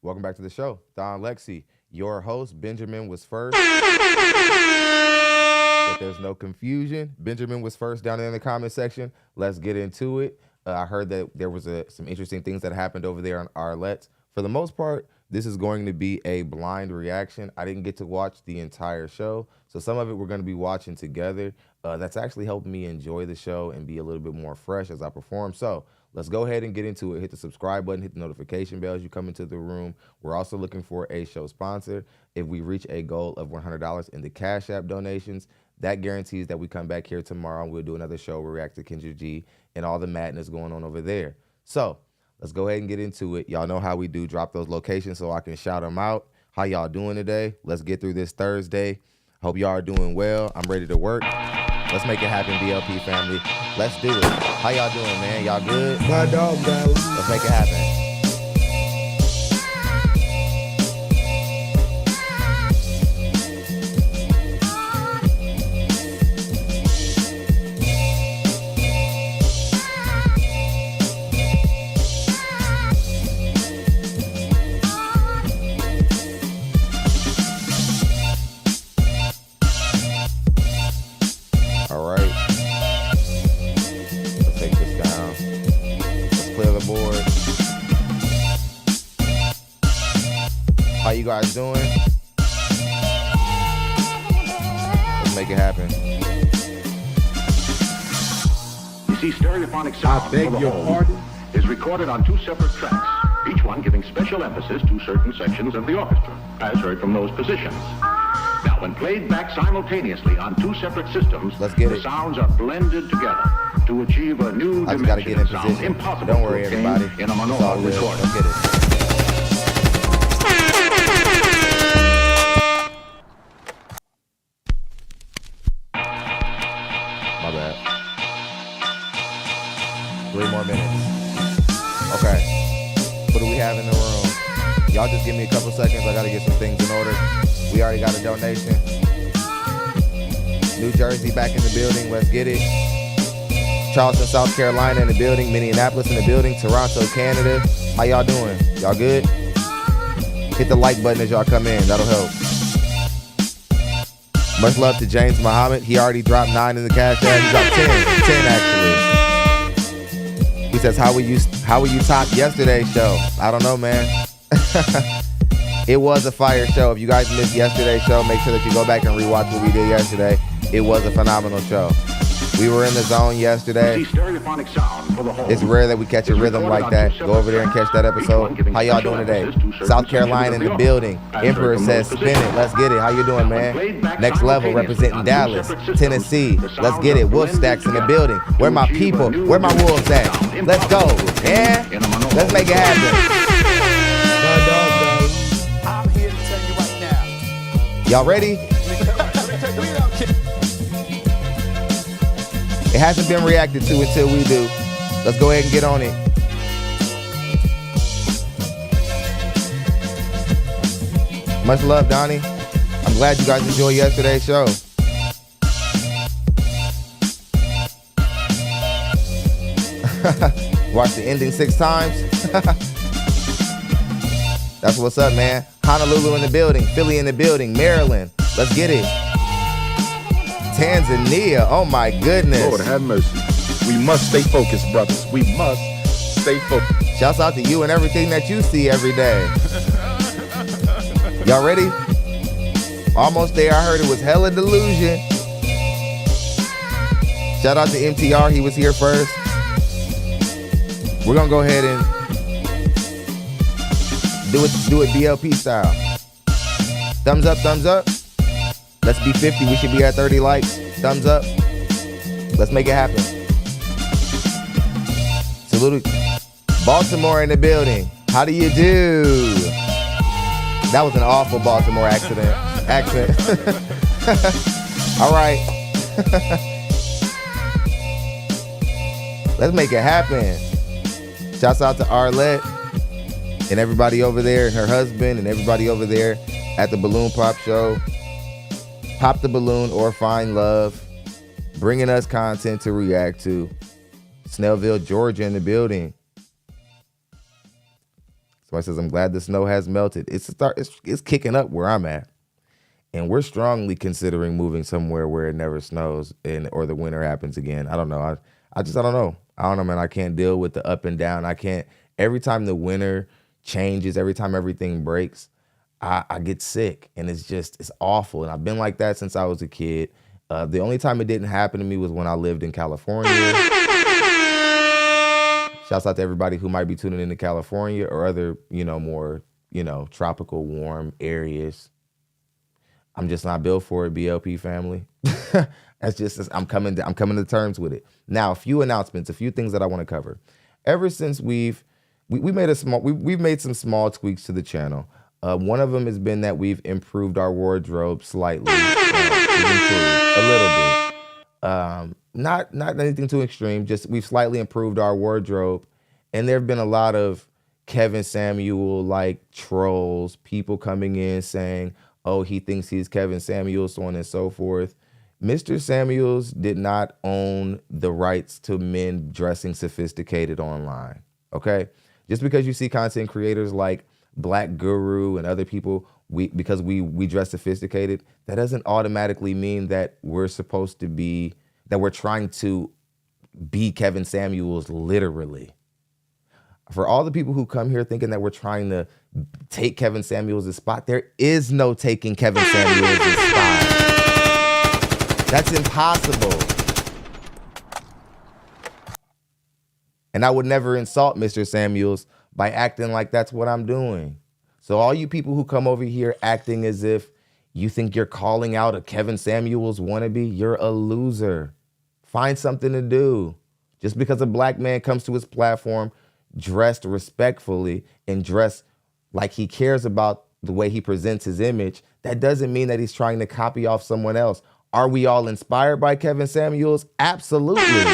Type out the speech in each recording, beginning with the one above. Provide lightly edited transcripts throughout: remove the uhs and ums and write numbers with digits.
Welcome back to the show. ThonLexy, your host. Benjamin was first. But there's no confusion. Benjamin was first down there in the comment section. Let's get into it. I heard that there was some interesting things that happened over there on Arlette. For the most part, this is going to be a blind reaction. I didn't get to watch the entire show, so some of it we're going to be watching together. That's actually helping me enjoy the show and be a little bit more fresh as I perform. So let's go ahead and get into it. Hit the subscribe button, hit the notification bell as you come into the room. We're also looking for a show sponsor. If we reach a goal of $100 in the Cash App donations, that guarantees that we come back here tomorrow and we'll do another show. We'll react to Kendra G and all the madness going on over there. So let's go ahead and get into it. Y'all know how we do. Drop those locations so I can shout them out. How y'all doing today? Let's get through this Thursday. Hope y'all are doing well. I'm ready to work. Let's make it happen, BLP family. Let's do it. How y'all doing, man? Y'all good? My dog, Dallas. Let's make it happen. How you guys doing? Let's make it happen. You see, stereophonic sound I beg your pardon? is recorded on two separate tracks, each one giving special emphasis to certain sections of the orchestra, as heard from those positions. Now, when played back simultaneously on two separate systems, Let's get the it. sounds are blended together to achieve a new I just gotta dimension get in of sound position. impossible Don't to worry, obtain everybody. in a It's all monaural good. recording. Let's get it. My bad. 3 more minutes. Okay. What do we have in the room? Y'all just give me a couple seconds. I gotta get some things in order. We already got a donation. New Jersey back in the building. Let's get it. Charleston, South Carolina in the building. Minneapolis in the building. Toronto, Canada. How y'all doing? Y'all good? Hit the like button as y'all come in. That'll help. Much love to James Muhammad. He already dropped 9 in the Cash App. He dropped 10 actually. He says, how will you top yesterday's show? I don't know, man. It was a fire show. If you guys missed yesterday's show, make sure that you go back and rewatch what we did yesterday. It was a phenomenal show. We were in the zone yesterday. You see, stereophonic sound for the whole It's rare that we catch a rhythm like that. Go over there and catch that episode. How y'all doing today? South Carolina in the building. Emperor says spin it. Let's get it. How you doing, man? Next level representing Dallas, Tennessee. Let's get it. Wolf Stacks in the building. Where my people? Where my wolves at? Let's go. Yeah? Let's make it happen. My dog, Dallas. I'm here to tell you right now. Y'all ready? It hasn't been reacted to until we do. Let's go ahead and get on it. Much love, Donnie. I'm glad you guys enjoyed yesterday's show. Watch the ending 6 times. That's what's up, man. Honolulu in the building, Philly in the building, Maryland. Let's get it. Tanzania, oh my goodness. Lord have mercy. We must stay focused, brothers. We must stay focused. Shouts out to you and everything that you see every day. Y'all ready? Almost there. I heard it was hella Delusion. Shout out to MTR. He was here first. We're going to go ahead and do it BLP style. Thumbs up, thumbs up. Let's be 50. We should be at 30 likes. Thumbs up. Let's make it happen. Salute. Baltimore in the building. How do you do? That was an awful Baltimore accent. All right. Let's make it happen. Shouts out to Arlette and everybody over there, and her husband, and everybody over there at the Balloon Pop Show. Pop the balloon or find love. Bringing us content to react to. Snellville, Georgia in the building. Somebody says, I'm glad the snow has melted. It's kicking up where I'm at. And we're strongly considering moving somewhere where it never snows or the winter happens again. I don't know. I don't know. I don't know, man. I can't deal with the up and down. I can't. Every time the winter changes, every time everything breaks, I get sick. And it's awful. And I've been like that since I was a kid. The only time it didn't happen to me was when I lived in California. Shouts out to everybody who might be tuning into California or other, more, tropical, warm areas. I'm just not built for it, BLP family. I'm coming to terms with it. Now, a few announcements, a few things that I want to cover. Ever since we've made some small tweaks to the channel. One of them has been that we've improved our wardrobe slightly. We've improved a little bit. Not anything too extreme, just we've slightly improved our wardrobe. And there have been a lot of Kevin Samuel-like trolls, people coming in saying, oh, he thinks he's Kevin Samuels, so on and so forth. Mr. Samuels did not own the rights to men dressing sophisticated online, okay? Just because you see content creators like Black Guru and other people, because we dress sophisticated, that doesn't automatically mean that we're trying to be Kevin Samuels literally. For all the people who come here thinking that we're trying to take Kevin Samuels' spot, there is no taking Kevin Samuels' spot. That's impossible. And I would never insult Mr. Samuels by acting like that's what I'm doing. So all you people who come over here acting as if you think you're calling out a Kevin Samuels wannabe, you're a loser. Find something to do. Just because a black man comes to his platform dressed respectfully and dressed like he cares about the way he presents his image, that doesn't mean that he's trying to copy off someone else. Are we all inspired by Kevin Samuels? Absolutely. Name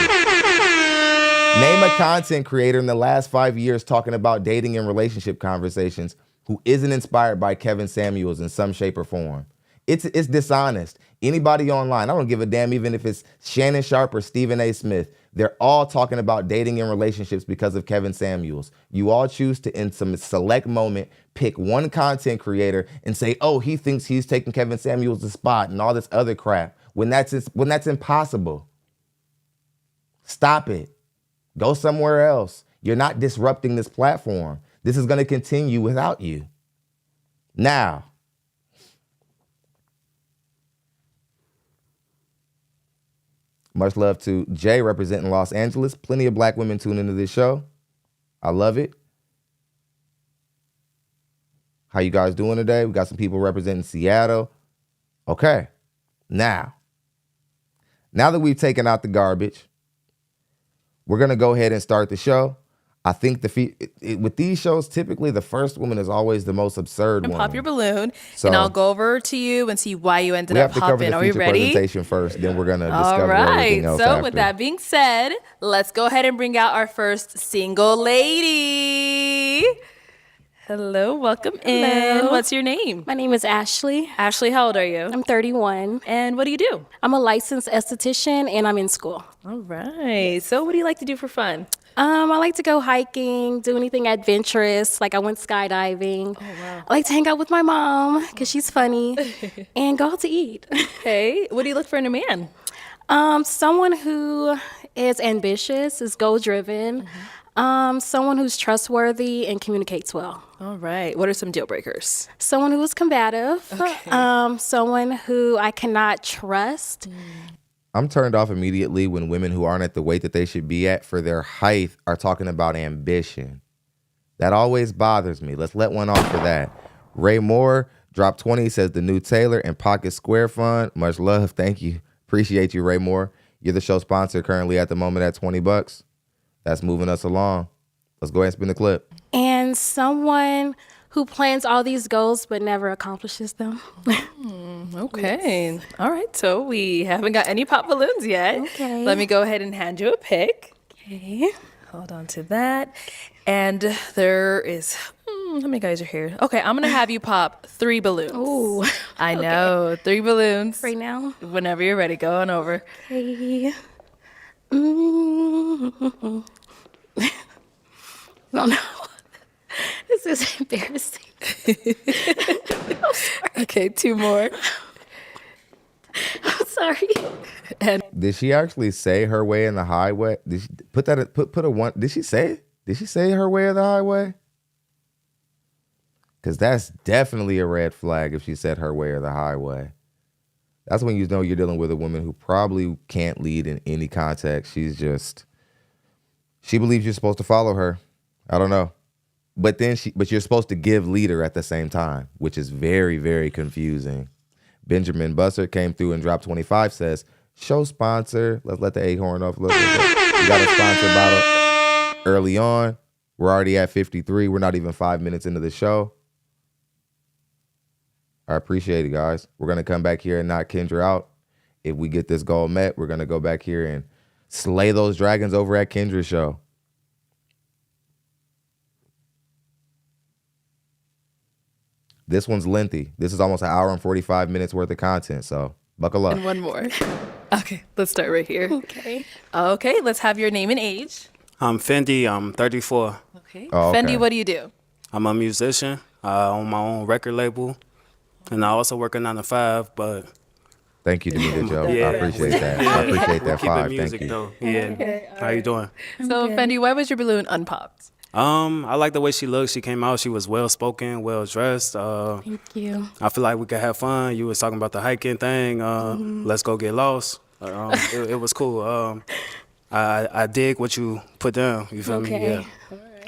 a content creator in the last 5 years talking about dating and relationship conversations who isn't inspired by Kevin Samuels in some shape or form. It's dishonest. Anybody online, I don't give a damn even if it's Shannon Sharp or Stephen A. Smith. They're all talking about dating and relationships because of Kevin Samuels. You all choose to, in some select moment, pick one content creator and say, oh, he thinks he's taking Kevin Samuels' spot and all this other crap, when that's impossible. Stop it. Go somewhere else. You're not disrupting this platform. This is going to continue without you. Now, much love to Jay representing Los Angeles. Plenty of black women tune into this show. I love it. How you guys doing today? We got some people representing Seattle. Okay. Now that we've taken out the garbage, we're going to go ahead and start the show. I think with these shows, typically the first woman is always the most absurd one. Pop your balloon, so and I'll go over to you and see why you ended we up have to cover hopping. the Are we feature ready? presentation first, then we're going to discover All right. everything else So after. with that being said, let's go ahead and bring out our first single lady. Hello, welcome in. Hello. What's your name? My name is Ashley. Ashley, how old are you? I'm 31. And what do you do? I'm a licensed esthetician and I'm in school. All right. So what do you like to do for fun? I like to go hiking, do anything adventurous. Like I went skydiving. Oh, wow. I like to hang out with my mom because she's funny and go out to eat. Okay. What do you look for in a man? Someone who is ambitious, is goal-driven. Someone who's trustworthy and communicates well. All right. What are some deal breakers? Someone who is combative. Okay. Someone who I cannot trust. I'm turned off immediately when women who aren't at the weight that they should be at for their height are talking about ambition. That always bothers me. Let's let one off for that. Ray Moore, drop 20, says the new Taylor and Pocket Square Fund. Much love. Thank you. Appreciate you, Ray Moore. You're the show sponsor currently at the moment at $20. That's moving us along. Let's go ahead and spin the clip. And someone who plans all these goals but never accomplishes them. Okay. Yes. All right. So we haven't got any pop balloons yet. Okay. Let me go ahead and hand you a pick. Okay. Hold on to that. And there is, how many guys are here? Okay, I'm going to have you pop 3 balloons. Ooh. I know. 3 balloons. Right now? Whenever you're ready, go on over. Okay. No. This is embarrassing. Okay, 2 more. I'm sorry. And Did she actually say her way in the highway? Did she put a one? Did she say it? Did she say her way of the highway? Because that's definitely a red flag if she said her way or the highway. That's when you know you're dealing with a woman who probably can't lead in any context. She believes you're supposed to follow her. I don't know. But you're supposed to give leader at the same time, which is very, very confusing. Benjamin Busser came through and dropped 25, says, show sponsor. Let's let the A-horn off. Look. We got a sponsor bottle early on. We're already at 53. We're not even 5 minutes into the show. I appreciate it, guys. We're going to come back here and knock Kendra out. If we get this goal met, we're going to go back here and slay those dragons over at Kendra's show. This one's lengthy. This is almost an hour and 45 minutes worth of content, so buckle up. and one more. Okay, let's start right here. Okay, let's have your name and age. I'm Fendi. I'm 34. Okay. Oh, okay. Fendi, what do you do? I'm a musician on my own record label, and I also work a 9 to 5. But Thank you, Demetra Joe. Yeah. I appreciate that. I appreciate that keep it 5. music Thank you. though. Yeah. How you doing? So, Fendi, why was your balloon unpopped? I like the way she looked. She came out. She was well spoken, well dressed. Thank you. I feel like we could have fun. You was talking about the hiking thing. Let's go get lost. It was cool. I dig what you put down. You feel me? Yeah.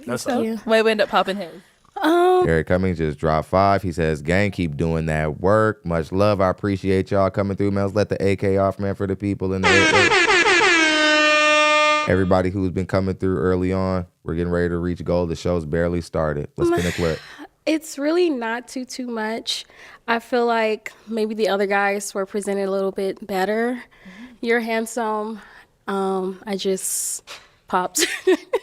That's all. Why we end up popping his? Eric Cummings just dropped 5. He says, gang, keep doing that work. Much love. I appreciate y'all coming through, man. Let's let the AK off, man, for the people in the everybody who's been coming through early on. We're getting ready to reach goal. The show's barely started. Let's spin a clip. It's really not too much. I feel like maybe the other guys were presented a little bit better. You're handsome. I just popped.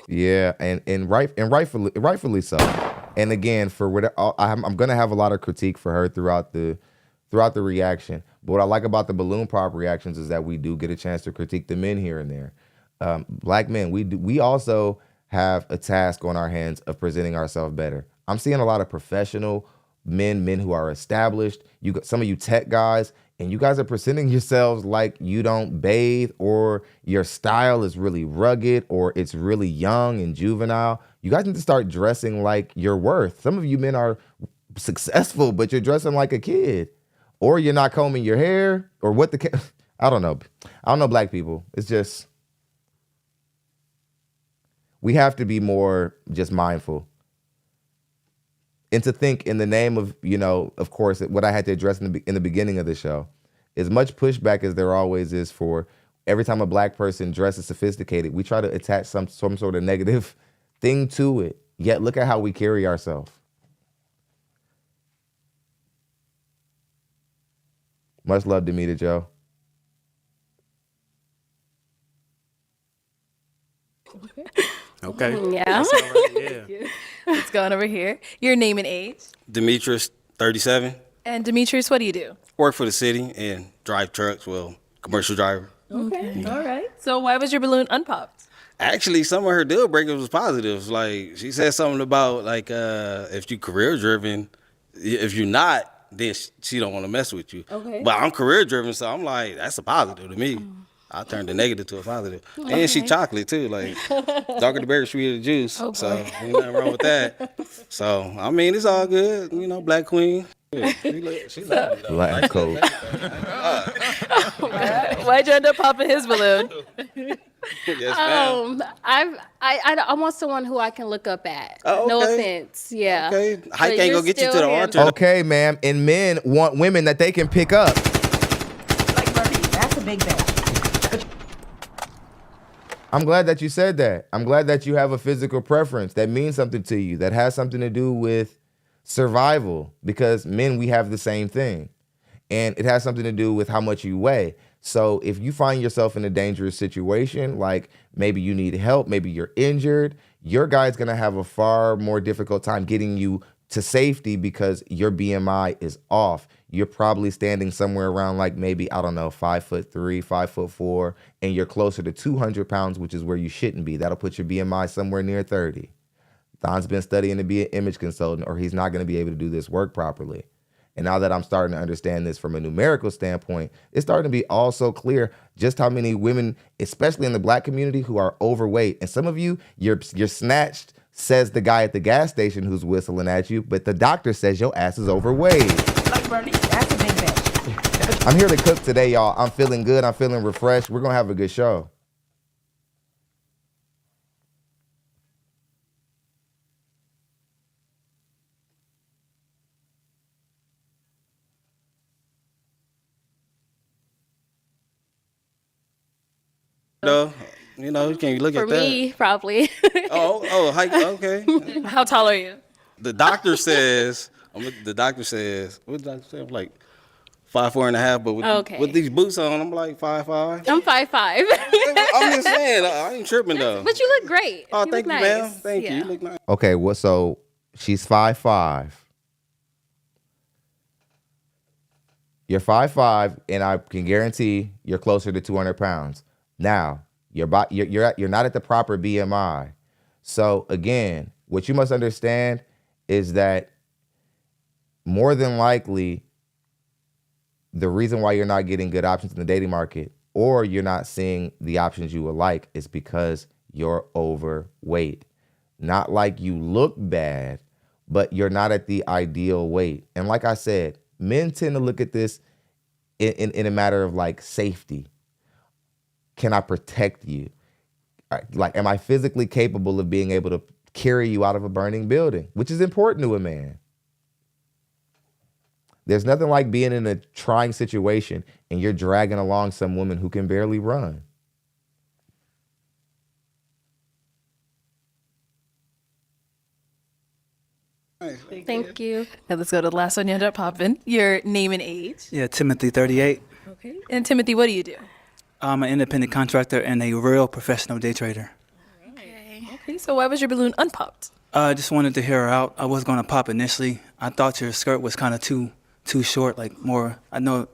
Yeah, and rightfully so. And again, for what I'm gonna have a lot of critique for her throughout the reaction. But what I like about the balloon pop reactions is that we do get a chance to critique the men here and there. Black men, we also have a task on our hands of presenting ourselves better. I'm seeing a lot of professional men who are established. Some of you tech guys, and you guys are presenting yourselves like you don't bathe, or your style is really rugged, or it's really young and juvenile. You guys need to start dressing like your worth. Some of you men are successful, but you're dressing like a kid, or you're not combing your hair, or I don't know. I don't know, black people. It's just, we have to be more just mindful. And to think in the name of, of course, what I had to address in the beginning of the show, as much pushback as there always is for every time a black person dresses sophisticated, we try to attach some sort of negative thing to it. Yet look at how we carry ourselves. Much love, Demetra Joe. Okay. Yeah. That's all right. Yeah. Let's go on over here. Your name and age. Demetrius, 37. And Demetrius, what do you do? Work for the city and drive trucks. Well, commercial driver. Okay. All right. So why was your balloon unpopped? Actually, some of her deal breakers was positives. Like, she said something about, if you career driven, if you're not, then she don't want to mess with you. Okay. But I'm career driven, so I'm like, that's a positive to me. I turned the negative to a positive. Okay. And she chocolate too, like darker the berry, sweeter the juice. Oh, so boy. ain't nothing wrong with that. So I mean, it's all good, Black Queen. Yeah, she lovely, though. Black coat. Why'd you end up popping his balloon? Yes, ma'am. I want someone who I can look up at. Oh, No okay. offense. Yeah. Okay, But Hike ain't you're gonna get you to still the altar. handsome. Okay, ma'am. And men want women that they can pick up. That's a big thing. I'm glad that you said that. I'm glad that you have a physical preference that means something to you, that has something to do with survival, because men, we have the same thing. And it has something to do with how much you weigh. So if you find yourself in a dangerous situation, like maybe you need help, maybe you're injured, your guy's gonna have a far more difficult time getting you to safety because your BMI is off. You're probably standing somewhere around like maybe, 5'3", 5'4", and you're closer to 200 pounds, which is where you shouldn't be. That'll put your BMI somewhere near 30. Thon's been studying to be an image consultant, or he's not going to be able to do this work properly. And now that I'm starting to understand this from a numerical standpoint, it's starting to be also clear just how many women, especially in the black community, who are overweight. And some of you, you're snatched, says the guy at the gas station who's whistling at you, but the doctor says your ass is overweight. Like Bernie, that's a big bitch. I'm here to cook today, y'all. I'm feeling good. I'm feeling refreshed. We're going to have a good show. No, you know, you can't look For at that. me, probably. Height, okay. How tall are you? The doctor says, what did the doctor say? I'm like 5'4.5", but with these boots on, I'm like 5'5". I'm 5'5". I'm just saying, I ain't tripping though. But you look great. Oh, You thank look you, nice. ma'am. Thank you. Yeah. You look nice. Okay, well, so she's 5'5". You're 5'5", and I can guarantee you're closer to 200 pounds. Now, you're not at the proper BMI. So again, what you must understand is that more than likely, the reason why you're not getting good options in the dating market, or you're not seeing the options you would like, is because you're overweight. Not like you look bad, but you're not at the ideal weight. And like I said, men tend to look at this in a matter of like safety. Can I protect you? Like, am I physically capable of being able to carry you out of a burning building, which is important to a man. There's nothing like being in a trying situation and you're dragging along some woman who can barely run. Thank you. Now let's go to the last one you ended up popping. Your name and age. Yeah, Timothy, 38. Okay. And Timothy, what do you do? I'm an independent contractor and a real professional day trader. Okay, so why was your balloon unpopped? I just wanted to hear her out. I was going to pop initially. I thought your skirt was kind of too short, like more. I know.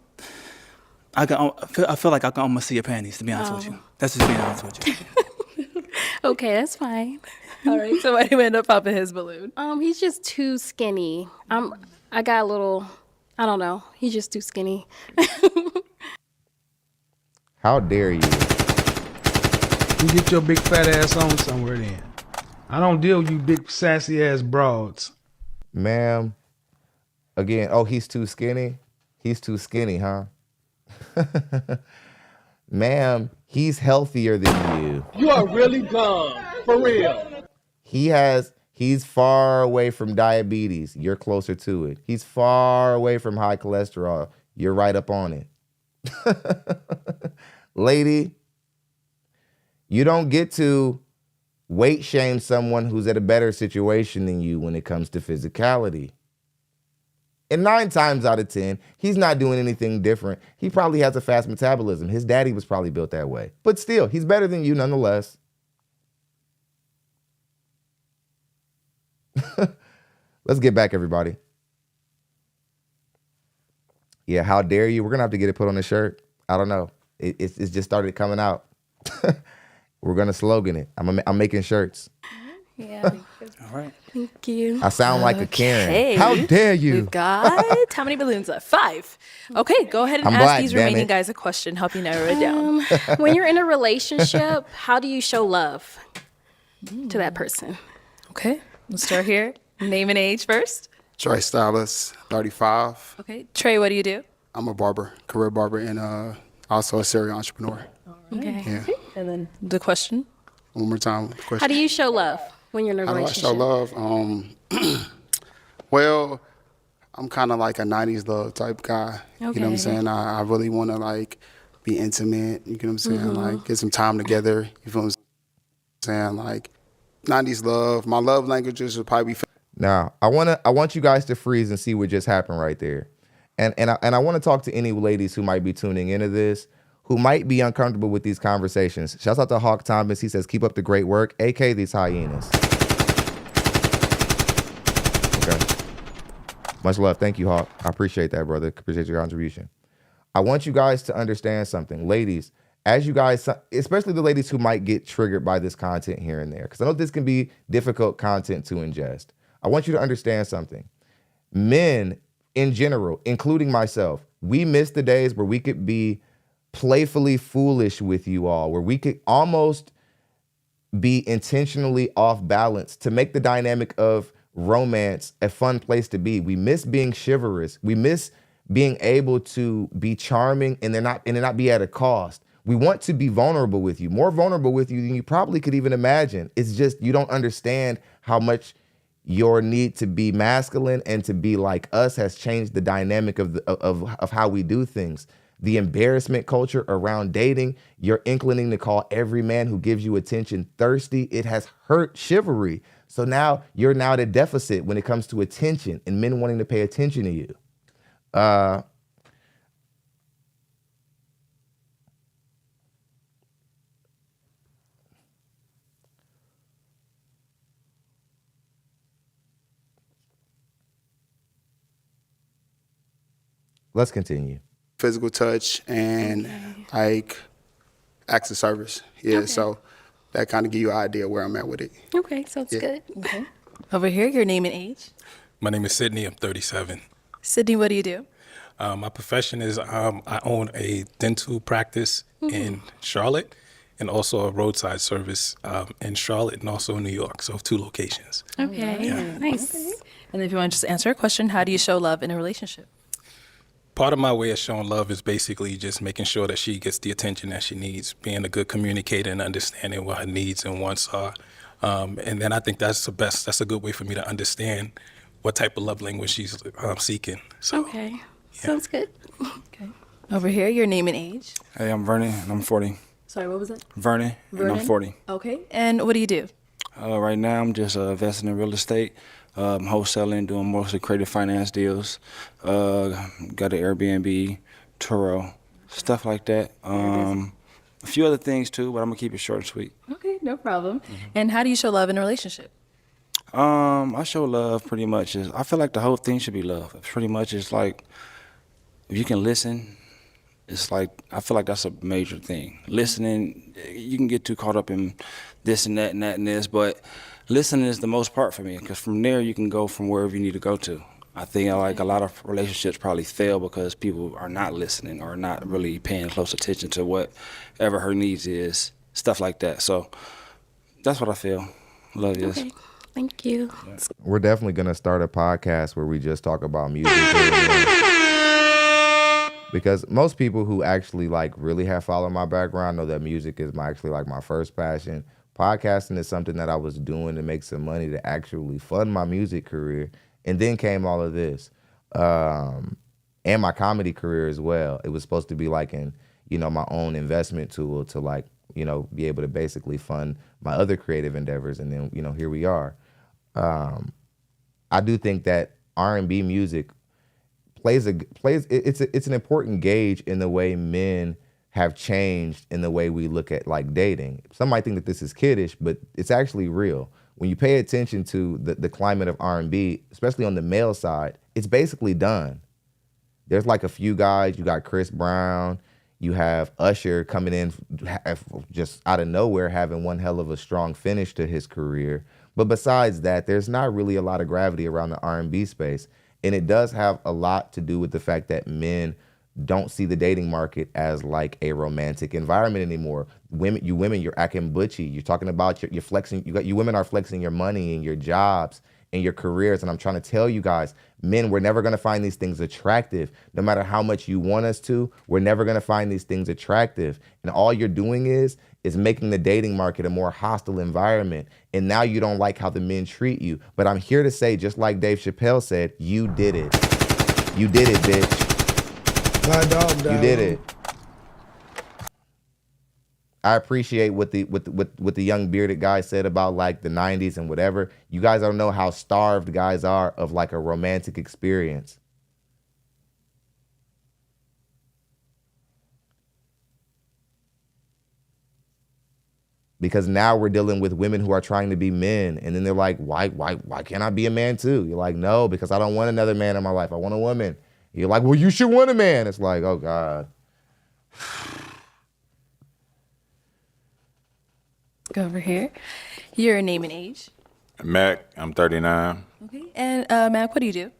I feel like I can almost see your panties, to be honest with you. That's just being honest with you. Okay, that's fine. All right, so why do you end up popping his balloon? He's just too skinny. I got a little, I don't know. He's just too skinny. How dare you? You get your big fat ass on somewhere then. I don't deal with you big sassy ass broads. Ma'am, again, oh, he's too skinny? He's too skinny, huh? Ma'am, he's healthier than you. You are really dumb. For real. He's far away from diabetes. You're closer to it. He's far away from high cholesterol. You're right up on it. Lady, you don't get to weight shame someone who's at a better situation than you when it comes to physicality. And 9 times out of 10, he's not doing anything different. He probably has a fast metabolism. His daddy was probably built that way. But still, he's better than you nonetheless. Let's get back, everybody. Yeah, how dare you? We're going to have to get it put on a shirt. I don't know. It's just started coming out. We're going to slogan it. I'm making shirts. Yeah. All right. Thank you. I sound like a Karen. Okay. How dare you? We've got how many balloons left? 5. Okay, go ahead and I'm ask black, these damn remaining it. guys a question. Help you narrow it down. When you're in a relationship, how do you show love to that person? Okay, let's start here. Name and age first. Trey Stylist, 35. Okay, Trey, what do you do? I'm a barber, career barber, and also a serial entrepreneur. Okay. Yeah. And then the question. One more time. The question. How do you show love when you're in a How do I relationship? show love? Well, I'm kind of like a 90s love type guy. You know what I'm Okay. saying? I really want to like be intimate. You know what I'm saying? Like get some time together. You feel what I'm saying? Like 90s love. My love languages would probably be. Now, I want you guys to freeze and see what just happened right there. And I want to talk to any ladies who might be tuning into this, who might be uncomfortable with these conversations. Shouts out to Hawk Thomas. He says, keep up the great work. AK these hyenas. Okay. Much love. Thank you, Hawk. I appreciate that, brother. Appreciate your contribution. I want you guys to understand something. Ladies, as you guys, especially the ladies who might get triggered by this content here and there, because I know this can be difficult content to ingest. I want you to understand something. Men in general, including myself, we miss the days where we could be playfully foolish with you all, where we could almost be intentionally off balance to make the dynamic of romance a fun place to be. We miss being chivalrous. We miss being able to be charming and it not be at a cost. We want to be vulnerable with you, more vulnerable with you than you probably could even imagine. It's just you don't understand how much your need to be masculine and to be like us has changed the dynamic of how we do things. The embarrassment culture around dating, your inclining to call every man who gives you attention thirsty, it has hurt chivalry. So now you're now at a deficit when it comes to attention and men wanting to pay attention to you. Let's continue. Physical touch and like acts of service. Yeah, Okay. so that kind of give you an idea where I'm at with it. Okay, sounds good. Okay. Over here, your name and age. My name is Sydney. I'm 37. Sydney, what do you do? My profession is I own a dental practice in Charlotte and also a roadside service in Charlotte and also in New York. So 2 locations. Okay, Yeah. nice. And if you want to just answer a question, how do you show love in a relationship? Part of my way of showing love is basically just making sure that she gets the attention that she needs, being a good communicator and understanding what her needs and wants are. And then I think that's the best, that's a good way for me to understand what type of love language she's seeking. So, Okay, sounds good. Okay. Over here, your name and age. Hey, I'm Vernon, and I'm 40. Sorry, what was that? Vernon, and I'm 40. Okay. And what do you do? Right now, I'm just investing in real estate, wholesaling, doing mostly creative finance deals. Got an Airbnb, Turo, stuff like that. A few other things too, but I'm gonna keep it short and sweet. Okay, no problem. And how do you show love in a relationship? I show love pretty much. I feel like the whole thing should be love. Pretty much, it's like if you can listen. It's like, I feel like that's a major thing. Listening, you can get too caught up in this and that and that and this, but listening is the most part for me, because from there you can go from wherever you need to go to. I think like a lot of relationships probably fail because people are not listening or not really paying close attention to whatever her needs is, stuff like that. So that's what I feel. Love you. Okay, thank you. We're definitely going to start a podcast where we just talk about music. Because most people who actually like really have followed my background know that music is actually like my first passion. Podcasting is something that I was doing to make some money to actually fund my music career. And then came all of this. And my comedy career as well. It was supposed to be like my own investment tool to like, be able to basically fund my other creative endeavors. And then, here we are. I do think that R&B music plays it's an important gauge in the way men have changed in the way we look at like dating. Some might think that this is kiddish, but it's actually real. When you pay attention to the climate of R&B, especially on the male side, it's basically done. There's like a few guys. You got Chris Brown. You have Usher coming in just out of nowhere, having one hell of a strong finish to his career. But besides that, there's not really a lot of gravity around the R&B space. And it does have a lot to do with the fact that men don't see the dating market as like a romantic environment anymore. You women, you're acting butchy. You're talking about you're flexing. You women are flexing your money and your jobs and your careers. And I'm trying to tell you guys, men, we're never going to find these things attractive. No matter how much you want us to, we're never going to find these things attractive. And all you're doing is making the dating market a more hostile environment. And now you don't like how the men treat you. But I'm here to say, just like Dave Chappelle said, you did it. You did it, bitch. You did it. I appreciate what the young bearded guy said about like the 90s and whatever. You guys don't know how starved guys are of like a romantic experience. Because now we're dealing with women who are trying to be men. And then they're like, why can't I be a man too? You're like, no, because I don't want another man in my life. I want a woman. You're like, well, you should want a man. It's like, oh God. Go over here. Your name and age. Mac, I'm 39. Okay. And Mac, what do you do?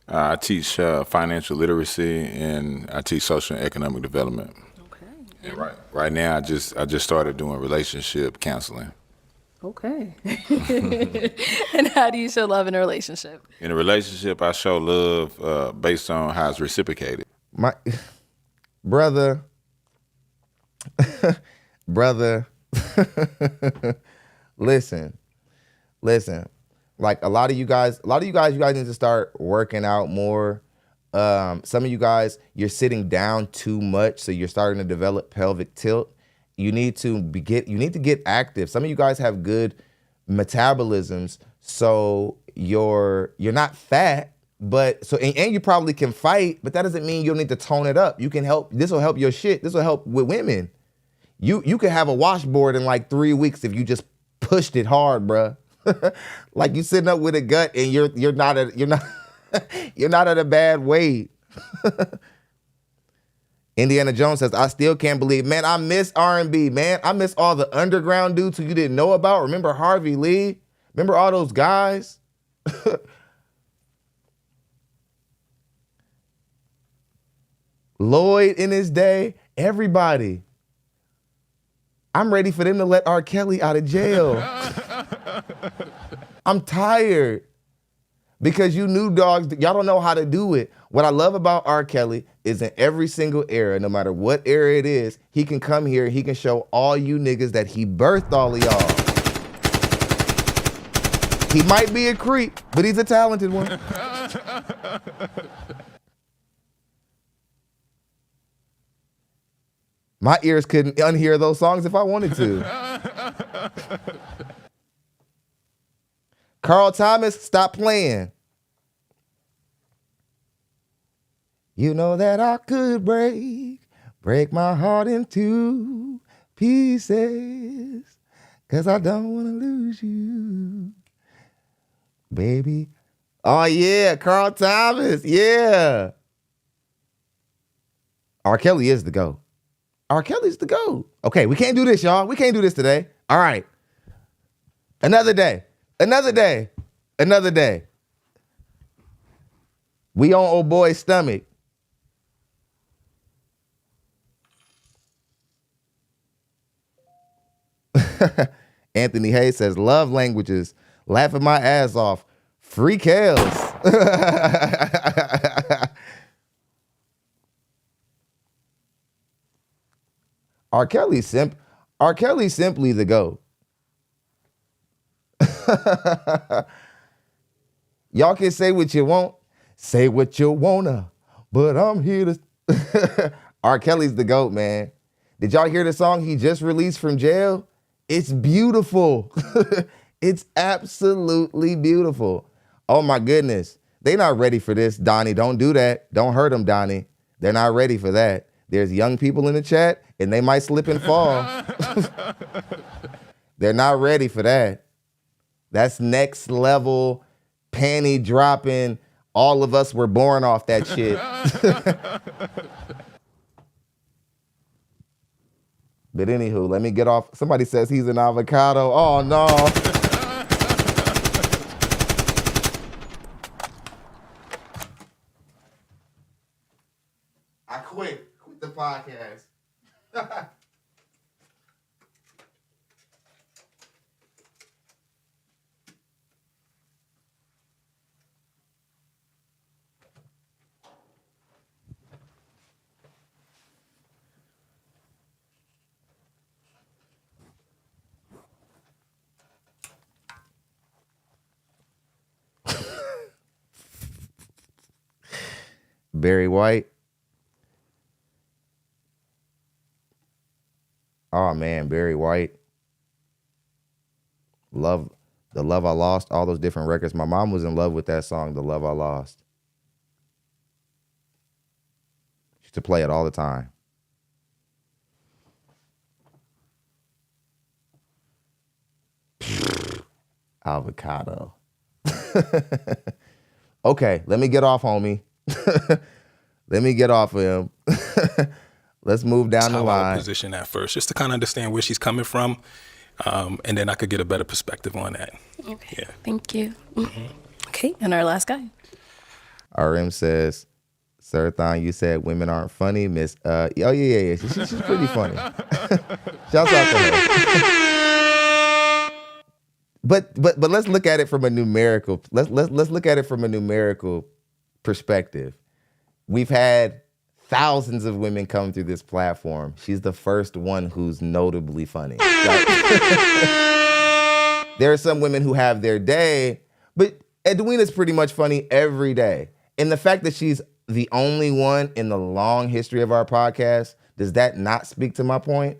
I teach financial literacy and I teach social and economic development. Okay. And right now, I just started doing relationship counseling. Okay. And how do you show love in a relationship? In a relationship, I show love based on how it's reciprocated. My brother, listen. Like a lot of you guys need to start working out more. Some of you guys, you're sitting down too much, so you're starting to develop pelvic tilt. You need to get active. Some of you guys have good metabolisms, so you're not fat, but and you probably can fight, but that doesn't mean you'll need to tone it up. You can help. This will help your shit. This will help with women. You could have a washboard in like 3 weeks if you just pushed it hard, bruh. Like you sitting up with a gut and you're not at a bad weight. Indiana Jones says, I still can't believe, man, I miss R&B, man. I miss all the underground dudes who you didn't know about. Remember Harvey Lee? Remember all those guys? Lloyd in his day, everybody. I'm ready for them to let R. Kelly out of jail. I'm tired. Because you new dogs, y'all don't know how to do it. What I love about R. Kelly is in every single era, no matter what era it is, he can come here, he can show all you niggas that he birthed all of y'all. He might be a creep, but he's a talented one. My ears couldn't unhear those songs if I wanted to. Carl Thomas, stop playing. You know that I could break my heart into pieces, 'cause I don't want to lose you, baby. Oh yeah, Carl Thomas, yeah. R. Kelly is the GOAT. R. Kelly's the GOAT. Okay, we can't do this, y'all. We can't do this today. All right. Another day. We on old boy's stomach. Anthony Hayes says, love languages. Laughing my ass off. Free Kales. R. Kelly's simply the GOAT. Y'all can say what you want, say what you wanna, but I'm here to... R. Kelly's the GOAT, man. Did y'all hear the song he just released from jail? It's beautiful. It's absolutely beautiful. Oh my goodness. They not ready for this, Donnie. Don't do that. Don't hurt them, Donnie. They're not ready for that. There's young people in the chat, and they might slip and fall. They're not ready for that. That's next level, panty dropping. All of us were born off that shit. But anywho, let me get off. Somebody says he's an avocado. Oh no. I quit the podcast. Barry White. Oh man, Barry White. Love, The Love I Lost, all those different records. My mom was in love with that song, The Love I Lost. She used to play it all the time. Avocado. Okay, let me get off, homie. Let me get off of him. Let's move down the line. Position at first, just to kind of understand where she's coming from. and then I could get a better perspective on that. Okay. Yeah. Thank you. Okay, and our last guy. RM says, Sir Thon, you said women aren't funny. Miss, yeah. She's pretty funny. Shouts out to her. But let's look at it from a numerical. Let's look at it from a numerical perspective. We've had thousands of women come through this platform. She's the first one who's notably funny. Like, there are some women who have their day, but Edwina's pretty much funny every day. And the fact that she's the only one in the long history of our podcast, does that not speak to my point?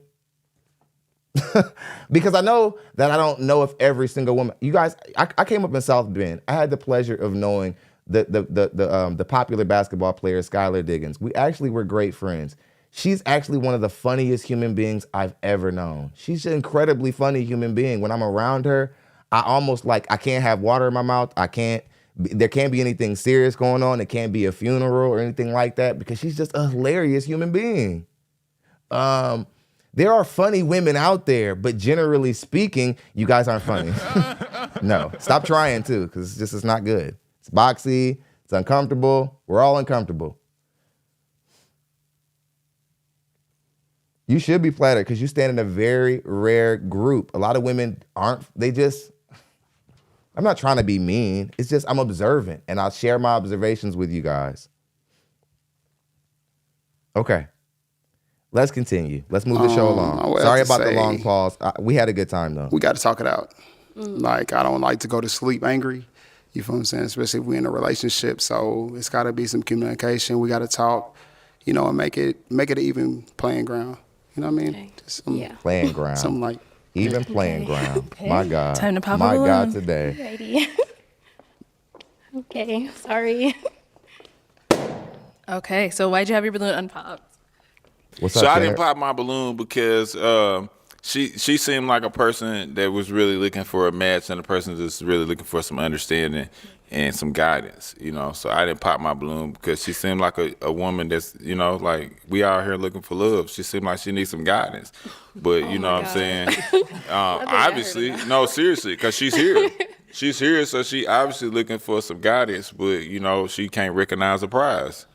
Because I know that I don't know if every single woman, you guys, I came up in South Bend. I had the pleasure of knowing the popular basketball player, Skylar Diggins. We actually were great friends. She's actually one of the funniest human beings I've ever known. She's an incredibly funny human being. When I'm around her, I almost I can't have water in my mouth. There can't be anything serious going on. It can't be a funeral or anything like that because she's just a hilarious human being. There are funny women out there, but generally speaking, you guys aren't funny. No, stop trying too, because it's not good. It's boxy, it's uncomfortable. We're all uncomfortable. You should be flattered because you stand in a very rare group. A lot of women aren't, I'm not trying to be mean. It's just I'm observant and I'll share my observations with you guys. Okay. Let's continue. Let's move the show along. Sorry about the long pause. We had a good time though. We got to talk it out. Like, I don't like to go to sleep angry. You feel what I'm saying? Especially if we're in a relationship. So it's got to be some communication. We got to talk, and make it an even playing ground. You know what I mean? Okay. Just playing ground. Something like even playing ground. Okay. My God. Time to pop My a balloon. God today. Righty. Okay, sorry. Okay, so why'd you have your balloon unpopped? What's So up, I didn't Tanner? pop my balloon because she seemed like a person that was really looking for a match and a person that's really looking for some understanding and some guidance, So I didn't pop my balloon because she seemed like a woman that's, like we out here looking for love. She seemed like she needs some guidance. But you know what I'm saying? Obviously, no, seriously, because she's here. She's here, so she obviously looking for some guidance, but she can't recognize the prize.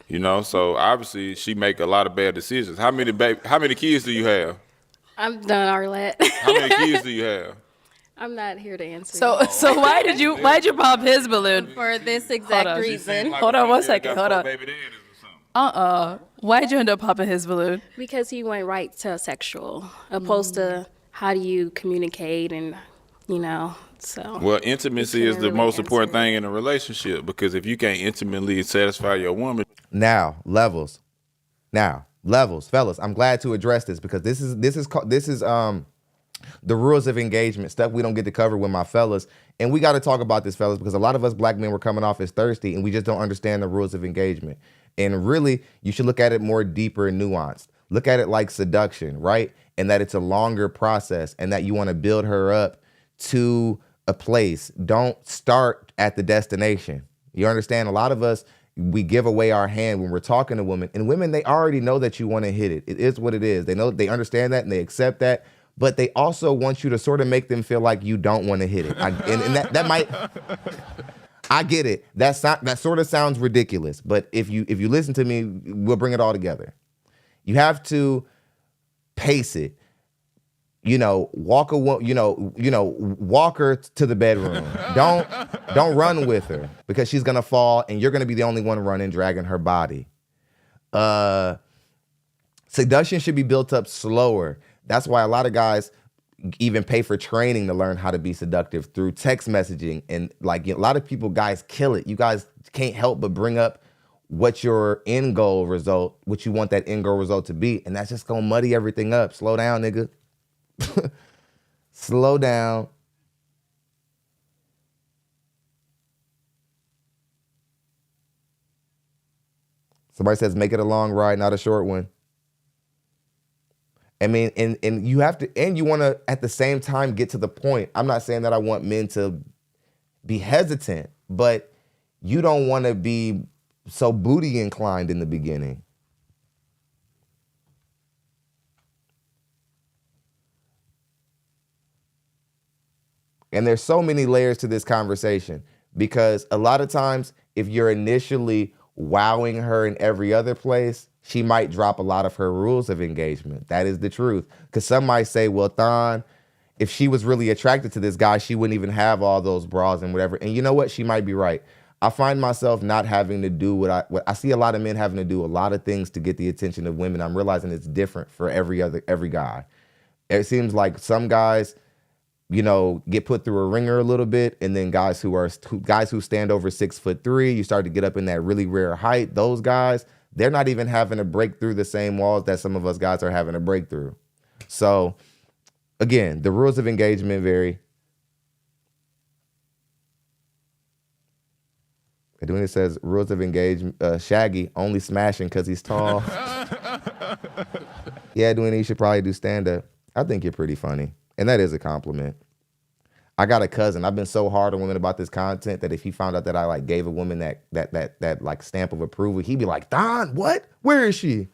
So obviously she make a lot of bad decisions. How many kids do you have? I'm done, Arlette. How many kids do you have? I'm not here to answer. So why'd you pop his balloon? For this exact reason. Hold on one second. Hold on. Why'd you end up popping his balloon? Because he went right to sexual, opposed to how do you communicate and, so. Well, intimacy is the most important thing in a relationship because if you can't intimately satisfy your woman. Now, levels, fellas. I'm glad to address this because this is the rules of engagement, stuff we don't get to cover with my fellas. And we got to talk about this, fellas, because a lot of us black men were coming off as thirsty and we just don't understand the rules of engagement. And really, you should look at it more deeper and nuanced. Look at it like seduction, right? And that it's a longer process and that you want to build her up to a place. Don't start at the destination. You understand? A lot of us, we give away our hand when we're talking to women. And women, they already know that you want to hit it. It is what it is. They know, they understand that and they accept that. But they also want you to sort of make them feel like you don't want to hit it. And that might, I get it. That sort of sounds ridiculous. But if you listen to me, we'll bring it all together. You have to pace it. Walk her to the bedroom. Don't run with her because she's gonna fall and you're gonna be the only one running, dragging her body. Seduction should be built up slower. That's why a lot of guys even pay for training to learn how to be seductive through text messaging. And a lot of guys kill it. You guys can't help but bring up what your end goal result, what you want that end goal result to be. And that's just gonna muddy everything up. Slow down, nigga. Slow down. Somebody says make it a long ride, not a short one. I mean, and you have to, and you want to at the same time get to the point. I'm not saying that I want men to be hesitant, but you don't want to be so booty inclined in the beginning. And there's so many layers to this conversation because a lot of times if you're initially wowing her in every other place, she might drop a lot of her rules of engagement. That is the truth. Because some might say, well, Thon, if she was really attracted to this guy, she wouldn't even have all those bras and whatever. And you know what? She might be right. I find myself not having to do what I see a lot of men having to do a lot of things to get the attention of women. I'm realizing it's different for every guy. It seems like some guys, you know, get put through a ringer a little bit, and then guys who stand over 6'3", you start to get up in that really rare height. Those guys, they're not even having to break through the same walls that some of us guys are having to break through. So, again, the rules of engagement vary. Edwina says, rules of engagement, Shaggy, only smashing because he's tall. Yeah, Edwina, you should probably do stand-up. I think you're pretty funny. And that is a compliment. I got a cousin. I've been so hard on women about this content that if he found out that I like gave a woman that like stamp of approval, he'd be like, Don, what? Where is she?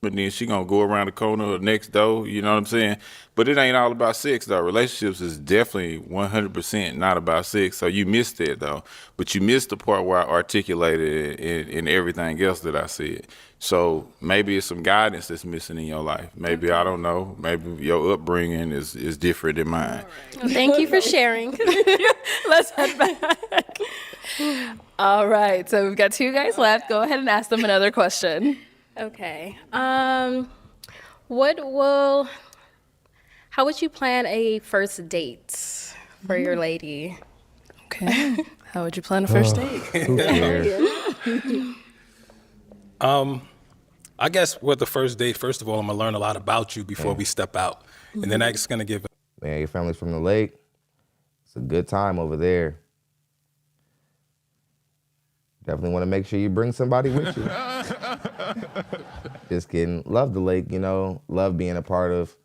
But then she gonna go around the corner or next door, you know what I'm saying? But it ain't all about sex though. Relationships is definitely 100% not about sex. So you missed that though. But you missed the part where I articulated it in everything else that I said. So maybe it's some guidance that's missing in your life. Maybe, I don't know, maybe your upbringing is different than mine. Well, thank you for sharing. Let's head back. All right, so we've got 2 guys left. Go ahead and ask them another question. Okay. How would you plan a first date for your lady? Okay. How would you plan a first date? Who cares? I guess with the first date, first of all, I'm gonna learn a lot about you before we step out, and then that's gonna give. Man, your family's from the lake. It's a good time over there. Definitely want to make sure you bring somebody with you. Just kidding. Love the lake, you know. Love being a part of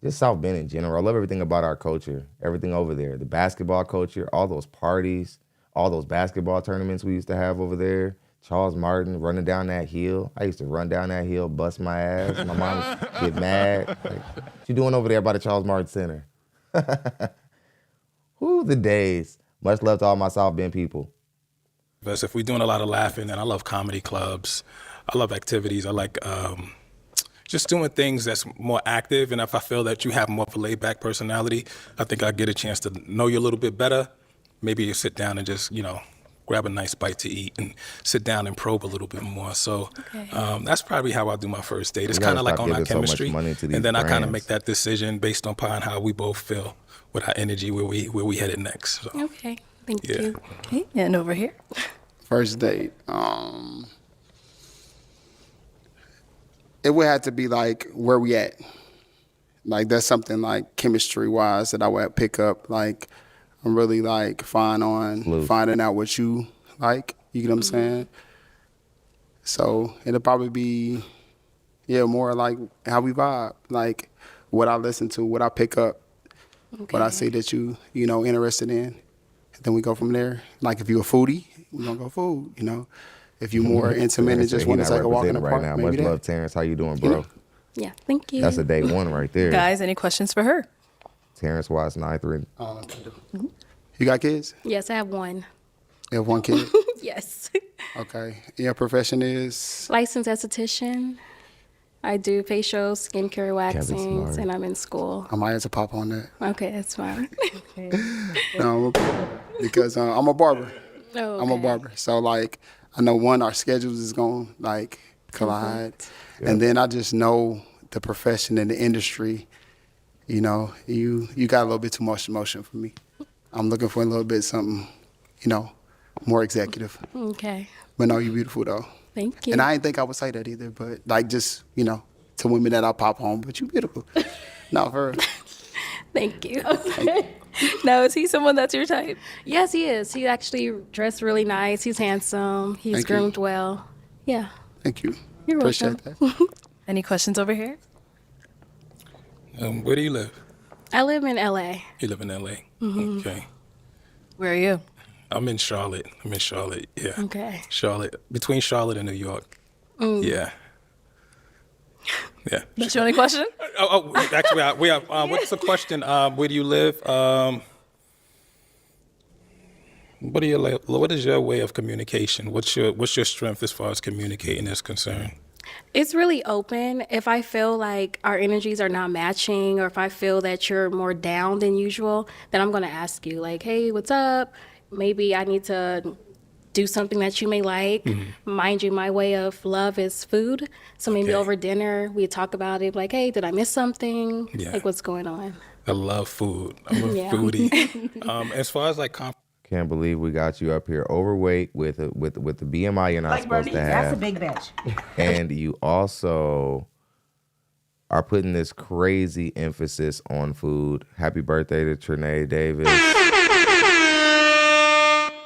just South Bend in general. I love everything about our culture. Everything over there. The basketball culture, all those parties, all those basketball tournaments we used to have over there. Charles Martin running down that hill. I used to run down that hill, bust my ass. My mom would get mad. Like, what you doing over there by the Charles Martin Center? Whoo, the days. Much love to all my South Bend people. Because if we're doing a lot of laughing, and I love comedy clubs, I love activities, I like just doing things that's more active. And if I feel that you have more of a laid-back personality, I think I get a chance to know you a little bit better. Maybe you sit down and just, you know, grab a nice bite to eat and sit down and probe a little bit more. So that's probably how I do my first date. It's kind of like on our chemistry, and then I kind of make that decision based upon how we both feel with our energy, where we headed next. So. Okay, thank you. Okay, and over here. First date. It would have to be like where we at. Like that's something like chemistry wise that I would pick up. Like I'm really like fine on finding out what you like. You get what I'm saying? So it'll probably be, more like how we vibe. Like what I listen to, what I pick up, what I see that you know, interested in. And then we go from there. Like if you're a foodie, we're gonna go food, you know. If you're more intimate and just want to take a walk in the park, right now. maybe Much love, Terrence. How you doing, bro? Yeah, thank you. That's a day one right there. Guys, any questions for her? Terrence Watts, 9'3". You got kids? Yes, I have one. You have one kid? Yes. Okay. Your profession is? Licensed esthetician. I do facials, skincare waxings, and I'm in school. I might have to pop on that. Okay, that's fine. No, because I'm a barber. Oh, okay. I'm a barber. So, like, I know, our schedules is going to, like, collide. Yep. And then I just know the profession and the industry, you know, you got a little bit too much emotion for me. I'm looking for a little bit something, you know, more executive. Okay. But no, you're beautiful, though. Thank you. And I didn't think I would say that either, but, like, just, you know, to women that I pop home, but you beautiful. No, for real. Thank you. Okay. Now, is he someone that's your type? Yes, he is. He actually dressed really nice. He's handsome. He's groomed well. Yeah. Thank you. You're Appreciate welcome. that. Any questions over here? Where do you live? I live in L.A. You live in L.A.? Mm-hmm. Okay. Where are you? I'm in Charlotte. Yeah. Okay. Charlotte, between Charlotte and New York. Mm. Yeah. Yeah. That's your only question? Actually, we have. What's the question? Where do you live? What is your way of communication? What's your strength as far as communicating is concerned? It's really open. If I feel like our energies are not matching, or if I feel that you're more down than usual, then I'm going to ask you, like, hey, what's up? Maybe I need to do something that you may like. Mind you, my way of love is food. So maybe over dinner, we talk about it, like, hey, did I miss something? Yeah. Like, what's going on? I love food. I'm a foodie. As far as like Can't believe we got you up here overweight with the BMI you're not supposed to have. That's a big bitch. And you also are putting this crazy emphasis on food. Happy birthday to Trinae Davis.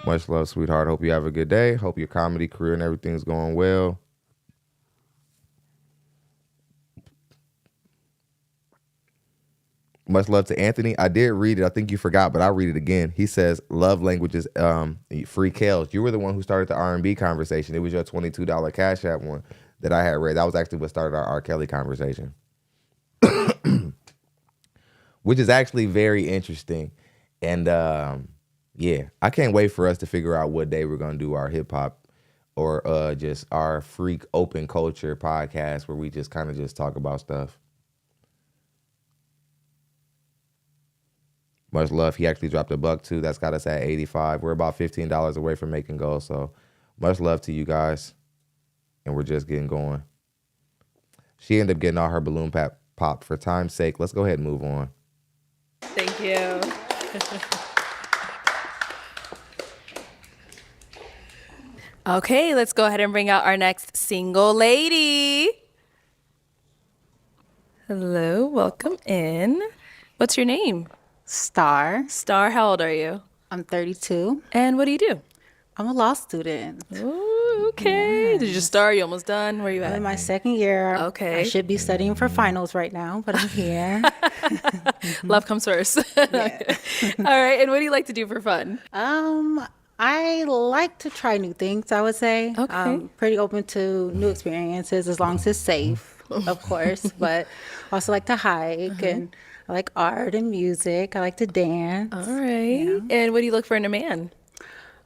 Much love, sweetheart. Hope you have a good day. Hope your comedy career and everything's going well. Much love to Anthony. I did read it. I think you forgot, but I'll read it again. He says, love languages, free Kales. You were the one who started the R&B conversation. It was your $22 Cash App one that I had read. That was actually what started our R. Kelly conversation. Which is actually very interesting. And yeah, I can't wait for us to figure out what day we're going to do our hip hop or just our freak open culture podcast where we just kind of just talk about stuff. Much love. He actually dropped $1 too. That's got us at 85. We're about $15 away from making goals. So much love to you guys. And we're just getting going. She ended up getting all her balloon popped. For time's sake, let's go ahead and move on. Thank you. Okay, let's go ahead and bring out our next single lady. Hello, welcome in. What's your name? Star. Star, how old are you? I'm 32. And what do you do? I'm a law student. Ooh, okay. Yes. Did you just start? You almost done? Where are you I'm at? in my second year. Okay. I should be studying for finals right now, but I'm here. Love comes first. All right. And what do you like to do for fun? I like to try new things, I would say. Okay. I'm pretty open to new experiences as long as it's safe, of course. But I also like to hike and I like art and music. I like to dance. All right. And what do you look for in a man?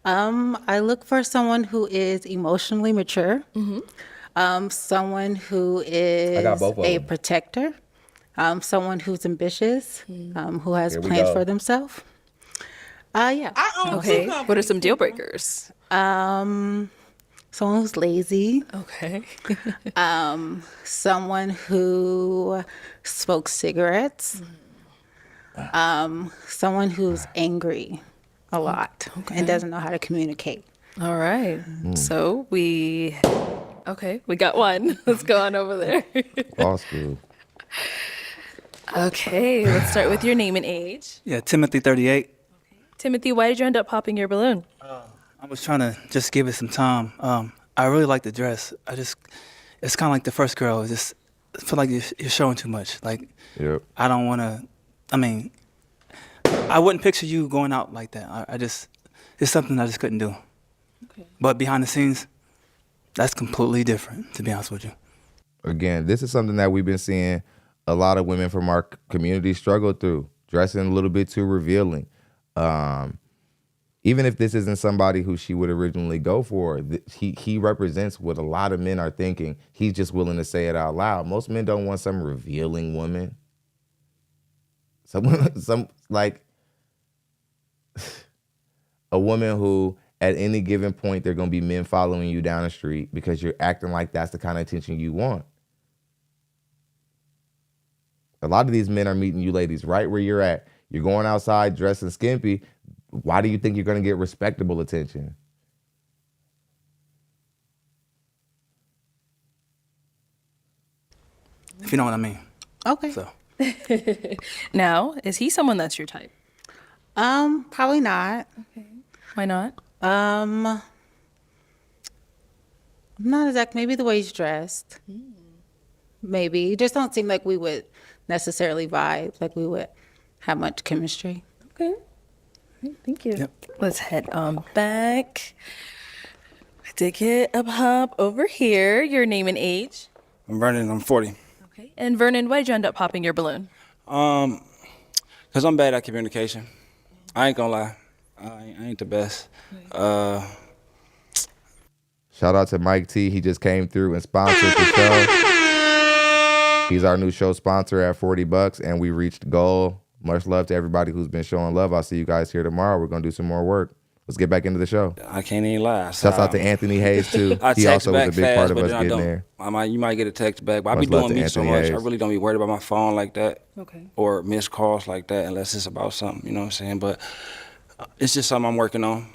I look for someone who is emotionally mature, someone who is a protector, someone who's ambitious, who has plans for themselves. Yeah. Okay. What are some deal breakers? Someone who's lazy. Okay. Someone who smokes cigarettes. Someone who's angry a lot and doesn't know how to communicate. All right. So we got one. Let's go on over there. Law school. Okay, let's start with your name and age. Yeah, Timothy, 38. Timothy, why did you end up popping your balloon? I was trying to just give it some time. I really like the dress. It's kind of like the first girl. I feel like you're showing too much. Like, I don't want to, I wouldn't picture you going out like that. It's something I just couldn't do. Okay. But behind the scenes, that's completely different, to be honest with you. Again, this is something that we've been seeing a lot of women from our community struggle through, dressing a little bit too revealing. Even if this isn't somebody who she would originally go for, he represents what a lot of men are thinking. He's just willing to say it out loud. Most men don't want some revealing woman. Some like a woman who at any given point, there are going to be men following you down the street because you're acting like that's the kind of attention you want. A lot of these men are meeting you ladies right where you're at. You're going outside dressing skimpy. Why do you think you're going to get respectable attention? If you know what I mean. Okay. So. Now, is he someone that's your type? Probably not. Okay. Why not? Not exactly. Maybe the way he's dressed. Maybe. It just don't seem like we would necessarily vibe, like we would have much chemistry. Okay. Thank you. Yep. Let's head on back. To get up hop over here, your name and age. I'm Vernon, I'm 40. Okay. And Vernon, why did you end up popping your balloon? Cause I'm bad at communication. I ain't gonna lie, I ain't the best. Shout out to Mike T. He just came through and sponsored the show. He's our new show sponsor at $40, and we reached goal. Much love to everybody who's been showing love. I'll see you guys here tomorrow. We're gonna do some more work. Let's get back into the show. I can't even lie. Shouts out to Anthony Hayes too. He also was a big part of us getting there. You might get a text back, but I Much be love doing to me so Anthony much. Hayes. I really don't be worried about my phone like that. Okay. Or missed calls like that, unless it's about something. You know what I'm saying? But it's just something I'm working on.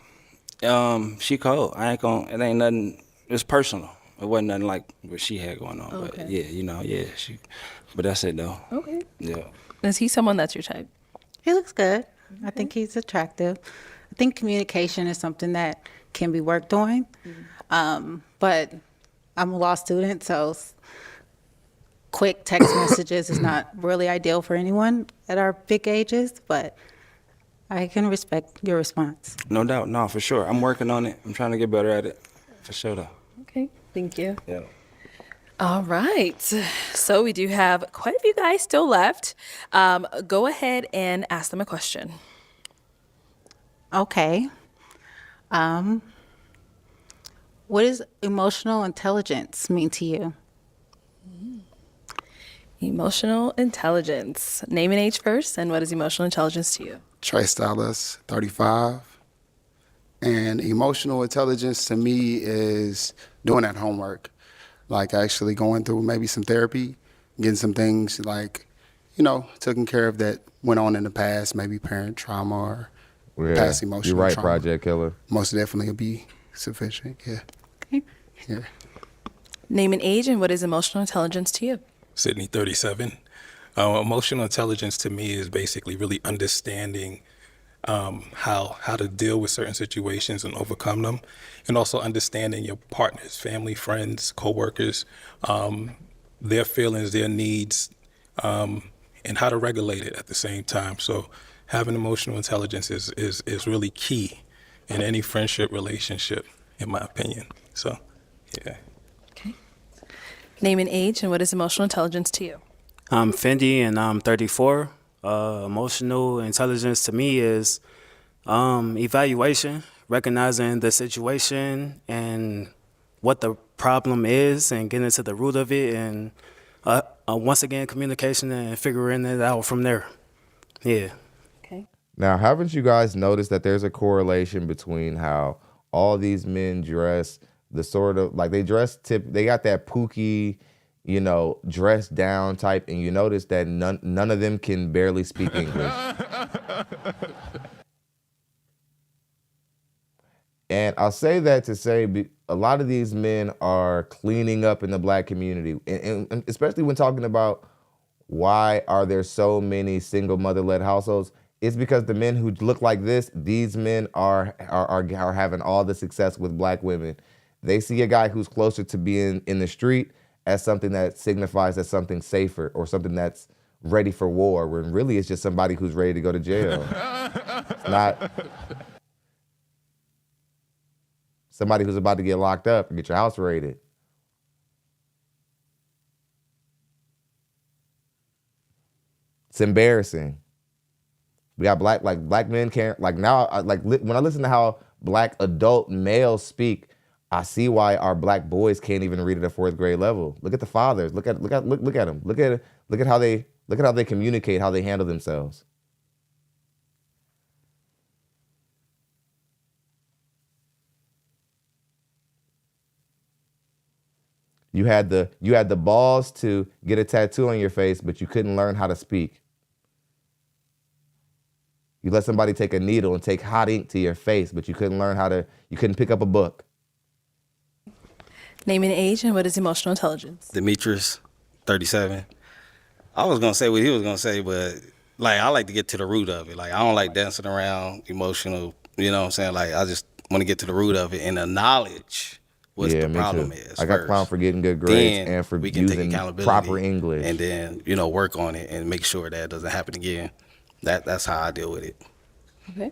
She cold. I ain't gonna. It ain't nothing. It's personal. It wasn't nothing like what she had going on. Okay. But yeah, she. But that's it though. Okay. Yeah. Is he someone that's your type? He looks good. I think he's attractive. I think communication is something that can be worked on. But I'm a law student, so quick text messages is not really ideal for anyone at our big ages, but I can respect your response. No doubt. No, for sure. I'm working on it. I'm trying to get better at it. For sure though. Okay. Thank you. Yeah. All right. So we do have quite a few guys still left. Go ahead and ask them a question. Okay. What does emotional intelligence mean to you? Emotional intelligence. Name and age first, and what is emotional intelligence to you? Trey Stylus, 35. And emotional intelligence to me is doing that homework, like actually going through maybe some therapy, getting some things like, taken care of that went on in the past, maybe parent trauma or past emotional You're right, trauma. Project Killer. Most definitely will be sufficient, yeah. Okay. Yeah. Name and age, and what is emotional intelligence to you? Sydney, 37. Emotional intelligence to me is basically really understanding how to deal with certain situations and overcome them, and also understanding your partners, family, friends, coworkers, their feelings, their needs, and how to regulate it at the same time. So having emotional intelligence is really key in any friendship relationship, in my opinion. So, yeah. Name and age, and what is emotional intelligence to you? I'm Fendi, and I'm 34. Emotional intelligence to me is evaluation, recognizing the situation and what the problem is, and getting to the root of it, and once again, communication and figuring it out from there. Yeah. Okay. Now, haven't you guys noticed that there's a correlation between how all these men dress, the sort of like they got that pookie, dress down type, and you notice that none of them can barely speak English. And I'll say that to say a lot of these men are cleaning up in the black community, and especially when talking about why are there so many single mother-led households. It's because the men who look like this, these men are having all the success with black women. They see a guy who's closer to being in the street as something that signifies as something safer or something that's ready for war, when really it's just somebody who's ready to go to jail. It's not somebody who's about to get locked up and get your house raided. It's embarrassing. We got black men can't, now, when I listen to how black adult males speak, I see why our black boys can't even read at a 4th grade level. Look at the fathers. Look at them. Look at how they communicate, how they handle themselves. You had the balls to get a tattoo on your face, but you couldn't learn how to speak. You let somebody take a needle and take hot ink to your face, but you couldn't pick up a book. Name and age, and what is emotional intelligence? Demetrius, 37. I was gonna say what he was gonna say, but I like to get to the root of it. I don't like dancing around emotional, you know what I'm saying? I just want to get to the root of it and the knowledge what the problem is. I got clowned for getting good grades and for using proper English. And then, work on it and make sure that doesn't happen again. That's how I deal with it. Okay.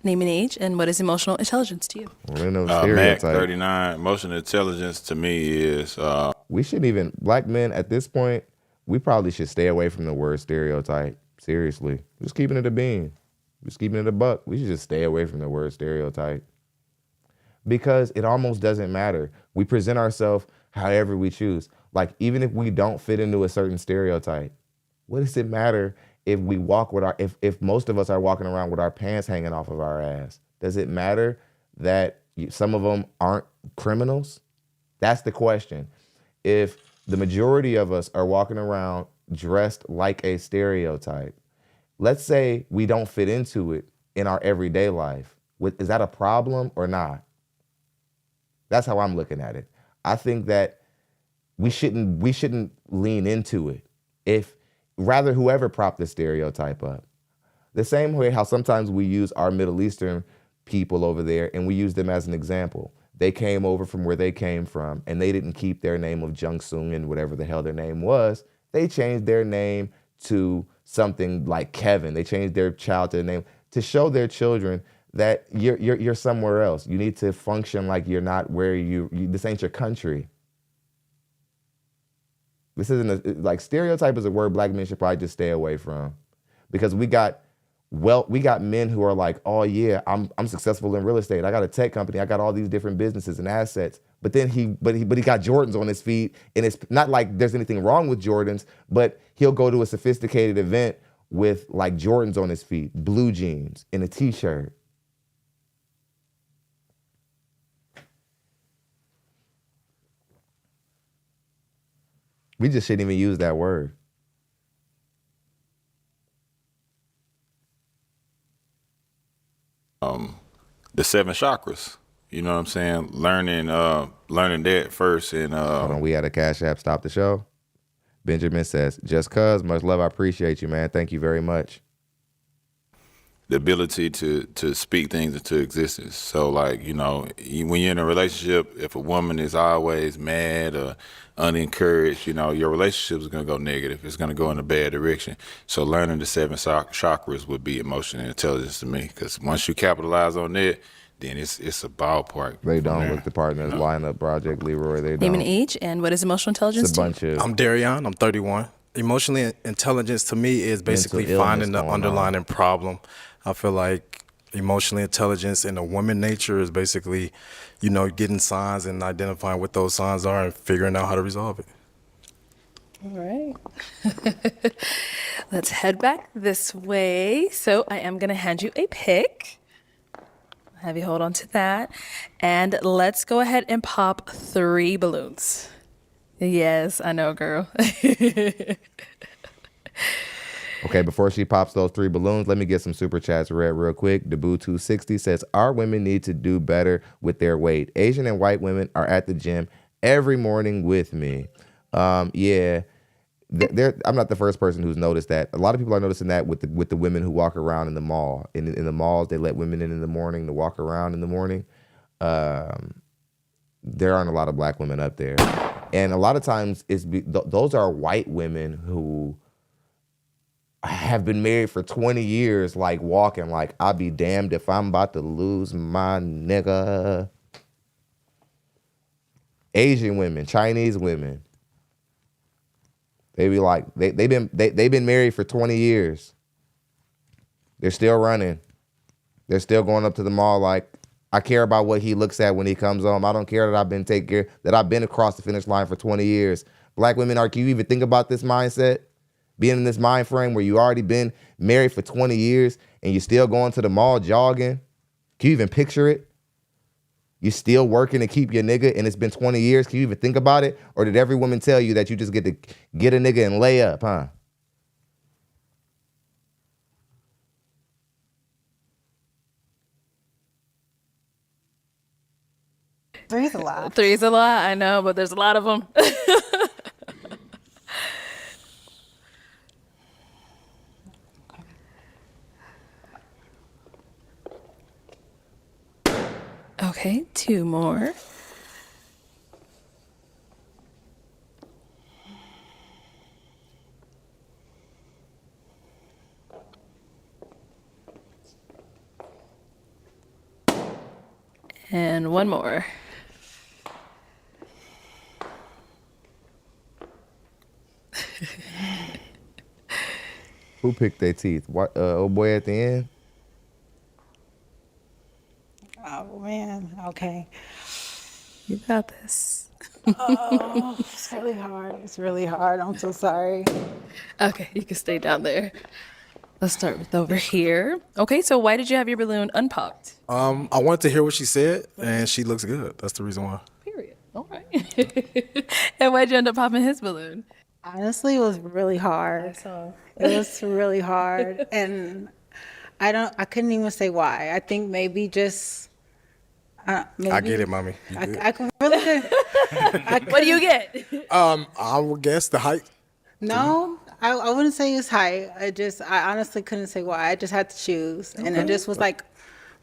Name and age, and what is emotional intelligence to you? Mac, 39. Emotional intelligence to me is... we shouldn't even, black men at this point, we probably should stay away from the word stereotype. Seriously. Just keeping it a bean. Just keeping it a buck. We should just stay away from the word stereotype. Because it almost doesn't matter. We present ourselves however we choose. Like, even if we don't fit into a certain stereotype, what does it matter if we walk with if most of us are walking around with our pants hanging off of our ass? Does it matter that some of them aren't criminals? That's the question. If the majority of us are walking around dressed like a stereotype, let's say we don't fit into it in our everyday life. Is that a problem or not? That's how I'm looking at it. I think that we shouldn't lean into it. If rather whoever propped the stereotype up. The same way how sometimes we use our Middle Eastern people over there and we use them as an example. They came over from where they came from and they didn't keep their name of Jung Sung and whatever the hell their name was. They changed their name to something like Kevin. They changed their child to the name to show their children that you're somewhere else. You need to function like you're not where this ain't your country. This isn't like stereotype is a word black men should probably just stay away from, because we got men who are like, oh yeah, I'm successful in real estate. I got a tech company. I got all these different businesses and assets. But then he got Jordans on his feet, and it's not like there's anything wrong with Jordans, but he'll go to a sophisticated event with like Jordans on his feet, blue jeans, and a t-shirt. We just shouldn't even use that word. The 7 chakras. You know what I'm saying? Learning that first. And hold on, we had a Cash App stop the show. Benjamin says, just cuz, much love, I appreciate you, man. Thank you very much. The ability to speak things into existence. So like, when you're in a relationship, if a woman is always mad or unencouraged, your relationship is going to go negative. It's going to go in a bad direction. So learning the 7 chakras would be emotional intelligence to me, because once you capitalize on that, then it's a ballpark. They don't look the partners line up Project Leroy. They don't. Name and age, and what is emotional intelligence? It's a bunch of. I'm Darion. I'm 31. Emotional intelligence to me is basically finding the underlying problem. I feel like emotional intelligence in the woman nature is basically, getting signs and identifying what those signs are and figuring out how to resolve it. All right. Let's head back this way. So I am going to hand you a pick. Have you hold on to that. And let's go ahead and pop 3 balloons. Yes, I know, girl. Okay, before she pops those 3 balloons, let me get some super chats read real quick. Deboo260 says, our women need to do better with their weight. Asian and white women are at the gym every morning with me. Yeah, I'm not the first person who's noticed that. A lot of people are noticing that with the women who walk around in the mall. In the malls, they let women in the morning to walk around in the morning. There aren't a lot of black women up there. And a lot of times, those are white women who have been married for 20 years, like walking like, I'll be damned if I'm about to lose my nigga. Asian women, Chinese women, they be like, they've been married for 20 years. They're still running. They're still going up to the mall like, I care about what he looks at when he comes home. I don't care that I've been across the finish line for 20 years. Black women, can you even think about this mindset? Being in this mind frame where you already been married for 20 years and you're still going to the mall jogging. Can you even picture it? You're still working to keep your nigga and it's been 20 years. Can you even think about it? Or did every woman tell you that you just get to get a nigga and lay up, huh? Three's a lot. 3's a lot, I know, but there's a lot of them. Okay, 2 more. And 1 more. Who picked their teeth? What? Old boy at the end. Oh man. Okay. You got this. Oh, it's really hard. It's really hard. I'm so sorry. Okay, you can stay down there. Let's start with over here. Okay, so why did you have your balloon unpopped? I wanted to hear what she said, and she looks good. That's the reason why. Period. All right. And why'd you end up popping his balloon? Honestly, it was really hard. I saw. It was really hard, and I couldn't even say why. I think maybe just. Maybe, I get it, mommy. You good. I really could. What do you get? I would guess the height. No, I wouldn't say it's height. I honestly couldn't say why. I just had to choose, and it just was like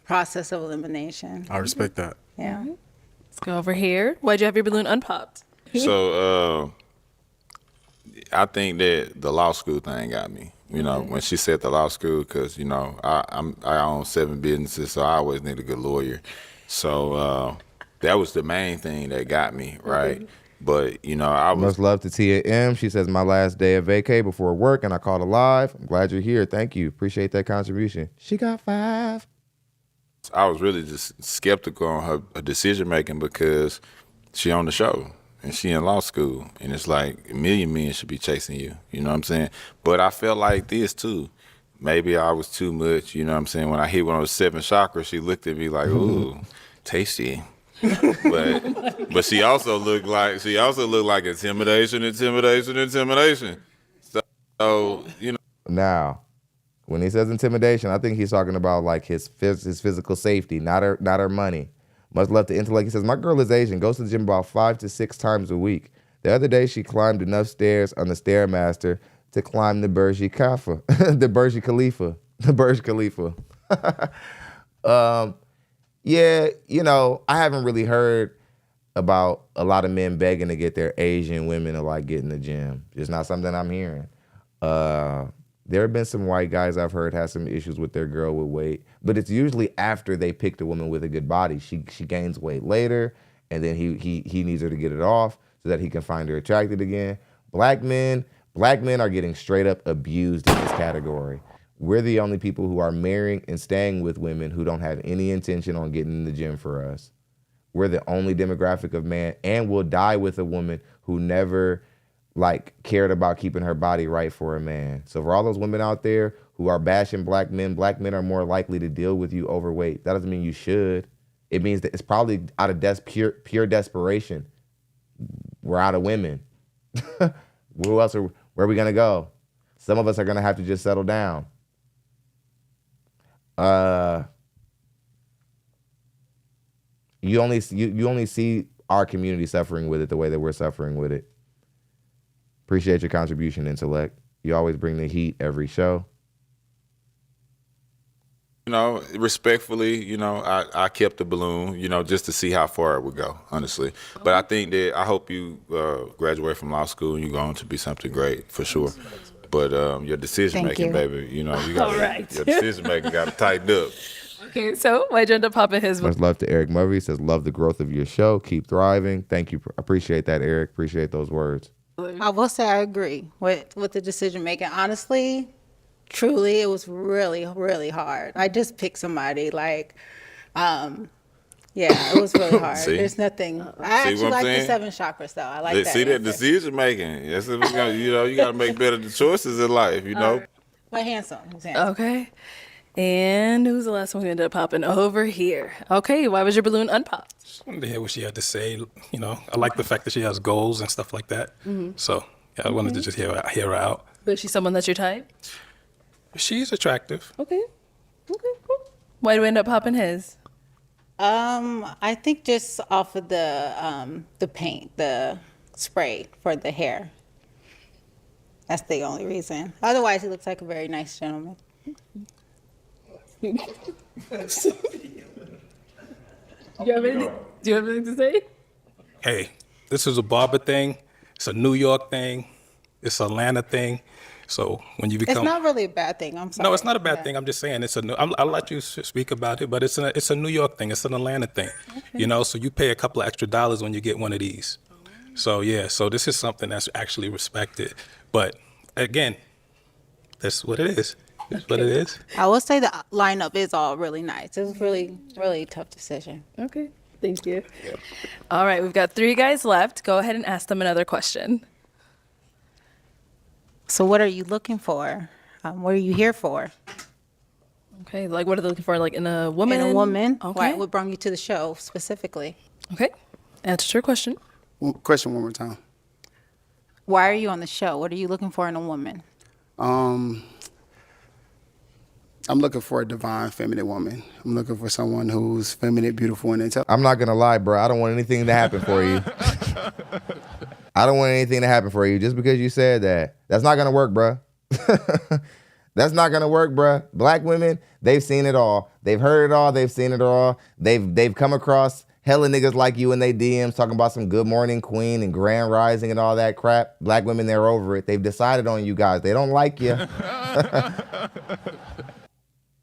process of elimination. I respect that. Yeah. Let's go over here. Why'd you have your balloon unpopped? So I think that the law school thing got me. You know, when she said the law school, because you know I own 7 businesses, so I always need a good lawyer. So that was the main thing that got me, right? But, you know, I was... Much love to Tia M. She says, my last day of vacay before work, and I called alive. I'm glad you're here. Thank you. Appreciate that contribution. She got 5. I was really just skeptical on her decision-making because she on the show, and she in law school, and it's like a million men should be chasing you. You know what I'm saying? But I felt like this, too. Maybe I was too much, you know what I'm saying? When I hit one of those 7 chakras, she looked at me like, ooh, tasty. but she also looked like intimidation. So you know. Now, when he says intimidation, I think he's talking about like his physical safety, not her money. Much love to intellect. He says, my girl is Asian, goes to the gym about 5 to 6 times a week. The other day she climbed enough stairs on the Stairmaster to climb the Burj Khalifa. The Burj Khalifa. Yeah, you know, I haven't really heard about a lot of men begging to get their Asian women to like get in the gym. It's not something I'm hearing. There have been some white guys I've heard have some issues with their girl with weight, but it's usually after they picked a woman with a good body. She gains weight later, and then he needs her to get it off so that he can find her attractive again. Black men are getting straight up abused in this category. We're the only people who are marrying and staying with women who don't have any intention on getting in the gym for us. We're the only demographic of man, and we'll die with a woman who never like cared about keeping her body right for a man. So for all those women out there who are bashing black men are more likely to deal with you overweight. That doesn't mean you should. It means that it's probably out of pure desperation. We're out of women. Where are we gonna go? Some of us are gonna have to just settle down. You only see our community suffering with it the way that we're suffering with it. Appreciate your contribution, Intellect. You always bring the heat every show. You know, respectfully, you know, I kept the balloon, you know, just to see how far it would go, honestly. But I think that I hope you graduate from law school and you go on to be something great, for sure. But your decision making, baby, you know, you got your decision making got to tighten up. Okay, so why'd you end up popping his? Much love to Eric Murray. He says, love the growth of your show. Keep thriving. Thank you. Appreciate that, Eric. Appreciate those words. I will say I agree with the decision making. Honestly, truly, it was really, really hard. I just picked somebody like, yeah, it was really hard. There's nothing. I actually like the 7 chakras though. I like that. See that decision making. Yes, you know, you got to make better choices in life. You know. But handsome. Okay. And who's the last one who ended up popping over here? Okay, why was your balloon unpopped? Just wanted to hear what she had to say. You know, I like the fact that she has goals and stuff like that. Mm-hmm. So yeah, I wanted to just hear her out. But is she someone that's your type? She's attractive. Okay. Okay, cool. Why do we end up popping his? I think just off of the paint, the spray for the hair. That's the only reason. Otherwise, he looks like a very nice gentleman. Do you have anything to say? Hey, this is a barber thing. It's a New York thing. It's an Atlanta thing. So when you become, it's not really a bad thing. I'm sorry. No, it's not a bad thing. I'm just saying I'll let you speak about it, but it's a New York thing. It's an Atlanta thing. Okay. You know, so you pay a couple of extra dollars when you get one of these. So yeah, so this is something that's actually respected. But again, That's what it is. That's what it is. I will say the lineup is all really nice. It was really, really tough decision. Okay, thank you. All right, we've got 3 guys left. Go ahead and ask them another question. So what are you looking for? What are you here for? Okay, like what are they looking for? Like in a woman? In a woman. Okay. Why, what brought you to the show specifically? Okay, answer your question. Question one more time. Why are you on the show? What are you looking for in a woman? I'm looking for a divine feminine woman. I'm looking for someone who's feminine, beautiful, and intelligent. I'm not gonna lie, bro. I don't want anything to happen for you. I don't want anything to happen for you just because you said that. That's not gonna work, bro. That's not gonna work, bro. Black women, they've seen it all. They've heard it all. They've seen it all. They've come across hella niggas like you in they DMs talking about some good morning queen and grand rising and all that crap. Black women, they're over it. They've decided on you guys. They don't like you.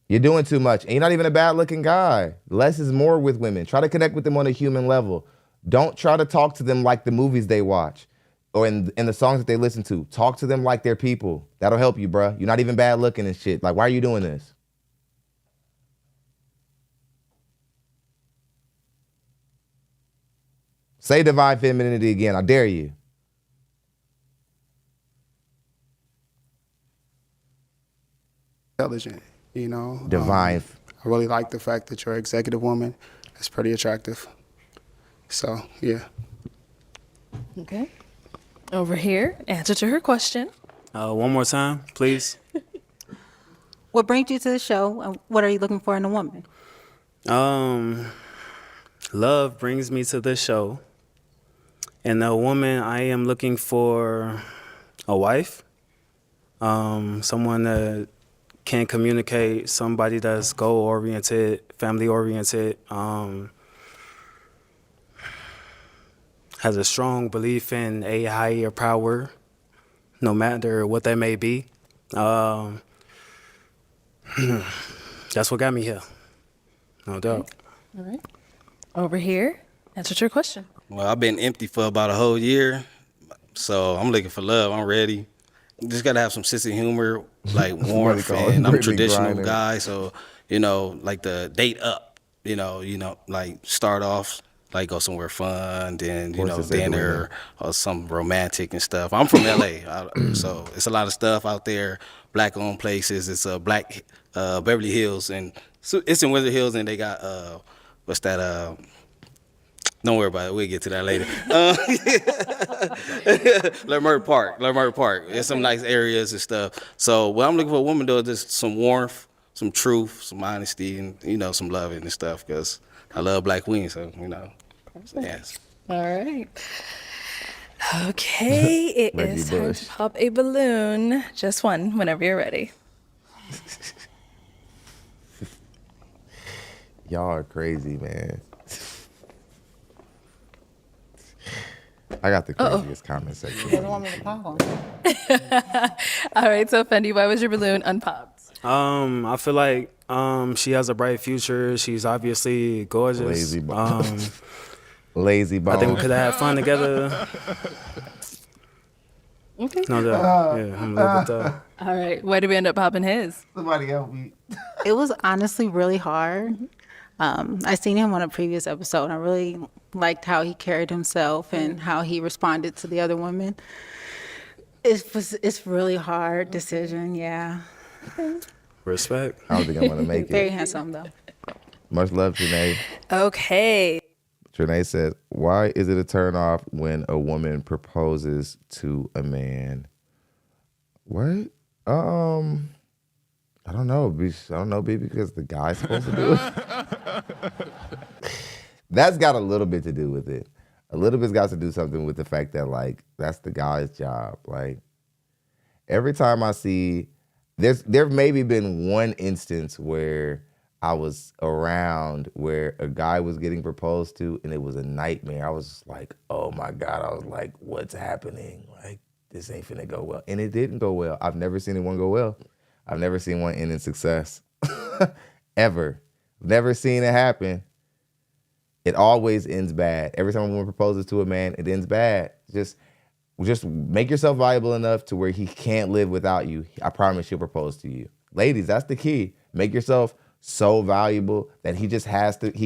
You're doing too much. And you're not even a bad looking guy. Less is more with women. Try to connect with them on a human level. Don't try to talk to them like the movies they watch or in the songs that they listen to. Talk to them like they're people. That'll help you, bruh. You're not even bad looking and shit. Like, why are you doing this? Say divine femininity again. I dare you. Intelligent, you know. Divine. I really like the fact that you're an executive woman. That's pretty attractive. So, yeah. Okay. Over here, answer to her question. One more time, please. What brings you to the show, and what are you looking for in a woman? Love brings me to the show. And a woman, I am looking for a wife, someone that can communicate, somebody that's goal-oriented, family-oriented, has a strong belief in a higher power, no matter what that may be. That's what got me here, no doubt. All right. Over here, answer to your question. Well, I've been empty for about a whole year, so I'm looking for love. I'm ready. Just gotta have some sense of humor, like warmth, and I'm a traditional guy, so like the date up. Like start off like go somewhere fun, then dinner or some romantic and stuff. I'm from LA, so it's a lot of stuff out there. Black-owned places. It's Black Beverly Hills, and so it's in Wizard Hills, and they got what's that? Don't worry about it. We'll get to that later. Leimert Park. There's some nice areas and stuff. So what I'm looking for a woman, though, is just some warmth, some truth, some honesty, and, some loving and stuff, because I love Black queens, so, yes. All right. Okay, it is time to pop a balloon. Just one, whenever you're ready. Y'all are crazy, man. I got the craziest comment section. Doesn't want me to pop one. All right, so Fendi, why was your balloon unpopped? I feel like she has a bright future. She's obviously gorgeous. Lazy bone. Lazy bone. I think we could have had fun together. Okay. No doubt. Yeah, I'm a little bit All right, why did we end up popping his? Somebody help me. It was honestly really hard. I seen him on a previous episode, and I really liked how he carried himself and how he responded to the other women. It's really hard decision, yeah. Respect. I don't think I'm gonna make it. Very handsome though. Much love, Trinae. Okay. Trinae says, "Why is it a turnoff when a woman proposes to a man?" What? I don't know. Maybe because the guy's supposed to do it. That's got a little bit to do with it. A little bit's got to do something with the fact that, like, that's the guy's job. Like, every time I see, there maybe been one instance where I was around where a guy was getting proposed to and it was a nightmare. I was just like, oh my God. I was like, what's happening? Like, this ain't finna go well. And it didn't go well. I've never seen one go well. I've never seen one end in success. Ever. Never seen it happen. It always ends bad. Every time a woman proposes to a man, it ends bad. Just Just make yourself valuable enough to where he can't live without you. I promise he'll propose to you. Ladies, that's the key. Make yourself so valuable that he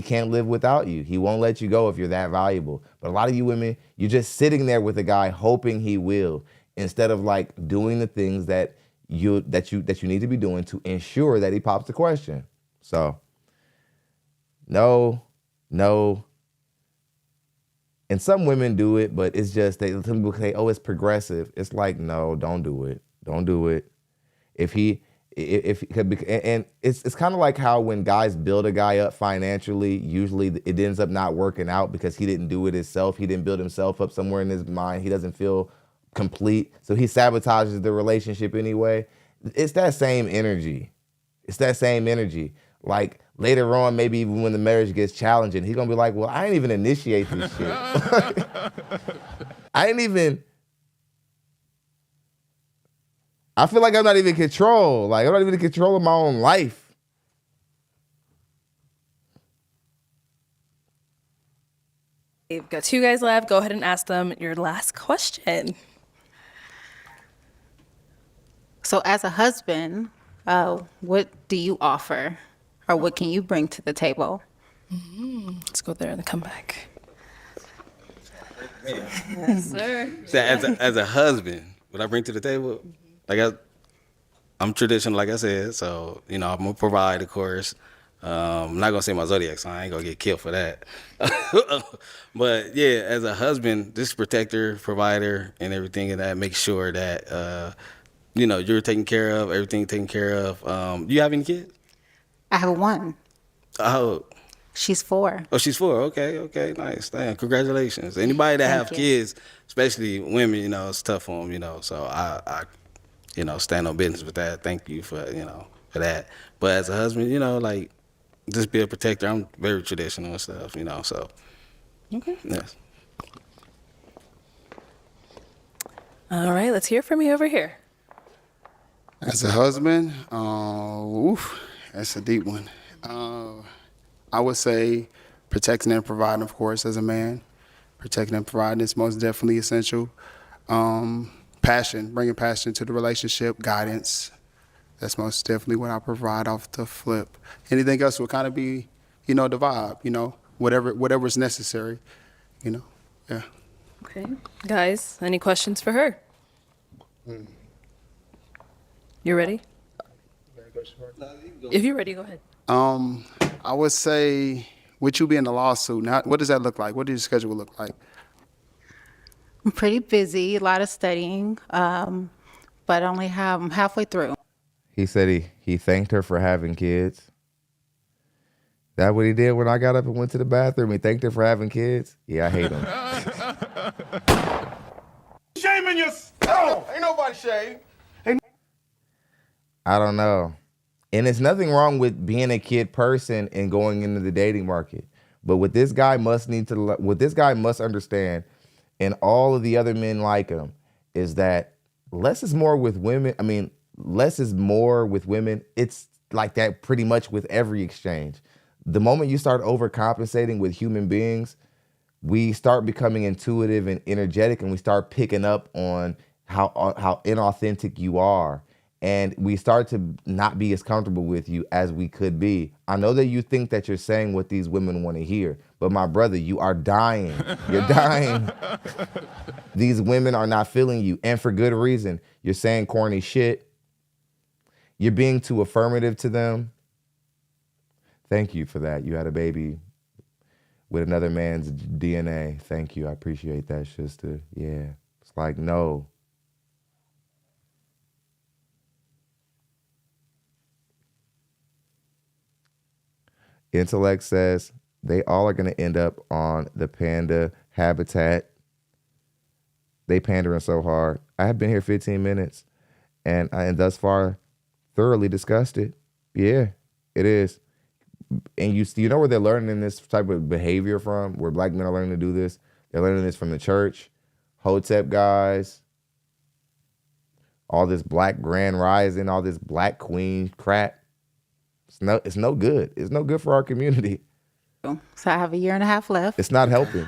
can't live without you. He won't let you go if you're that valuable. But a lot of you women, you're just sitting there with a guy hoping he will, instead of like doing the things that you need to be doing to ensure that he pops the question. So no. And some women do it, but it's just, some people say, oh, it's progressive. It's like, no, don't do it. Don't do it. And it's kind of like how when guys build a guy up financially, usually it ends up not working out because he didn't do it himself. He didn't build himself up somewhere in his mind. He doesn't feel complete. So he sabotages the relationship anyway. It's that same energy. Like later on, maybe even when the marriage gets challenging, he's gonna be like, well, I didn't even initiate this shit. I feel like I'm not even in control. Like I'm not even in control of my own life. We've got 2 guys left. Go ahead and ask them your last question. So as a husband, what do you offer? Or what can you bring to the table? Let's go there and then come back. Yes, sir. So as a husband, what I bring to the table, like I'm traditional, like I said. So I'm gonna provide, of course. I'm not gonna say my zodiac sign. I ain't gonna get killed for that. But yeah, as a husband, just protector, provider, and everything, and that make sure that you're taken care of, everything taken care of. You have any kids? I have one. Oh. She's 4. Oh, she's 4. Okay, nice. Damn, congratulations. Anybody that have kids, especially women, it's tough for them, So I stand on business with that. Thank you for that. But as a husband, like, just be a protector. I'm very traditional and stuff, So. Okay. Yes. All right, let's hear from you over here. As a husband, that's a deep one. I would say protecting and providing, of course, as a man. Protecting and providing is most definitely essential. Passion, bringing passion to the relationship, guidance. That's most definitely what I provide off the flip. Anything else will kind of be, the vibe, whatever's necessary, yeah. Okay. Guys, any questions for her? You ready? If you're ready, go ahead. I would say, with you being a lawsuit, what does that look like? What does your schedule look like? I'm pretty busy, a lot of studying, but I'm halfway through. He said he thanked her for having kids. That what he did when I got up and went to the bathroom? He thanked her for having kids? Yeah, I hate him. Shaming yourself. Ain't nobody shame. I don't know. And there's nothing wrong with being a kid person and going into the dating market. But what this guy must understand, and all of the other men like him, is that less is more with women. I mean, less is more with women. It's like that pretty much with every exchange. The moment you start overcompensating with human beings, we start becoming intuitive and energetic, and we start picking up on how inauthentic you are. And we start to not be as comfortable with you as we could be. I know that you think that you're saying what these women want to hear, but my brother, you are dying. You're dying. These women are not feeling you, and for good reason. You're saying corny shit. You're being too affirmative to them. Thank you for that. You had a baby with another man's DNA. Thank you. I appreciate that, sister. Yeah. It's like, no. Intellect says they all are going to end up on the panda habitat. They pandering so hard. I have been here 15 minutes and thus far thoroughly discussed it. Yeah, it is. And you know where they're learning this type of behavior from, where black men are learning to do this? They're learning this from the church, Hotep guys, all this black grand rising, all this black queen crap. It's no good. It's no good for our community. So I have a year and a half left. It's not helping.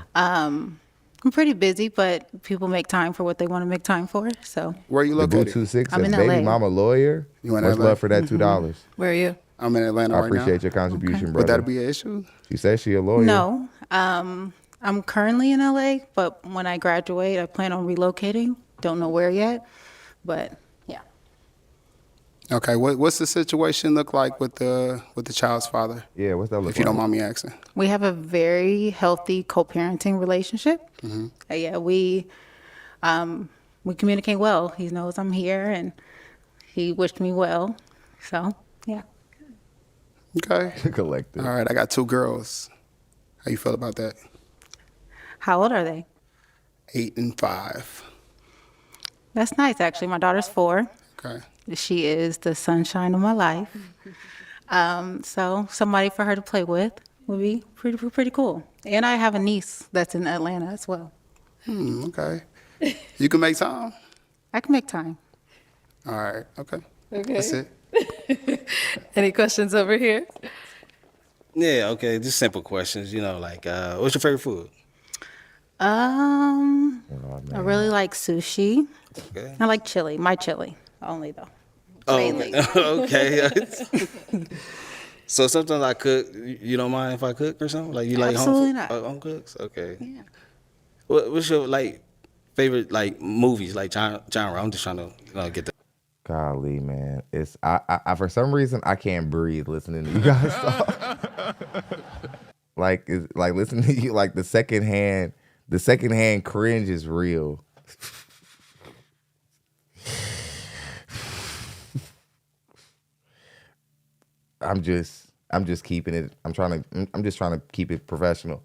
I'm pretty busy, but people make time for what they want to make time for. So Where you The located? 226 I'm says, in baby LA. mama lawyer. You in Much LA? love for that $2. Where are you? I'm in Atlanta I right now. appreciate your contribution, Would brother. that be an issue? She says she a lawyer. no, I'm currently in LA, but when I graduate, I plan on relocating. Don't know where yet, but yeah. Okay, what's the situation look like with the child's father? Yeah, what's that look If you don't like? mind me asking. We have a very healthy co-parenting relationship. Yeah, we communicate well. He knows I'm here, and he wished me well. So yeah. Okay. Collective. All right, I got 2 girls. How you feel about that? How old are they? 8 and 5. That's nice, actually. My daughter's 4. Okay. She is the sunshine of my life. So somebody for her to play with would be pretty cool. And I have a niece that's in Atlanta as well. Okay. You can make time? I can make time. All right. Okay. Okay. That's it. Any questions over here? Yeah, okay, just simple questions. You know, like, what's your favorite food? I really like sushi. Okay. I like chili. My chili only though. Oh, Mainly. okay. So sometimes I cook. You don't mind if I cook or something? Like you like Absolutely home, not. home cooks? Okay. Yeah. What's your favorite movies like genre? I'm just trying to get the. Golly, man, it's I for some reason I can't breathe listening to you guys talk. It's like listening to you, like the secondhand cringe is real. I'm just keeping it. I'm just trying to keep it professional.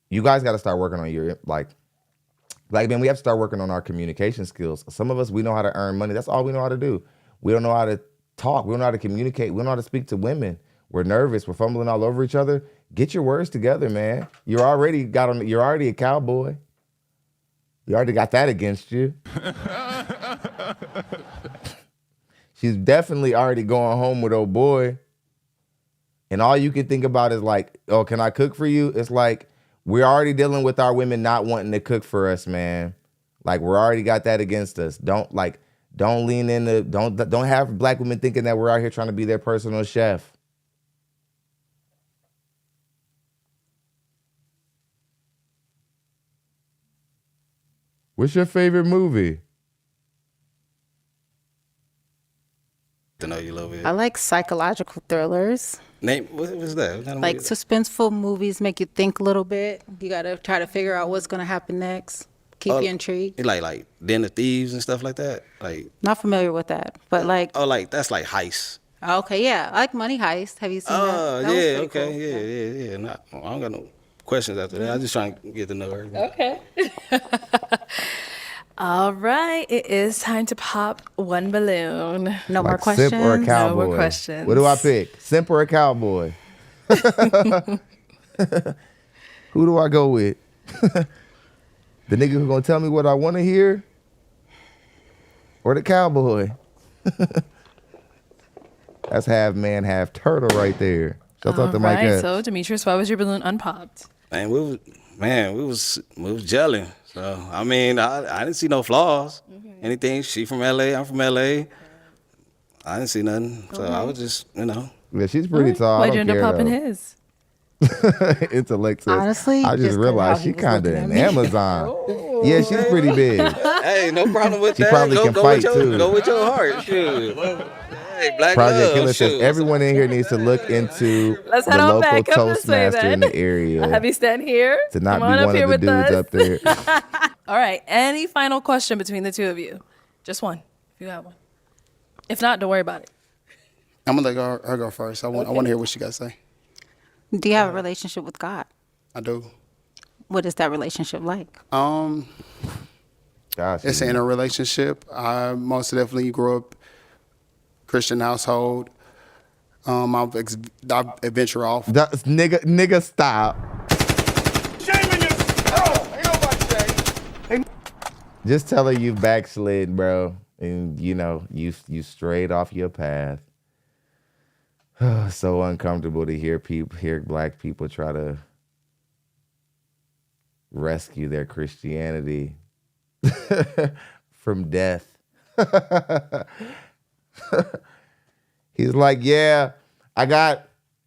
You guys got to start working on your man, we have to start working on our communication skills. Some of us, we know how to earn money. That's all we know how to do. We don't know how to talk. We don't know how to communicate. We don't know how to speak to women. We're nervous. We're fumbling all over each other. Get your words together, man. You're already a cowboy. You already got that against you. She's definitely already going home with old boy. And all you can think about is like, oh, can I cook for you? It's like, we're already dealing with our women not wanting to cook for us, man. Like, we're already got that against us. Don't lean into, don't have black women thinking that we're out here trying to be their personal chef. What's your favorite movie? To know you a little bit. I like psychological thrillers. Name what's that? What kind of Like movie? suspenseful movies make you think a little bit. You gotta try to figure out what's gonna happen next. Keep you intrigued. Like Den of Thieves and stuff like that. Like Not familiar with that, but like that's like heist. okay, yeah, I like Money Heist. Have you seen that? Oh That was yeah, pretty okay, cool. yeah. I don't got no questions after that. I'm just trying to get to know her. Okay. All right, it is time to pop one balloon. No more Like questions. Simp or a cowboy? No more questions. What do I pick? Simp or a cowboy? Who do I go with? The nigga who gonna tell me what I want to hear, or the cowboy? That's half man, half turtle right there. Shout out to Mike Right, Epps. so Demetrius, why was your balloon unpopped? And we was gelling. So I mean, I didn't see no flaws. Anything. She from LA, I'm from LA. I didn't see nothing. So I was just, Yeah, she's pretty tall. Why'd I you don't end up care, popping though. his? Intellect says, Honestly, I just just 'cause realized how she he was kind of looking an at me. Amazon. Yeah, she's pretty big. Hey, no problem with She that. probably can go fight, with your, too. Go with your heart. Shoot. Hey, Black Project Love. Killer says shoot. everyone in here needs to look into Let's the head on local back up this way, Toastmaster in then. the area I'll have you stand here. to not Come on be up one here of the with dudes us. up there. All right, any final question between the two of you? Just one, if you have one. If not, don't worry about it. I'm gonna let her go first. I want to hear what she got to say. Do you have a relationship with God? I do. What is that relationship like? Gosh, It's in a relationship. I most definitely grew up Christian household. I venture off. Nigga, stop. Shaming yourself. Ain't nobody shaming. Just tell her you backslid, bro, and you strayed off your path. So uncomfortable to hear black people try to rescue their Christianity from death. He's like, yeah,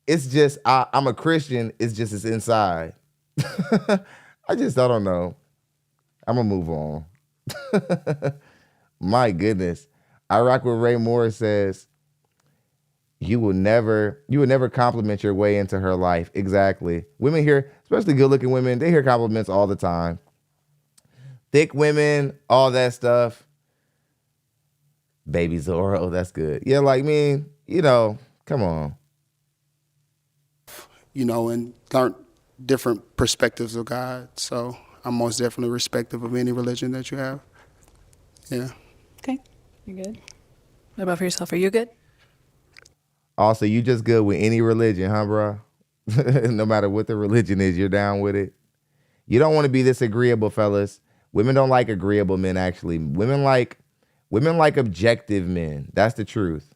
it's just, I'm a Christian. It's just, it's inside. I don't know. I'm going to move on. My goodness. I rock with Ray Moore says, you will never compliment your way into her life. Exactly. Women hear, especially good-looking women, they hear compliments all the time. Thick women, all that stuff. Baby Zorro, that's good. Yeah, like me, come on. And learn different perspectives of God. So I'm most definitely respectful of any religion that you have. Yeah. Okay. You're good. What about for yourself? Are you good? Also, you just good with any religion, huh, bro? No matter what the religion is, you're down with it. You don't want to be this agreeable, fellas. Women don't like agreeable men, actually. Women like objective men. That's the truth.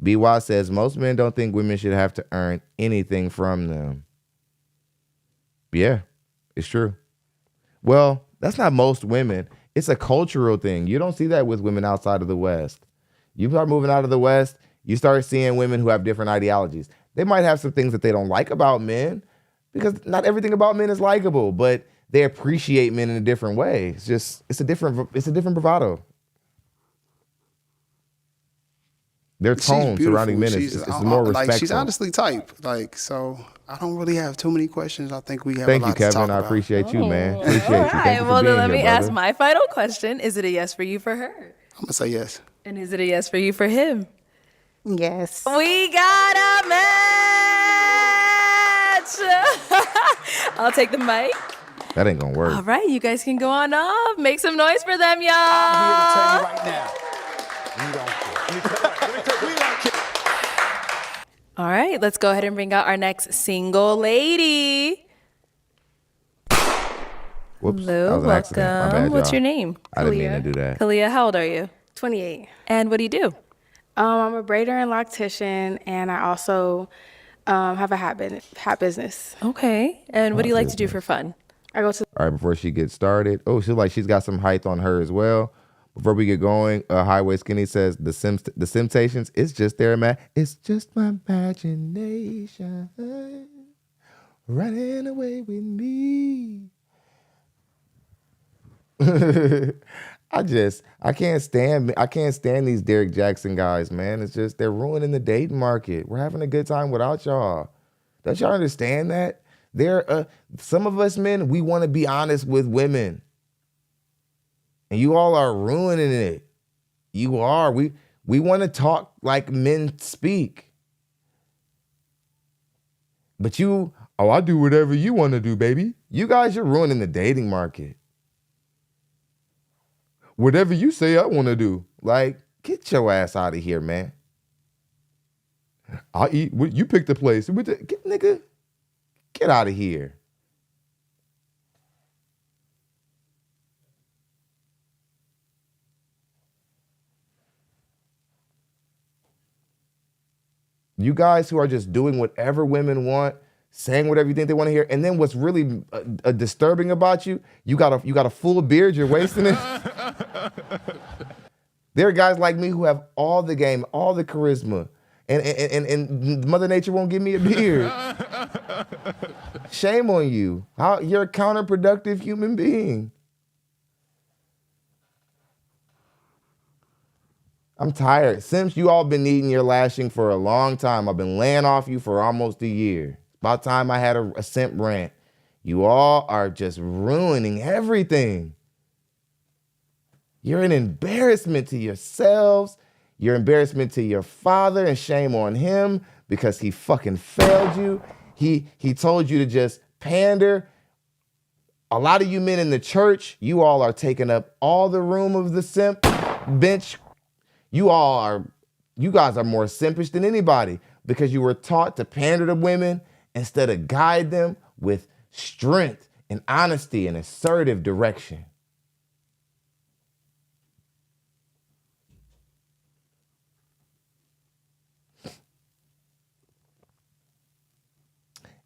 BY says, most men don't think women should have to earn anything from them. Yeah, it's true. Well, that's not most women. It's a cultural thing. You don't see that with women outside of the West. You start moving out of the West, you start seeing women who have different ideologies. They might have some things that they don't like about men, because not everything about men is likable, but they appreciate men in a different way. It's a different bravado. Their tone surrounding men is more respectful. She's honestly type. So I don't really have too many questions. I think we have Thank a lot you, Kevin. to talk I about. appreciate you, man. Appreciate you. All right. Well, then let me ask brother. my final question. Is it a yes for you for her? I'm going to say yes. And is it a yes for you for him? Yes. We got a match! I'll take the mic. That ain't gonna work. All right, you guys can go on off. Make some noise for them, y'all. I'm here to tell you right now. We don't care. All right, let's go ahead and bring out our next single lady. Whoops. Hello, that was an accident. My welcome. bad, What's y'all. your name? I didn't mean to do that. Kalia, how old are you? 28. And what do you do? I'm a braider and loctician, and I also have a hat business. Okay. And what do you like to do for fun? I go to. All right, before she gets started. Oh, she's got some height on her as well. Before we get going, Highway Skinny says the Temptations. It's just it's just my imagination running away with me. I can't stand these Derek Jackson guys, man. It's just they're ruining the dating market. We're having a good time without y'all. Don't y'all understand that? Some of us men, we want to be honest with women. And you all are ruining it. You are. We want to talk like men speak. But I do whatever you want to do, baby. You guys are ruining the dating market. Whatever you say I want to do. Like, get your ass out of here, man. I'll eat. You pick the place. Nigga, get out of here. You guys who are just doing whatever women want, saying whatever you think they want to hear, and then what's really disturbing about you got a full beard, you're wasting it. There are guys like me who have all the game, all the charisma, and Mother Nature won't give me a beard. Shame on you. You're a counterproductive human being. I'm tired. Simps, you all been needing your lashing for a long time. I've been laying off you for almost a year. About time I had a simp rant. You all are just ruining everything. You're an embarrassment to yourselves. You're an embarrassment to your father, and shame on him because he fucking failed you. He told you to just pander. A lot of you men in the church, you all are taking up all the room of the simp bench. You guys are more simpish than anybody because you were taught to pander to women instead of guide them with strength and honesty and assertive direction.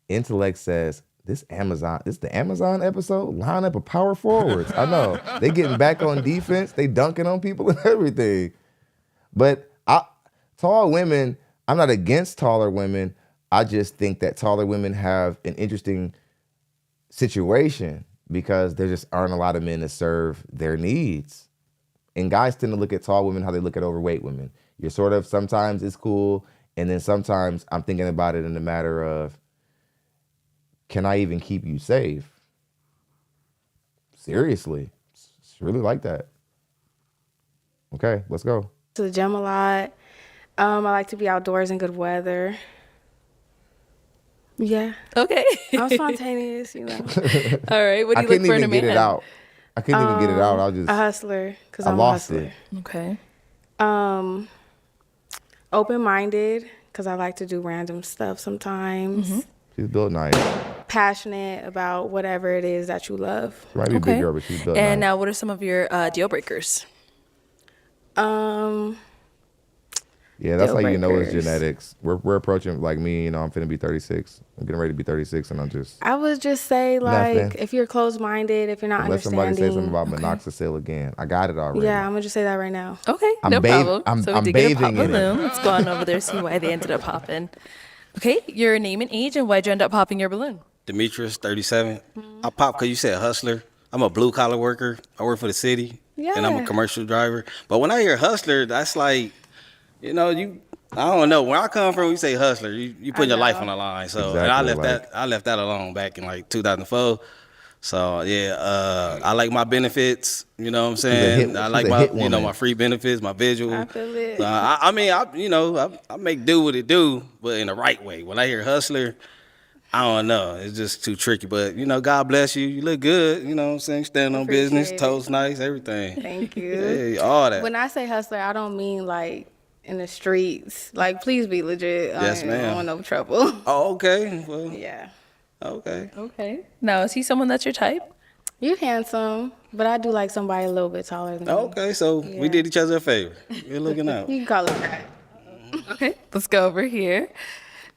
Intellect says, This the Amazon episode, line up of power forwards. I know. They getting back on defense. They dunking on people and everything. But tall women, I'm not against taller women. I just think that taller women have an interesting situation because there just aren't a lot of men to serve their needs. And guys tend to look at tall women how they look at overweight women. You're sort of, sometimes it's cool, and then sometimes I'm thinking about it in the matter of, can I even keep you safe? Seriously. It's really like that. Okay, let's go. To the gym a lot. I like to be outdoors in good weather. Yeah. Okay. I'm spontaneous, you know. All right. What do you look for in a man? I couldn't even get it out. I couldn't even get it out. I just a hustler, because I'm lost a hustler. it. Okay. Open-minded, because I like to do random stuff sometimes. Mm-hmm. She's built nice. Passionate about whatever it is that you love. She might be a big girl, but she's built nice. And now, what are some of your deal breakers? Yeah, that's how you know it's genetics. We're approaching, like me, you know, I'm finna be 36. I'm getting ready to be 36, and I'm just... I would just say, like, nothing. If you're closed-minded, if you're not understanding... Let somebody say something about minoxidil again. I got it already. Yeah, I'm going to just say that right now. Okay, no problem. So we did get a pop bathing in balloon. it. Let's go on over there, see why they ended up popping. Okay, your name and age, and why'd you end up popping your balloon? Demetrius, 37. I popped because you said hustler. I'm a blue-collar worker. I work for the city, and I'm a commercial driver. But when I hear hustler, that's like, you know, I don't know. Where I come from, you say hustler, you put your life on the line. So Exactly, and I left that alone back in like 2004. So yeah, I like my benefits. You know what I'm saying? I like my my free benefits, my visual. I feel it. I mean, I make do what it do, but in the right way. When I hear hustler, I don't know. It's just too tricky. But you know, God bless you. You look good. You know what I'm saying? Stand on business, toes nice, everything. Thank you. Yeah, all that. When I say hustler, I don't mean like in the streets. Like, please be legit. Yes, ma'am. I don't want no trouble. Oh, okay. Well, yeah. Okay. Okay. Now, is he someone that's your type? You're handsome, but I do like somebody a little bit taller than me. Okay, so we did each other a favor. We're looking out. You can call it that. Okay, let's go over here.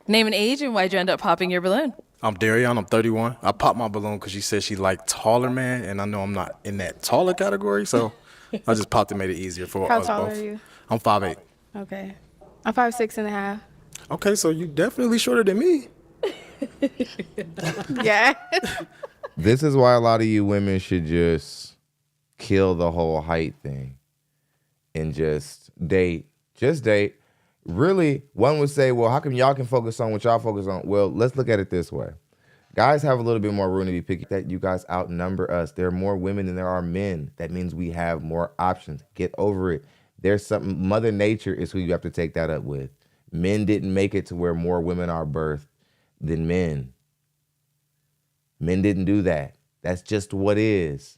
Name and age, and why'd you end up popping your balloon? I'm Darion. I'm 31. I popped my balloon because she said she liked taller man, and I know I'm not in that taller category, so I just popped and made it easier for How us tall both. are you? I'm 5'8". Okay. I'm 5'6.5". Okay, so you definitely shorter than me. Yeah. This is why a lot of you women should just kill the whole height thing and just date. Just date. Really, one would say, well, how come y'all can focus on what y'all focus on? Well, let's look at it this way. Guys have a little bit more room to be picky. That you guys outnumber us. There are more women than there are men. That means we have more options. Get over it. There's something, Mother Nature is who you have to take that up with. Men didn't make it to where more women are birthed than men. Men didn't do that. That's just what is.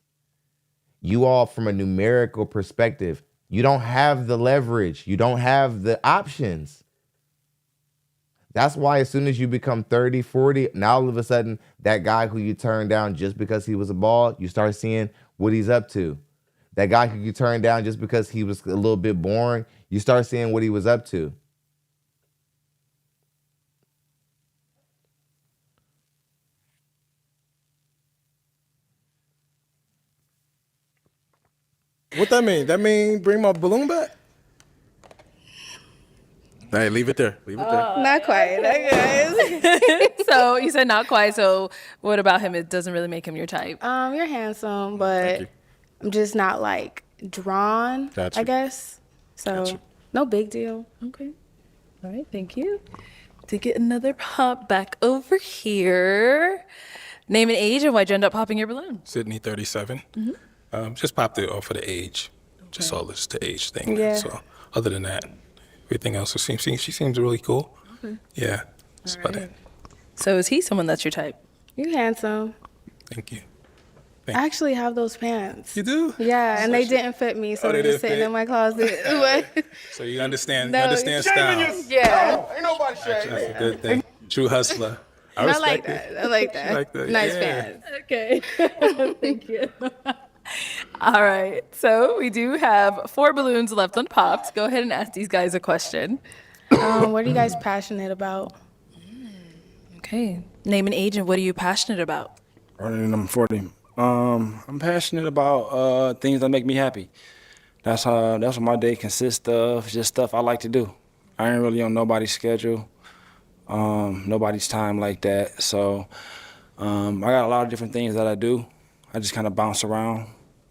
You all, from a numerical perspective, you don't have the leverage. You don't have the options. That's why as soon as you become 30, 40, now all of a sudden, that guy who you turned down just because he was a bald, you start seeing what he's up to. That guy who you turned down just because he was a little bit boring, you start seeing what he was up to. What that mean? That mean bring my balloon back? Hey, leave it there. Leave it there. Not quite. Okay. So you said not quite. So what about him? It doesn't really make him your type. You're handsome, but I'm just not like drawn, I guess. So no big deal. Okay. All right. Thank you. To get another pop back over here. Name and age, and why'd you end up popping your balloon? Sydney, 37. Mm-hmm. Just popped it off of the age. Just all this the age thing. Yeah. So other than that, everything else she seems really cool. Okay. Yeah. That's about it. So is he someone that's your type? You're handsome. Thank you. I actually have those pants. You do? Yeah, and they didn't fit me, so they're they just didn't sitting fit? in my closet. So you understand? No, You understand style. Yeah. Ain't nobody shaming. That's a good thing. True hustler. I respect like it. that. I like that. You like that? Nice Yeah. pants. Okay. Thank you. All right. So we do have 4 balloons left unpopped. Go ahead and ask these guys a question. What are you guys passionate about? Okay. Name and age and what are you passionate about? Running them 40. I'm passionate about things that make me happy. That's what my day consists of. Just stuff I like to do. I ain't really on nobody's schedule, nobody's time like that. So I got a lot of different things that I do. I just kind of bounce around,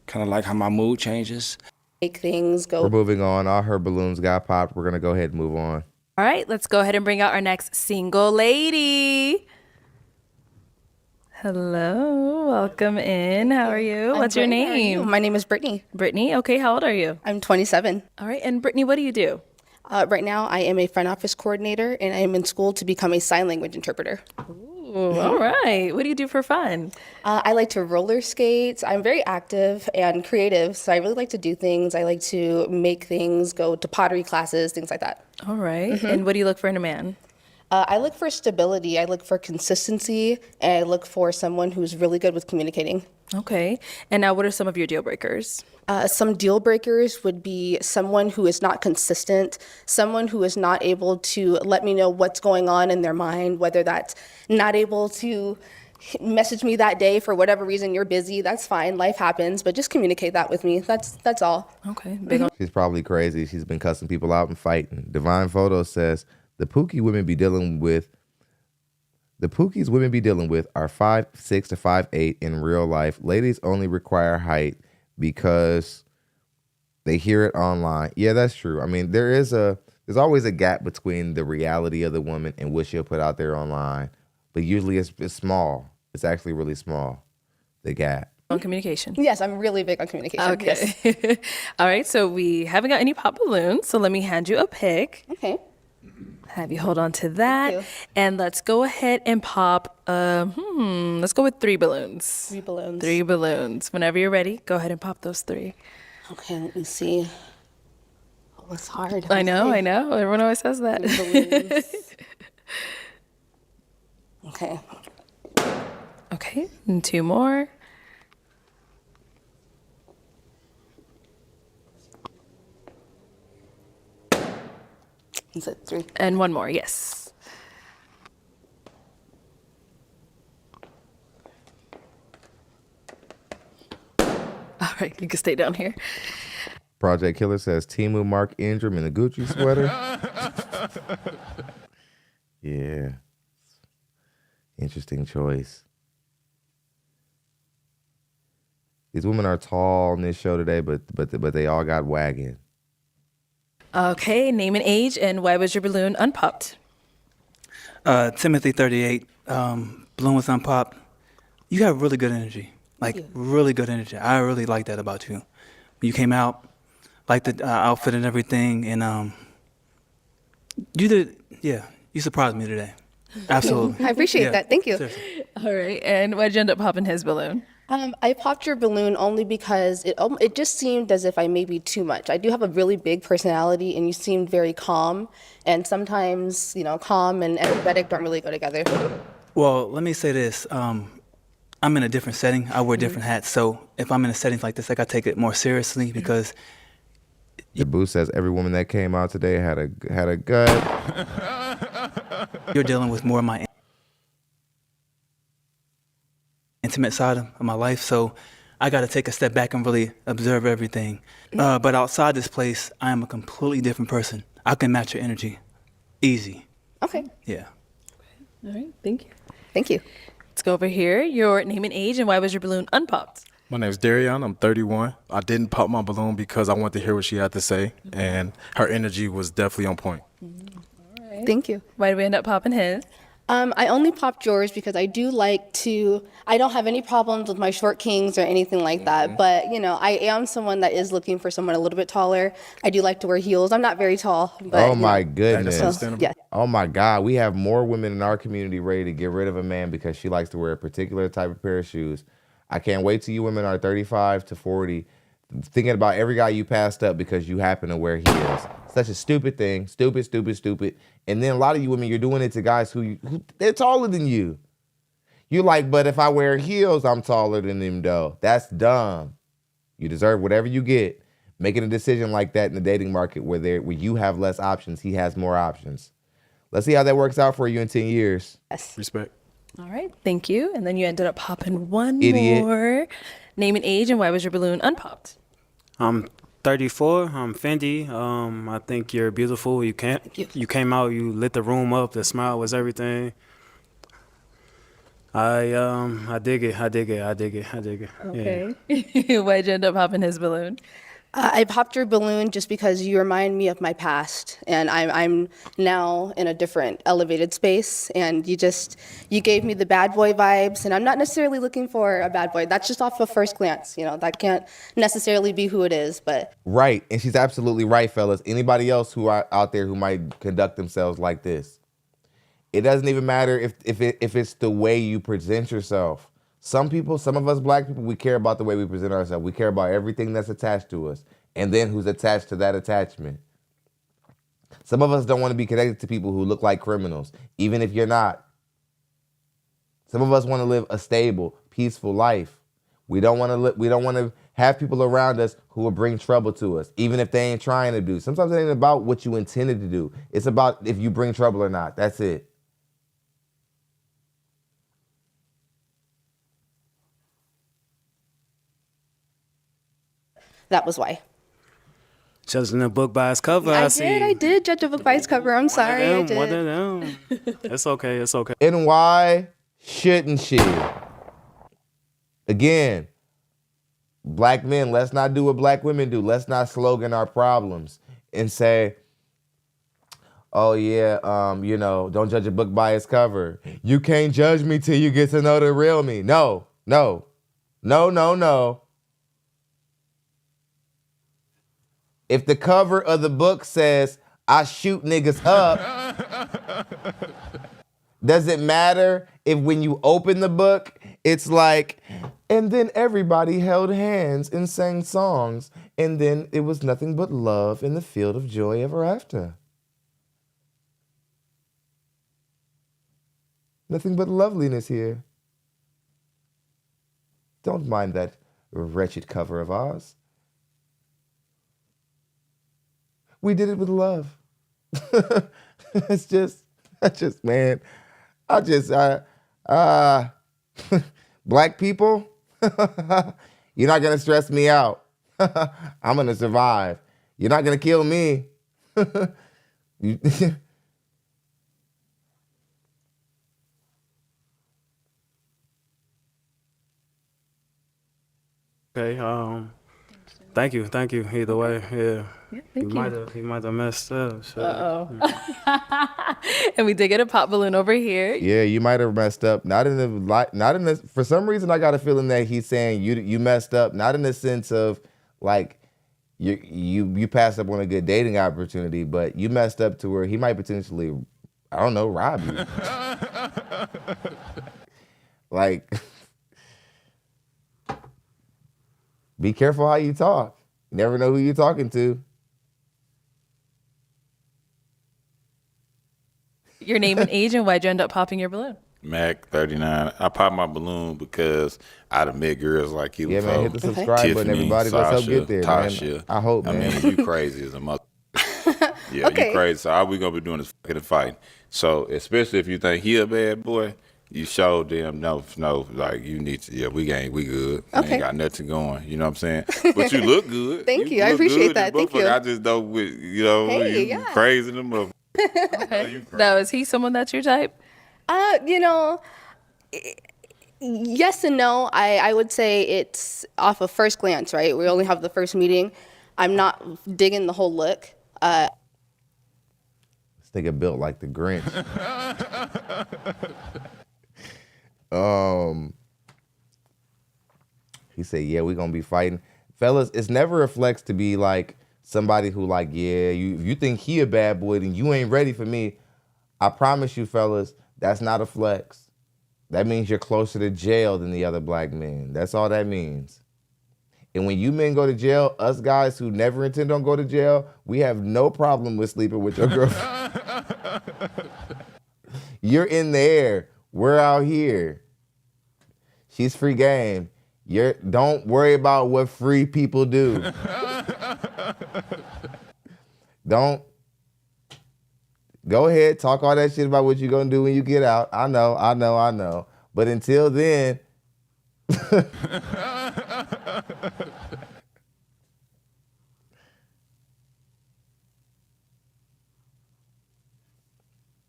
kind of like how my mood changes. Make things go. We're moving on. All her balloons got popped. We're gonna go ahead and move on. All right, let's go ahead and bring out our next single lady. Hello, welcome in. How are you? What's your great. How are name? you? My name is Brittany. Brittany, okay, how old are you? I'm 27. All right, and Brittany, what do you do? Right now, I am a front office coordinator, and I am in school to become a sign language interpreter. Ooh, all right. What do you do for fun? I like to roller skate. I'm very active and creative, so I really like to do things. I like to make things, go to pottery classes, things like that. All right. And what do you look for in a man? I look for stability. I look for consistency, and I look for someone who's really good with communicating. Okay. And now what are some of your deal breakers? Some deal breakers would be someone who is not consistent, someone who is not able to let me know what's going on in their mind, whether that's not able to message me that day for whatever reason. You're busy, that's fine, life happens, but just communicate that with me. That's all. Okay. She's probably crazy. She's been cussing people out and fighting. Divine Photo says the Pookies women be dealing with are 5'6" to 5'8" in real life. Ladies only require height because they hear it online. Yeah, that's true. I mean, there's always a gap between the reality of the woman and what she'll put out there online. But usually it's small. It's actually really small, the gap. On communication. Yes, I'm really big on communication. Okay. Yes. All right, so we haven't got any pop balloons, so let me hand you a pick. Okay. Have you hold on to that. And let's go ahead and pop, let's go with 3 balloons. 3 balloons. 3 balloons. Whenever you're ready, go ahead and pop those 3. Okay, let me see. Oh, that's hard. I know. Everyone always says that. 3 balloons. Okay. Okay, and 2 more. Is it 3? And 1 more, yes. All right, you can stay down here. Project Killer says Timu Mark Ingram in a Gucci sweater. Yeah. Interesting choice. These women are tall on this show today, but they all got wagon. Okay, name and age, and why was your balloon unpopped? Timothy 38, balloon was unpopped. You have really good energy, really good energy. I really like that about you. You came out, like the outfit and everything, and you surprised me today. Absolutely. I appreciate that. Thank you. Seriously. All right, and why'd you end up popping his balloon? I popped your balloon only because it just seemed as if I may be too much. I do have a really big personality, and you seemed very calm. And sometimes, calm and energetic don't really go together. Well, let me say this. I'm in a different setting. I wear different hats. So if I'm in a setting like this, I got to take it more seriously because... The boo says every woman that came out today had a gut. You're dealing with more of my intimate side of my life, so I got to take a step back and really observe everything. But outside this place, I am a completely different person. I can match your energy. Easy. Okay. Yeah. All right, thank you. Thank you. Let's go over here. Your name and age, and why was your balloon unpopped? My name's Darion. I'm 31. I didn't pop my balloon because I wanted to hear what she had to say, and her energy was definitely on point. All right. Thank you. Why did we end up popping his? I only popped yours because I don't have any problems with my short kings or anything like that. But, I am someone that is looking for someone a little bit taller. I do like to wear heels. I'm not very tall. But, Oh my goodness. So, yeah. Oh my God. We have more women in our community ready to get rid of a man because she likes to wear a particular type of pair of shoes. I can't wait till you women are 35 to 40 thinking about every guy you passed up because you happen to wear heels. Such a stupid thing. Stupid. And then a lot of you women, you're doing it to guys who they're taller than you. You're like, but if I wear heels, I'm taller than them though. That's dumb. You deserve whatever you get. Making a decision like that in the dating market where you have less options, he has more options. Let's see how that works out for you in 10 years. Yes. Respect. All right, thank you. And then you ended up popping one Idiot. more. Name and age, and why was your balloon unpopped? I'm 34. I'm Fendi. I think you're beautiful. You came out. You lit the room up. The smile was everything. I dig it. I dig it. I dig it. I dig it. Okay. Why'd you end up popping his balloon? I popped your balloon just because you remind me of my past, and I'm now in a different elevated space, and you gave me the bad boy vibes, and I'm not necessarily looking for a bad boy. That's just off of first glance, that can't necessarily be who it is, but. Right, and she's absolutely right, fellas. Anybody else who are out there who might conduct themselves like this, it doesn't even matter if it's the way you present yourself. Some of us black people, we care about the way we present ourselves. We care about everything that's attached to us and then who's attached to that attachment. Some of us don't want to be connected to people who look like criminals, even if you're not. Some of us want to live a stable, peaceful life. We don't want to have people around us who will bring trouble to us, even if they ain't trying to do. Sometimes it ain't about what you intended to do. It's about if you bring trouble or not. That's it. That was why. Judging the book by its cover, I see. did judge a book by its cover. I'm sorry. I did. One of them. It's okay. It's okay. And why shouldn't she? Again, black men, let's not do what black women do. Let's not slogan our problems and say, oh yeah, don't judge a book by its cover. You can't judge me till you get to know the real me. No. If the cover of the book says, I shoot niggas up, does it matter if when you open the book, it's like, and then everybody held hands and sang songs, and then it was nothing but love in the field of joy ever after. Nothing but loveliness here. Don't mind that wretched cover of ours. We did it with love. Black people, you're not gonna stress me out. I'm gonna survive. You're not gonna kill me. Okay. Thank you. Either way, yeah. Thank you. He might have messed up. So. And we did get a pop balloon over here. Yeah, you might have messed up. Not in the. For some reason, I got a feeling that he's saying you messed up. Not in the sense of like you passed up on a good dating opportunity, but you messed up to where he might potentially, I don't know, rob you. Like, be careful how you talk. You never know who you're talking to. Your name and age, and why'd you end up popping your balloon? Mac 39. I popped my balloon because I done met girls like you. Yeah, man, hit the subscribe Tiffany, button, everybody. Let's help get there, Tasha. man. I hope, man. I mean, you crazy as a mother. Yeah, Okay. you crazy. So all we gonna be doing is fucking fighting. So especially if you think he a bad boy, you show them no, like you need to. Yeah, we good. We Okay. ain't got nothing going. You know what I'm saying? But you look good. Thank you. I look appreciate good. that. This Thank you. motherfucker, I just don't. Hey, you yeah. crazy the motherfucker. Okay. Now, is he someone that's your type? Yes and no. I would say it's off of first glance, right? We only have the first meeting. I'm not digging the whole look. This nigga built like the Grinch. He said, yeah, we gonna be fighting. Fellas, it's never a flex to be like somebody who like, yeah, you think he a bad boy, then you ain't ready for me. I promise you, fellas, that's not a flex. That means you're closer to jail than the other black men. That's all that means. And when you men go to jail, us guys who never intend on go to jail, we have no problem with sleeping with your girlfriend. You're in there. We're out here. She's free game. Don't worry about what free people do. Go ahead, talk all that shit about what you're gonna do when you get out. I know. But until then,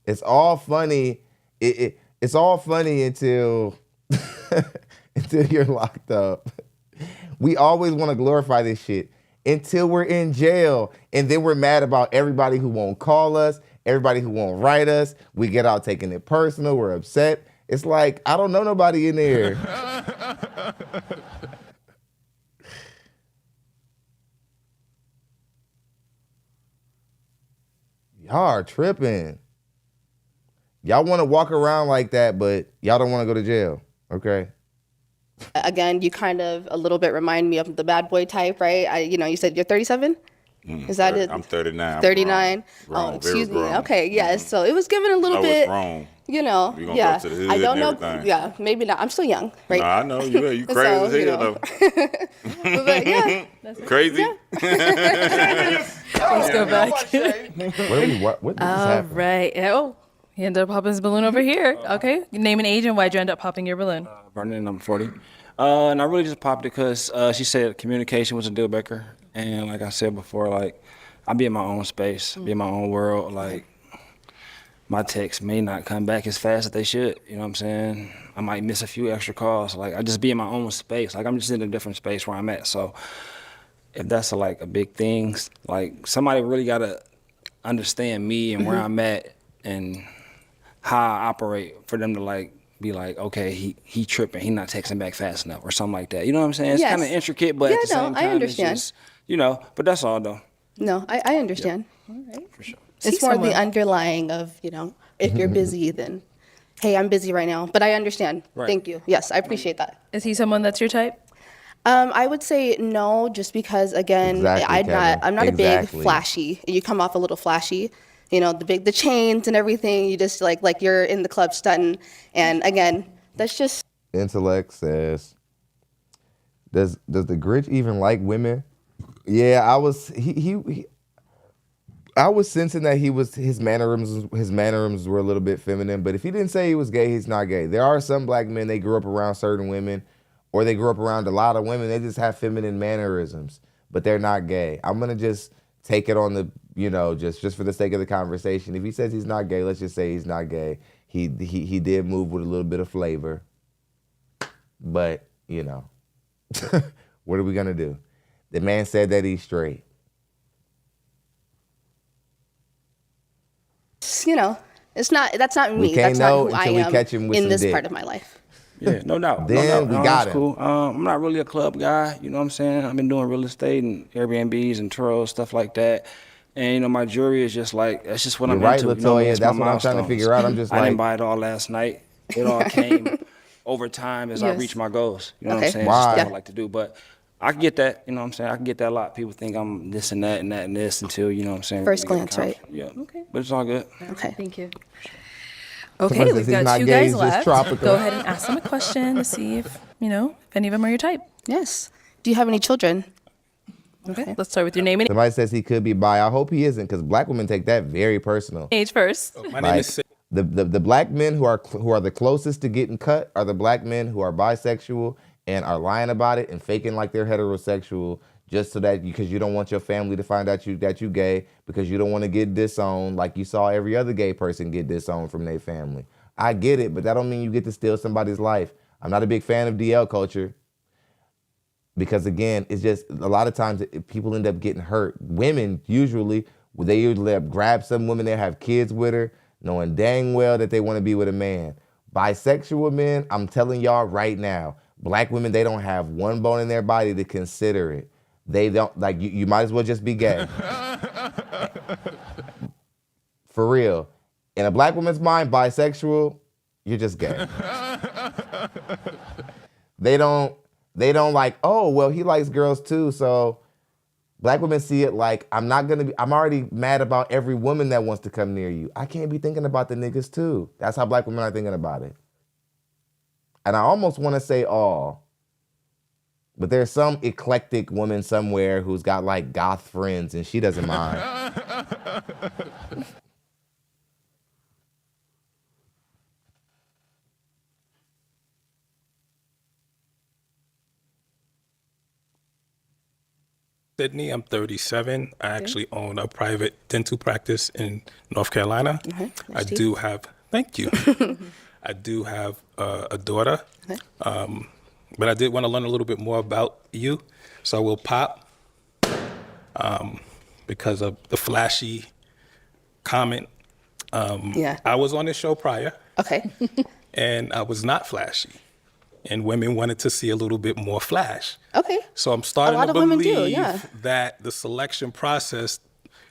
it's all funny. It's all funny until until you're locked up. We always want to glorify this shit until we're in jail, and then we're mad about everybody who won't call us, everybody who won't write us. We get out taking it personal. We're upset. It's like, I don't know nobody in there. Y'all are tripping. Y'all want to walk around like that, but y'all don't want to go to jail. Okay. Again, you kind of a little bit remind me of the bad boy type, right? You said you're 37? Is that it? I'm 39. 39? Grown, oh, excuse me. grown. Okay, yes. So it was given a little bit. Wrong. You know, We gonna yeah. go to the hood I don't and know. everything. Yeah, maybe not. I'm still young, right? Nah, I know you So, crazy as hell though. But yeah. Crazy. Let's go back. What just All happened? right. Oh, he ended up popping his balloon over here. Okay. Name and age and why'd you end up popping your balloon? Vernon, I'm 40. And I really just popped it because she said communication was a deal breaker. And like I said before, like, I be in my own space, be in my own world. Like, my texts may not come back as fast as they should. You know what I'm saying? I might miss a few extra calls. Like, I just be in my own space. Like, I'm just in a different space where I'm at. So if that's a big thing, like, somebody really got to understand me and where I'm at and how I operate for them to, be like, okay, he tripping, he not texting back fast enough or something like that. You know what I'm saying? It's Yes. kind of intricate, but at the same time, I understand. it's just, but that's all though. No, I understand. All right. For sure. It's more the underlying of, if you're busy, then, hey, I'm busy right now. But I understand. Right. Thank you. Yes, I appreciate that. Is he someone that's your type? I would say no, just because again, Exactly, I'm not a big Exactly. flashy. You come off a little flashy, the chains and everything. You just like you're in the club stunting, and again, that's just. Intellect says, does the Grinch even like women? Yeah, I was I was sensing that his mannerisms were a little bit feminine, but if he didn't say he was gay, he's not gay. There are some black men, they grew up around certain women, or they grew up around a lot of women, they just have feminine mannerisms, but they're not gay. I'm gonna just take it on the, just for the sake of the conversation. If he says he's not gay, let's just say he's not gay. He did move with a little bit of flavor, but what are we gonna do? The man said that he's straight. That's not me. We can't That's not know who I until we am catch him with in some this dick. part of my life. Yeah, no doubt. Then we got that's him. cool. I'm not really a club guy, you know what I'm saying? I've been doing real estate and Airbnbs and Turos, stuff like that. And my jewelry is just that's just what You're I'm right, into. Latoya. It's That's my what I'm trying to milestones. figure out. I'm just I didn't like- buy it all last night. It all came over time as I Yes. reached my goals. You know what Okay. I'm saying? Why? It's just Yeah. stuff I like to do. But I can get that, you know what I'm saying? I can get that a lot. People think I'm this and that and that and this until, you know what I'm saying? First really get glance, right? confident. Yeah. Okay. But it's all good. Okay. Thank you. Somebody Okay, says we've he's got not two gay, guys he's just left. tropical. Go ahead and ask them a question to see if any of them are your type. Yes. Do you have any children? Okay. Let's start with your name and Somebody says he could be bi. I hope he isn't, because black women take that very personal. age first. My name is Sid. The black men who are the closest to getting cut are the black men who are bisexual and are lying about it and faking like they're heterosexual just so that because you don't want your family to find out that you gay, because you don't want to get disowned like you saw every other gay person get disowned from their family. I get it, but that don't mean you get to steal somebody's life. I'm not a big fan of DL culture because, again, it's just a lot of times people end up getting hurt. Women usually grab some woman, they have kids with her, knowing dang well that they want to be with a man. Bisexual men, I'm telling y'all right now, black women, they don't have one bone in their body to consider it. They don't, you might as well just be gay. For real. In a black woman's mind, bisexual, you're just gay. They don't like, oh, well, he likes girls too, so black women see it like, I'm already mad about every woman that wants to come near you. I can't be thinking about the niggas too. That's how black women are thinking about it. And I almost want to say all, but there's some eclectic woman somewhere who's got like goth friends and she doesn't mind. Sydney. I'm 37. I actually own a private dental practice in North Carolina. I do have, thank you. I do have a daughter. But I did want to learn a little bit more about you. So I will pop because of the flashy comment. I was on this show prior. Okay. And I was not flashy. And women wanted to see a little bit more flash. Okay. So I'm starting A lot to of women do, believe yeah. that the selection process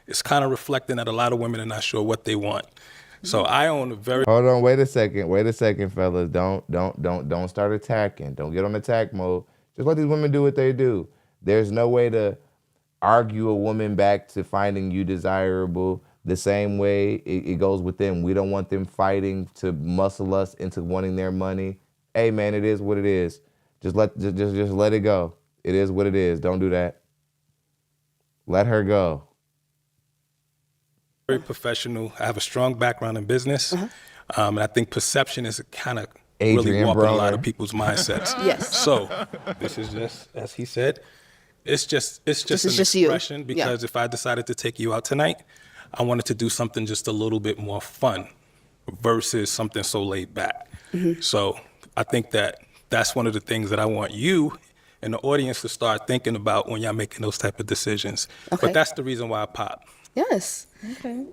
is kind of reflecting that a lot of women are not sure what they want. So I own a very Hold on, wait a second, fellas. Don't start attacking. Don't get on attack mode. Just let these women do what they do. There's no way to argue a woman back to finding you desirable. The same way it goes with them. We don't want them fighting to muscle us into wanting their money. Hey man, it is what it is. Just let it go. It is what it is. Don't do that. Let her go. very professional. I have a strong background in business. And I think perception is kind of really warping a lot of people's mindsets. Yes. So this is just, as he said, it's just an expression because if I decided to take you out tonight, I wanted to do something just a little bit more fun versus something so laid back. So I think that's one of the things that I want you and the audience to start thinking about when y'all making those type of decisions. But that's the reason why I pop. Yes. Okay.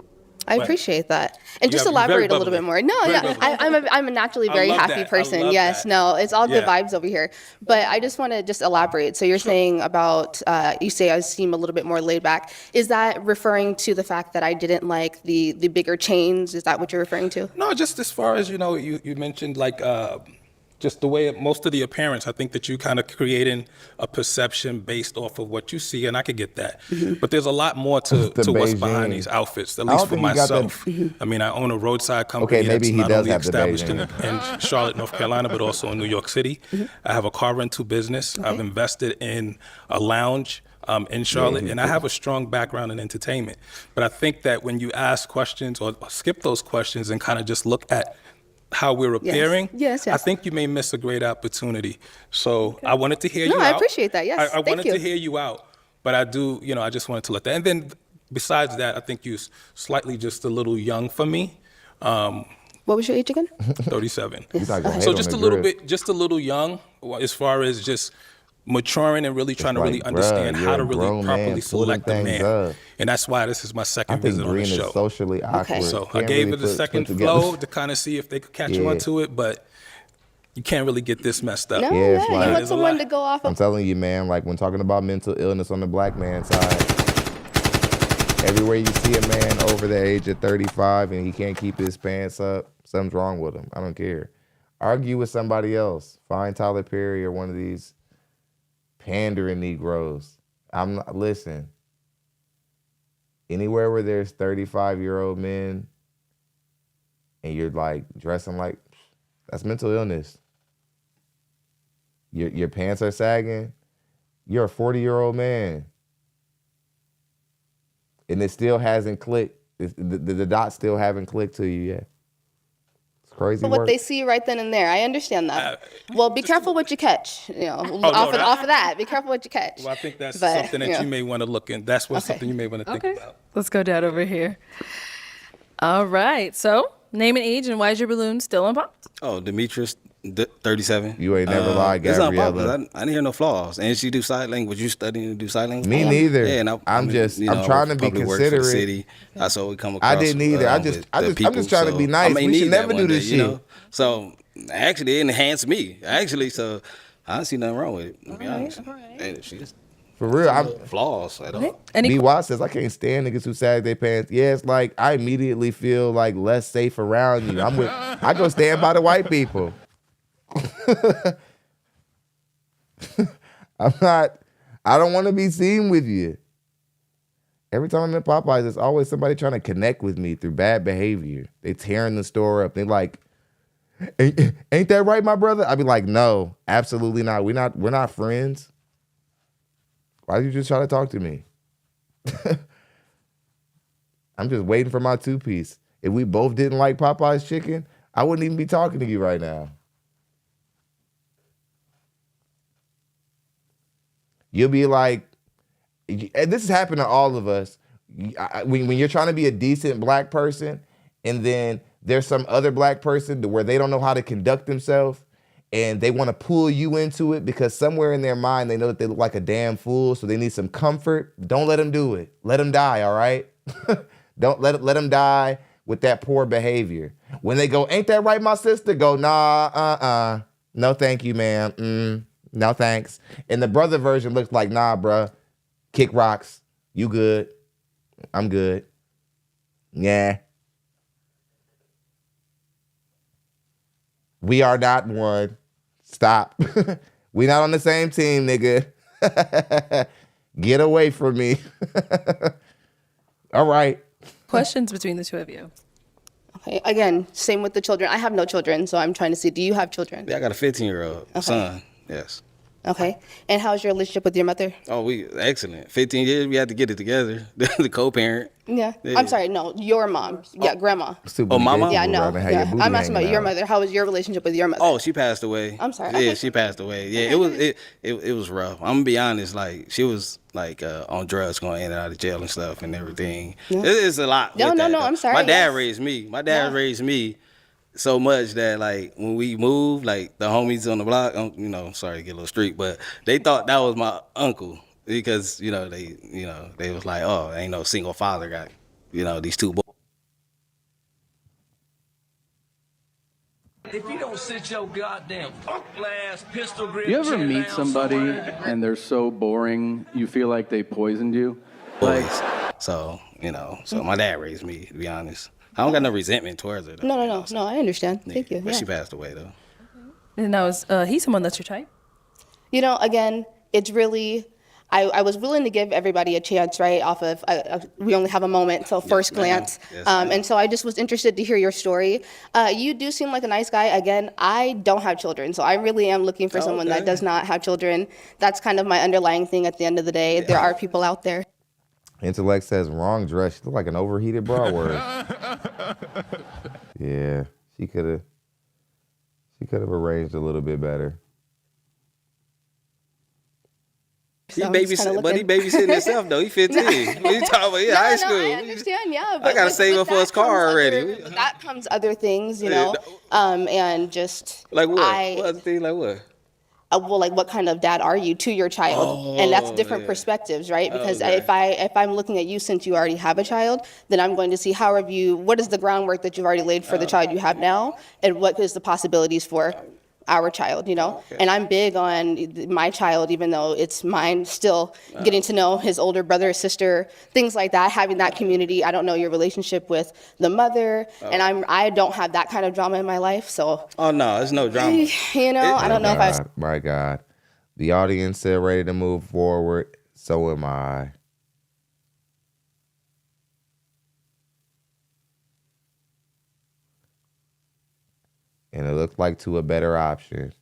I appreciate that. And just elaborate a little bit more. No, I'm a naturally very happy person. Yes, no, it's all good vibes over here. But I just want to just elaborate. So you're saying about, you say I seem a little bit more laid back. Is that referring to the fact that I didn't like the bigger chains? Is that what you're referring to? No, just as far as, you mentioned like, just the way most of the appearance, I think that you kind of creating a perception based off of what you see, and I could get that. But there's a lot more to what's behind these outfits, at least for myself. I mean, I own a roadside company that's not only established in Charlotte, North Carolina, but also in New York City. I have a car rental business. I've invested in a lounge in Charlotte, and I have a strong background in entertainment. But I think that when you ask questions or skip those questions and kind of just look at how we're appearing, I think you may miss a great opportunity. So I wanted to hear you out. No, I appreciate that, yes. I wanted to hear you out, but I do, I just wanted to let that. And then besides that, I think you're slightly just a little young for me. What was your age again? 37. So just a little young as far as just maturing and really trying to really understand how to really properly select a man. And that's why this is my second visit on the show. Is socially awkward. So I gave it a second flow to kind of see if they could catch on to it, but you can't really get this messed up. No, you want someone to go off of. I'm telling you, man, like when talking about mental illness on the black man side, everywhere you see a man over the age of 35 and he can't keep his pants up, something's wrong with him. I don't care. Argue with somebody else. Find Tyler Perry or one of these pandering Negroes. Listen, anywhere where there's 35-year-old men and you're like dressing like, that's mental illness. Your pants are sagging, you're a 40-year-old man. And it still hasn't clicked. The dots still haven't clicked to you yet. Crazy but what they see right then and there, I understand that. Well, be careful what you catch. Off of that, be careful what you catch. Well, I think that's something that you may want to look in. That's something you may want to think about. Let's go down over here. All right. So, name and age, and why is your balloon still unpopped? Oh, Demetrius, 37. You ain't never lied, Gabriella. I didn't hear no flaws. And she do sign language. You studying to do sign language? Me neither. Yeah, and I'm trying to be considerate. City. That's what we come across. I didn't either. I'm just trying to be nice. We should never do this shit. So actually, it enhanced me. So I don't see nothing wrong with it. To be honest. And she just for real, flaws at all. B.Y. says I can't stand niggas who sag their pants. Yeah, it's like I immediately feel like less safe around you. I go stand by the white people. I don't want to be seen with you. Every time I'm in Popeyes, there's always somebody trying to connect with me through bad behavior. They tearing the store up. They like, ain't that right, my brother? I'd be like, no, absolutely not. We're not friends. Why did you just try to talk to me? I'm just waiting for my two-piece. If we both didn't like Popeye's chicken, I wouldn't even be talking to you right now. You'll be like, and this has happened to all of us. When you're trying to be a decent black person, and then there's some other black person where they don't know how to conduct themselves, and they want to pull you into it because somewhere in their mind they know that they look like a damn fool, so they need some comfort. Don't let them do it. Let them die, all right? Don't let them die with that poor behavior. When they go, ain't that right, my sister? Go, nah, no thank you, ma'am. No thanks. And the brother version looks like, nah, bruh. Kick rocks. You good. I'm good. Yeah. We are not one. Stop. We not on the same team, nigga. Get away from me. All right. Questions between the two of you. Okay, again, same with the children. I have no children, so I'm trying to see, do you have children? Yeah, I got a 15-year-old son. Yes. Okay. And how's your relationship with your mother? Oh, we excellent. 15 years, we had to get it together. The co-parent. Yeah. I'm sorry, no, your mom. Yeah, grandma. Oh, my mom? Yeah, no. Yeah. I'm asking about your mother. How was your relationship with your mother? Oh, she passed away. I'm sorry. Yeah, Okay. she passed away. Yeah, it was rough. I'm gonna be honest. Like she was like on drugs, going in and out of jail and stuff and everything. Yeah. It's a lot. No, with no, that, no. though. I'm sorry. My dad Yes. raised me. My dad raised me so much that like when we moved, like the homies on the block, sorry to get a little street, but they thought that was my uncle because they was like, oh, ain't no single father got these two boys. If you don't sit your goddamn ass pistol grip. You ever chin meet down somebody somewhere? and they're so boring you feel like they poisoned you? Boys. So my dad raised me, to be honest. I don't got no resentment towards her, though. No, I understand. Thank you. But Yeah. she passed away, though. And now is he someone that's your type? Again, it's really, I was willing to give everybody a chance, right? Off of, we only have a moment, so first glance. Yes, And so I just was interested to hear your story. You do seem like a nice guy. Again, I don't have children, so I really am looking for someone that does not have children. That's kind of my underlying thing at the end of the day. There are people out there. Intellect says wrong dress. She look like an overheated bra word. Yeah, she could have arranged a little bit better. He babysitting himself though. He 15. What you talking about? High school. I understand, yeah. I gotta save up for his car already. That comes other things, and just like what? What other thing? Like what? Well, like what kind of dad are you to your child? And that's different perspectives, right? Because if I'm looking at you since you already have a child, then I'm going to see what is the groundwork that you've already laid for the child you have now, and what is the possibilities for our child, And I'm big on my child, even though it's mine, still getting to know his older brother, sister, things like that, having that community. I don't know your relationship with the mother, and I don't have that kind of drama in my life, so. Oh no, there's no drama. I don't know if I. My God, the audience said ready to move forward. So am I. And it looked like to a better option.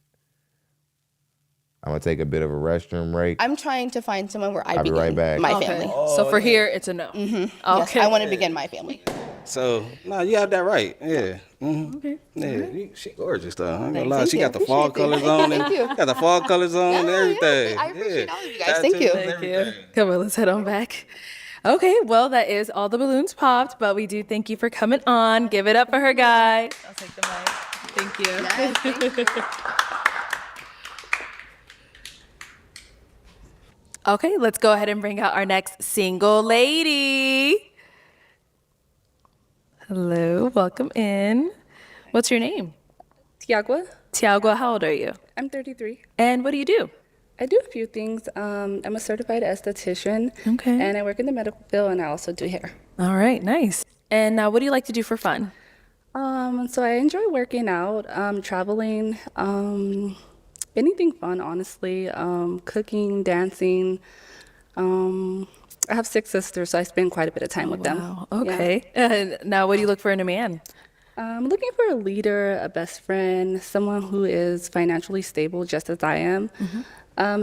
I'm gonna take a bit of a restroom break. I'm trying to find someone where I I'll be begin right back. my Okay. family. So for here, it's a no. Yes, Okay. I want to begin my family. So no, you have that right. Yeah. Mm-hmm. Okay. Yeah, she gorgeous though. I ain't gonna Thank lie. you. She got the fall Appreciate colors it. on Thank you. got the fall colors on and everything. I appreciate all of you guys. Tattoos Thank you. and Thank you. everything. Come on, let's head on back. Okay, well, that is all the balloons popped, but we do thank you for coming on. Give it up for her, guys. I'll take the mic. Thank you. Yes, thank you. Okay, let's go ahead and bring out our next single lady. Hello, welcome in. What's your name? Tiagua. Tiagua, how old are you? I'm 33. And what do you do? I do a few things. I'm a certified esthetician. Okay. And I work in the medical field, and I also do hair. All right, nice. And what do you like to do for fun? So I enjoy working out, traveling, anything fun, honestly. Cooking, dancing. I have 6 sisters, so I spend quite a bit of time with them. Okay. Yeah. And now, what do you look for in a man? I'm looking for a leader, a best friend, someone who is financially stable, just as I am.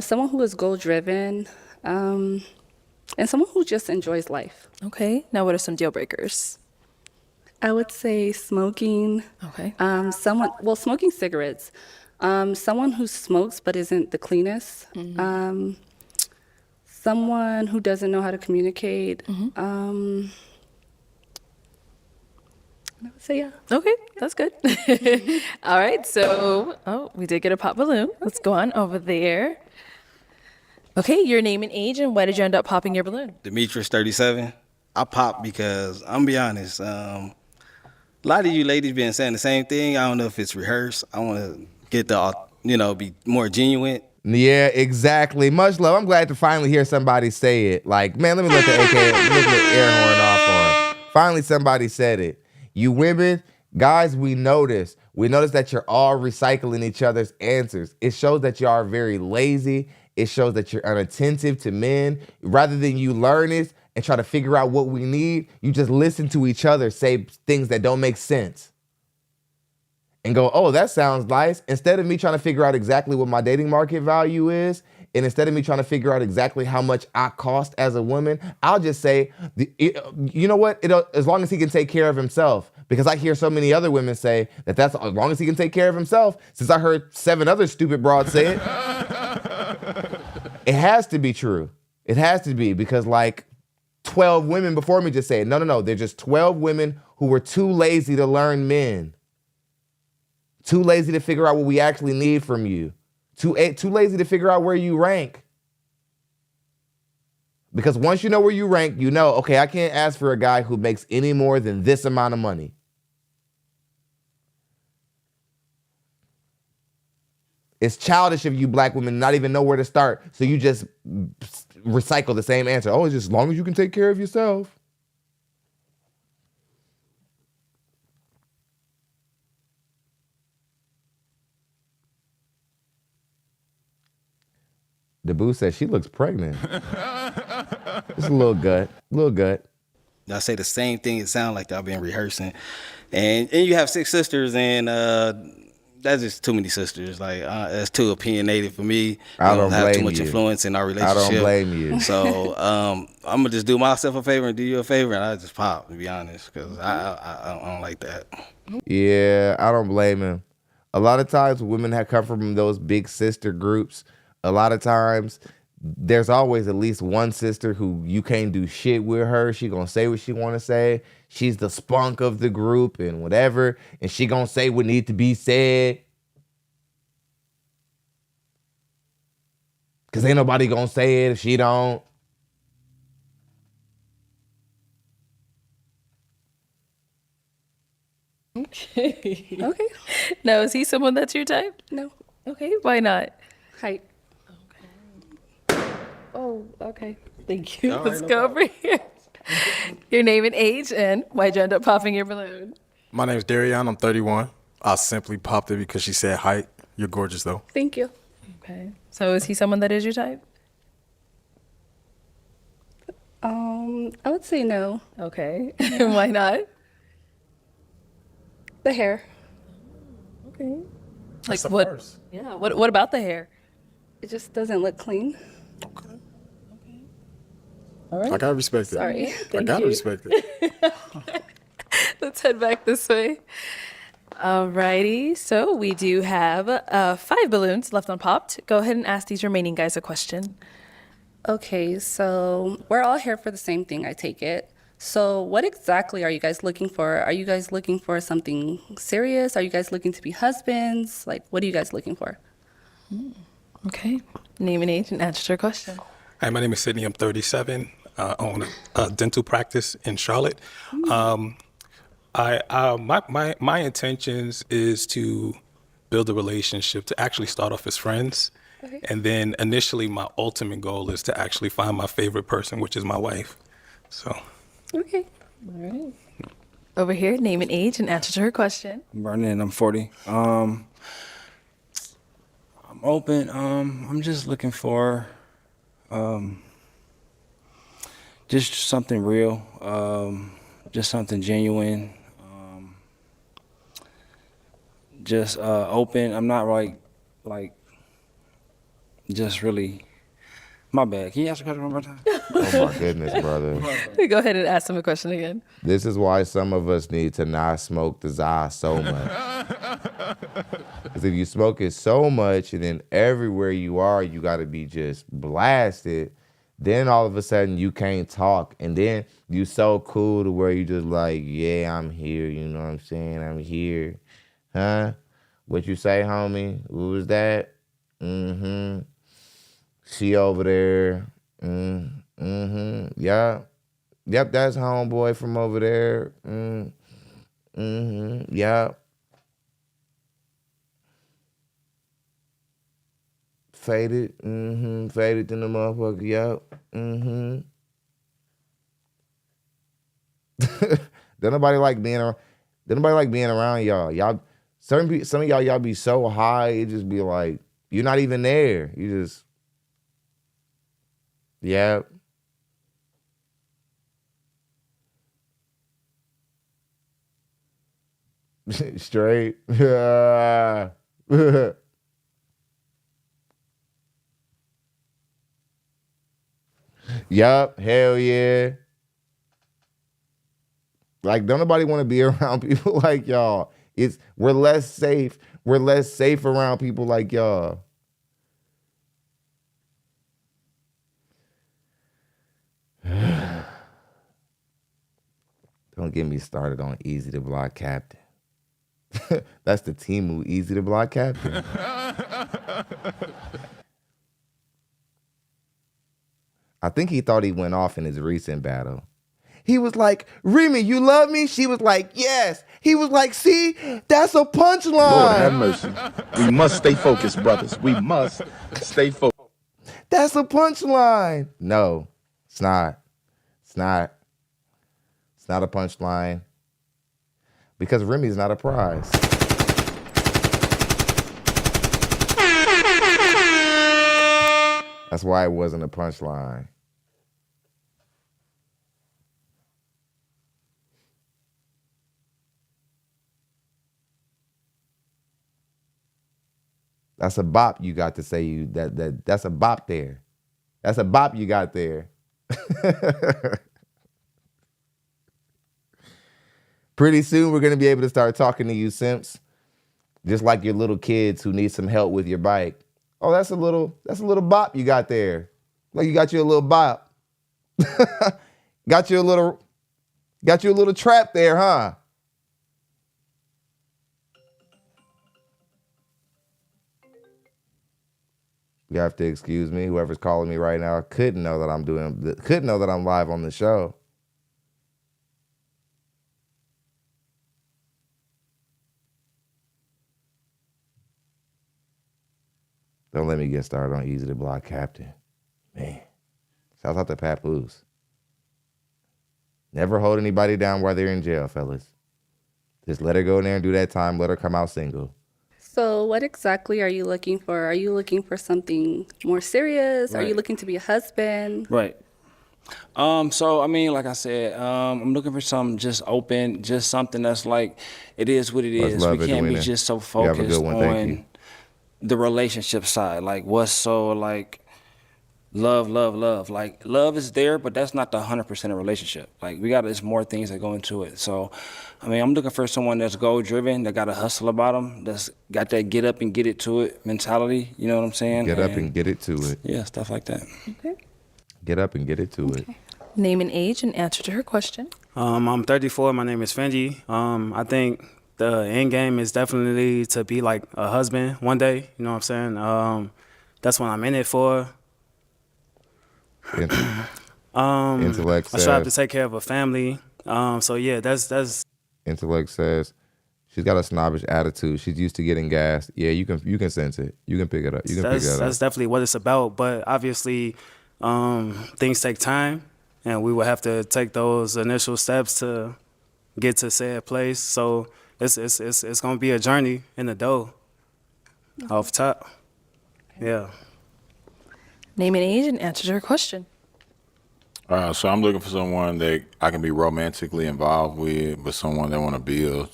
Someone who is goal-driven, and someone who just enjoys life. Okay. Now, what are some deal breakers? I would say smoking. Okay. Smoking cigarettes. Someone who smokes but isn't the cleanest. someone who doesn't know how to communicate. I would say yeah. Okay, that's good. All right, so, we did get a pop balloon. Let's go on over there. Okay, your name and age, and why did you end up popping your balloon? Demetrius, 37. I popped because, I'm gonna be honest, a lot of you ladies been saying the same thing. I don't know if it's rehearsed. I want to get the, be more genuine. Yeah, exactly. Much love. I'm glad to finally hear somebody say it. Like, man, let me let the AK, let me let the air horn off on him. Finally, somebody said it. You women, guys, we notice. We notice that you're all recycling each other's answers. It shows that you are very lazy. It shows that you're unattentive to men. Rather than you learn this and try to figure out what we need, you just listen to each other say things that don't make sense. And go, oh, that sounds nice. Instead of me trying to figure out exactly what my dating market value is, and instead of me trying to figure out exactly how much I cost as a woman, I'll just say, you know what? As long as he can take care of himself. Because I hear so many other women say that's as long as he can take care of himself. Since I heard 7 other stupid broads say it. It has to be true. It has to be, because like 12 women before me just said, no. They're just 12 women who were too lazy to learn men. Too lazy to figure out what we actually need from you. Too lazy to figure out where you rank. Because once you know where you rank, you know, okay, I can't ask for a guy who makes any more than this amount of money. It's childish of you black women not even know where to start, so you just recycle the same answer. Oh, it's just as long as you can take care of yourself. The boo says she looks pregnant. Just a little gut. I say the same thing. It sounds like I've been rehearsing. And you have 6 sisters, and that's just too many sisters. Like, that's too opinionated for me. I don't have too blame much you. influence in our relationship. I don't blame you. So I'm going to just do myself a favor and do you a favor, and I just pop, to be honest, because I don't like that. Yeah, I don't blame him. A lot of times women have come from those big sister groups. A lot of times there's always at least one sister who you can't do shit with her. She gonna say what she wanna say. She's the spunk of the group and whatever. And she gonna say what need to be said. Cause ain't nobody gonna say it if she don't. Okay. Now, is he someone that's your type? No. Okay, why not? Height. Oh, okay. Thank you. Let's go over here. Your name and age, and why'd you end up popping your balloon? My name's Darian. I'm 31. I simply popped it because she said height. You're gorgeous, though. Thank you. Okay. So is he someone that is your type? I would say no. Okay. And why not? The hair. Okay. That's Like the what? first. Yeah. What about the hair? It just doesn't look clean. All right. I gotta respect it. Sorry. I gotta respect it. Let's head back this way. Alrighty. So we do have 5 balloons left unpopped. Go ahead and ask these remaining guys a question. Okay, so we're all here for the same thing, I take it. So what exactly are you guys looking for? Are you guys looking for something serious? Are you guys looking to be husbands? Like, what are you guys looking for? Okay. Name and age and answer to your question. Hi, my name is Sydney. I'm 37. I own a dental practice in Charlotte. My intentions is to build a relationship, to actually start off as friends. Okay. And then initially my ultimate goal is to actually find my favorite person, which is my wife. So. Okay. All right. Over here, name and age and answer to her question. Vernon, I'm 40. I'm open. I'm just looking for just something real, just something genuine, just open. I'm not like just really. My bad. Can you ask the question one more time? Oh my goodness, brother. Go ahead and ask him a question again. This is why some of us need to not smoke the za so much. Because if you smoke it so much and then everywhere you are, you got to be just blasted, Then all of a sudden you can't talk, and then you so cool to where you just like, yeah, I'm here. You know what I'm saying? I'm here, huh? What you say, homie? Who was that? Mm-hmm. She over there. Mm-hmm. Yeah. Yep, that's homeboy from over there. Mm-hmm. Yeah. Faded. Mm-hmm. Faded in the motherfucker. Yep. Mm-hmm. Don't nobody like being around. Don't nobody like being around y'all. Some of y'all be so high, it just be like, you're not even there. You just, yeah. Straight. Yup, hell yeah. Like, don't nobody want to be around people like y'all. We're less safe. We're less safe around people like y'all. Don't get me started on Easy to Block Captain. That's the team who Easy to Block Captain. I think he thought he went off in his recent battle. He was like, Remy, you love me? She was like, yes. He was like, see, that's a punchline. Lord have mercy. We must stay focused, brothers. We must stay focused. That's a punchline. No, it's not. It's not. It's not a punchline. Because Remy's not a prize. That's why it wasn't a punchline. That's a bop you got to say that's a bop there. That's a bop you got there. Pretty soon we're gonna be able to start talking to you simps. Just like your little kids who need some help with your bike. Oh, that's a little bop you got there. Like you got you a little bop. Got you a little trap there, huh? You have to excuse me. Whoever's calling me right now couldn't know that I'm live on the show. Don't let me get started on Easy to Block Captain. Man. Shout out to Papoose. Never hold anybody down while they're in jail, fellas. Just let her go in there and do that time. Let her come out single. So what exactly are you looking for? Are you looking for something more serious? Are you looking to be a husband? Right. So I mean, like I said, I'm looking for something just open, just something that's like, it is what it is. We can't be just so focused on the relationship side. Like what's so like love. Like love is there, but that's not the 100% of relationship. Like there's more things that go into it. So, I mean, I'm looking for someone that's goal driven, that got a hustle about them, that's got that get up and get it to it mentality. You know what I'm saying? Get up and get it to it. Yeah, stuff like that. Okay. Get up and get it to it. Name and age and answer to her question. I'm 34. My name is Fendi. I think the end game is definitely to be like a husband one day. You know what I'm saying? That's what I'm in it for. Intellect I says, strive to take care of a family. So yeah, that's. Intellect says she's got a snobbish attitude. She's used to getting gassed. Yeah, you can sense it. You can pick it up. That's definitely what it's about. But obviously, things take time, and we will have to take those initial steps to get to said place. So it's gonna be a journey in the dough. Off top. Yeah. Name and age and answer to her question. So I'm looking for someone that I can be romantically involved with, but someone that want to build,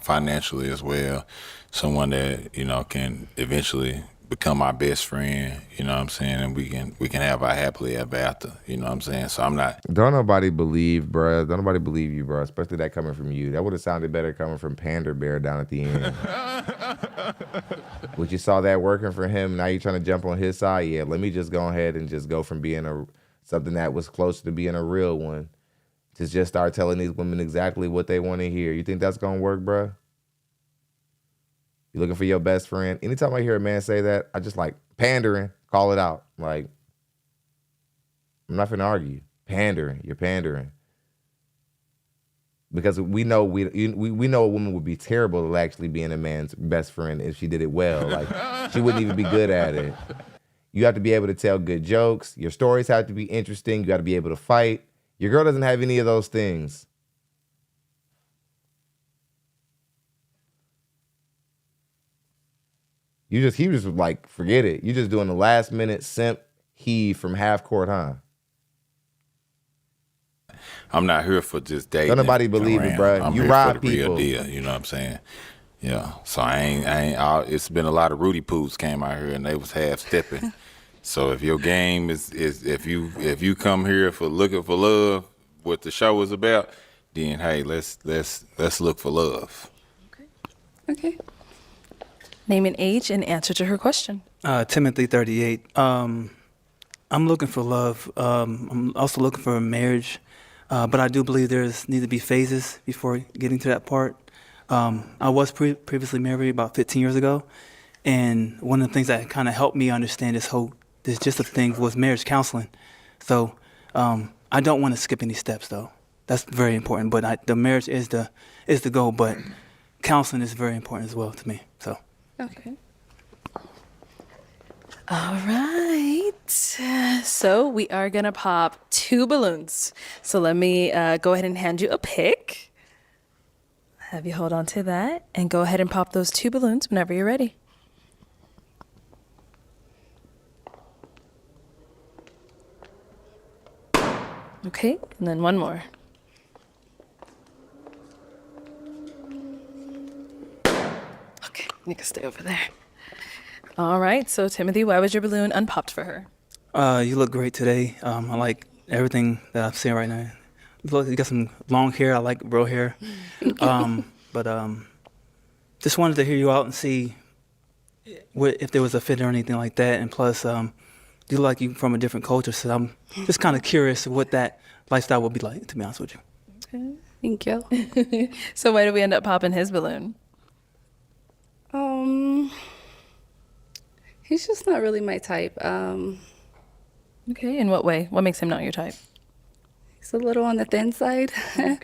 financially as well. Someone that, can eventually become my best friend, you know what I'm saying? And we can have our happily ever after, you know what I'm saying? So I'm not. Don't nobody believe, bruh. Don't nobody believe you, bruh. Especially that coming from you. That would have sounded better coming from Panda Bear down at the end. But you saw that working for him. Now you're trying to jump on his side. Yeah, let me just go ahead and just go from being something that was closer to being a real one, to just start telling these women exactly what they want to hear. You think that's gonna work, bruh? You looking for your best friend? Anytime I hear a man say that, I just like pandering, call it out. Like, I'm not finna argue. Pandering, you're pandering. Because we know we know a woman would be terrible at actually being a man's best friend if she did it well. Like, she wouldn't even be good at it. You have to be able to tell good jokes. Your stories have to be interesting. You got to be able to fight. Your girl doesn't have any of those things. He was like, forget it. You just doing the last minute simp heave from half court, huh? I'm not here for just dating. Don't nobody believe it, bro. I'm You here rob for the people. real deal. You know what I'm saying? Yeah. So it's been a lot of Rudy Poos came out here and they was half stepping. So if your game is if you come here for looking for love, what the show is about, then hey, let's look for love. Okay. Name and age and answer to her question. Timothy, 38. I'm looking for love. I'm also looking for a marriage, but I do believe need to be phases before getting to that part. I was previously married about 15 years ago, and one of the things that kind of helped me understand this gist of things was marriage counseling. So I don't want to skip any steps, though. That's very important. But the marriage is the goal, but counseling is very important as well to me. So. Okay. All right. So we are going to pop 2 balloons. So let me go ahead and hand you a pick. Have you hold on to that and go ahead and pop those 2 balloons whenever you're ready. Okay, and then one more. Okay, you can stay over there. All right, so Timothy, why was your balloon unpopped for her? You look great today. I like everything that I'm seeing right now. You got some long hair. I like real hair. But just wanted to hear you out and see if there was a fit or anything like that. And plus, you like you from a different culture, so I'm just kind of curious what that lifestyle would be like, to be honest with you. Okay, thank you. So why did we end up popping his balloon? He's just not really my type. Okay, in what way? What makes him not your type? He's a little on the thin side. Okay.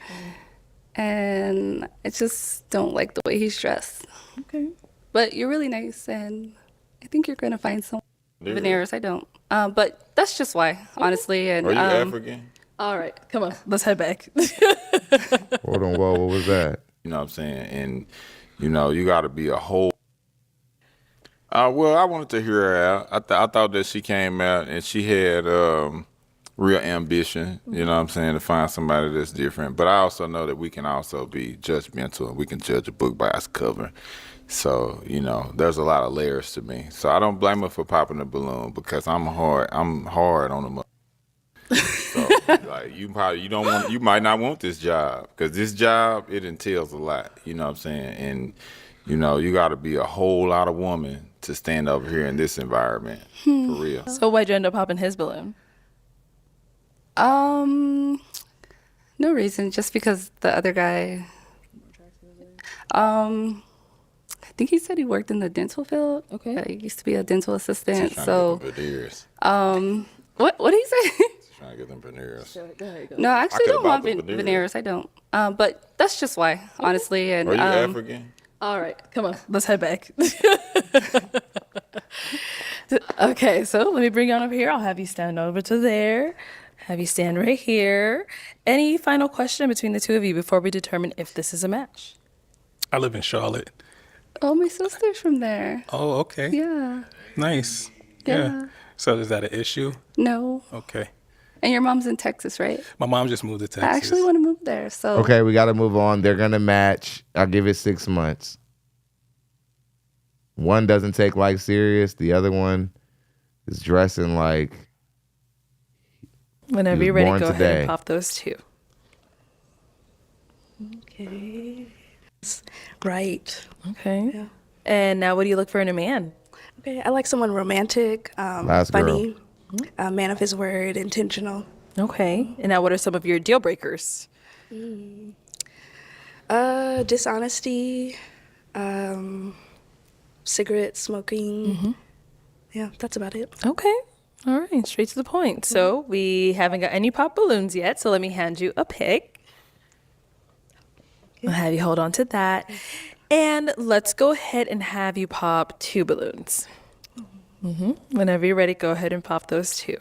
And I just don't like the way he's dressed. Okay. But you're really nice, and I think you're going to find some veneers. I don't. But that's just why, honestly. And are you African? All right, come on, let's head back. Hold on, whoa, what was that? You know what I'm saying? And, you know, you got to be a whole. Well, I wanted to hear her out. I thought that she came out and she had real ambition, you know what I'm saying, to find somebody that's different. But I also know that we can also be judgmental and we can judge a book by its cover. So, you know, there's a lot of layers to me. So I don't blame her for popping the balloon because I'm hard on the mother. So, like, you might not want this job because this job, it entails a lot, you know what I'm saying? And, you know, you got to be a whole lot of woman to stand over here in this environment, for real. So why'd you end up popping his balloon? No reason, just because the other guy, I think he said he worked in the dental field. Okay. He used to be a dental assistant. She's So, trying to get them veneers. what did he say? She's trying to get them veneers. No, I actually don't want bought the veneers. I don't. But that's just why, honestly. And Are you African? All right, come on, let's head back. Okay, so let me bring you on over here. I'll have you stand over to there. Have you stand right here. Any final question between the two of you before we determine if this is a match? I live in Charlotte. Oh, my sister's from there. Oh, okay. Yeah. Nice. Yeah. So is that an issue? No. Okay. And your mom's in Texas, right? My mom just moved to Texas. I actually want to move there. So. Okay, we got to move on. They're going to match. I'll give it 6 months. One doesn't take life serious. The other one is dressing like. Whenever you're ready, go today. ahead and pop those 2. Okay. Right. Okay. Yeah. And now what do you look for in a man? Okay, I like someone romantic, Last funny. A man of his word, intentional. Okay. And now what are some of your deal breakers? Dishonesty, cigarette smoking. Yeah, that's about it. Okay. All right. Straight to the point. So we haven't got any pop balloons yet. So let me hand you a pick. I'll have you hold on to that. And let's go ahead and have you pop 2 balloons. Whenever you're ready, go ahead and pop those 2.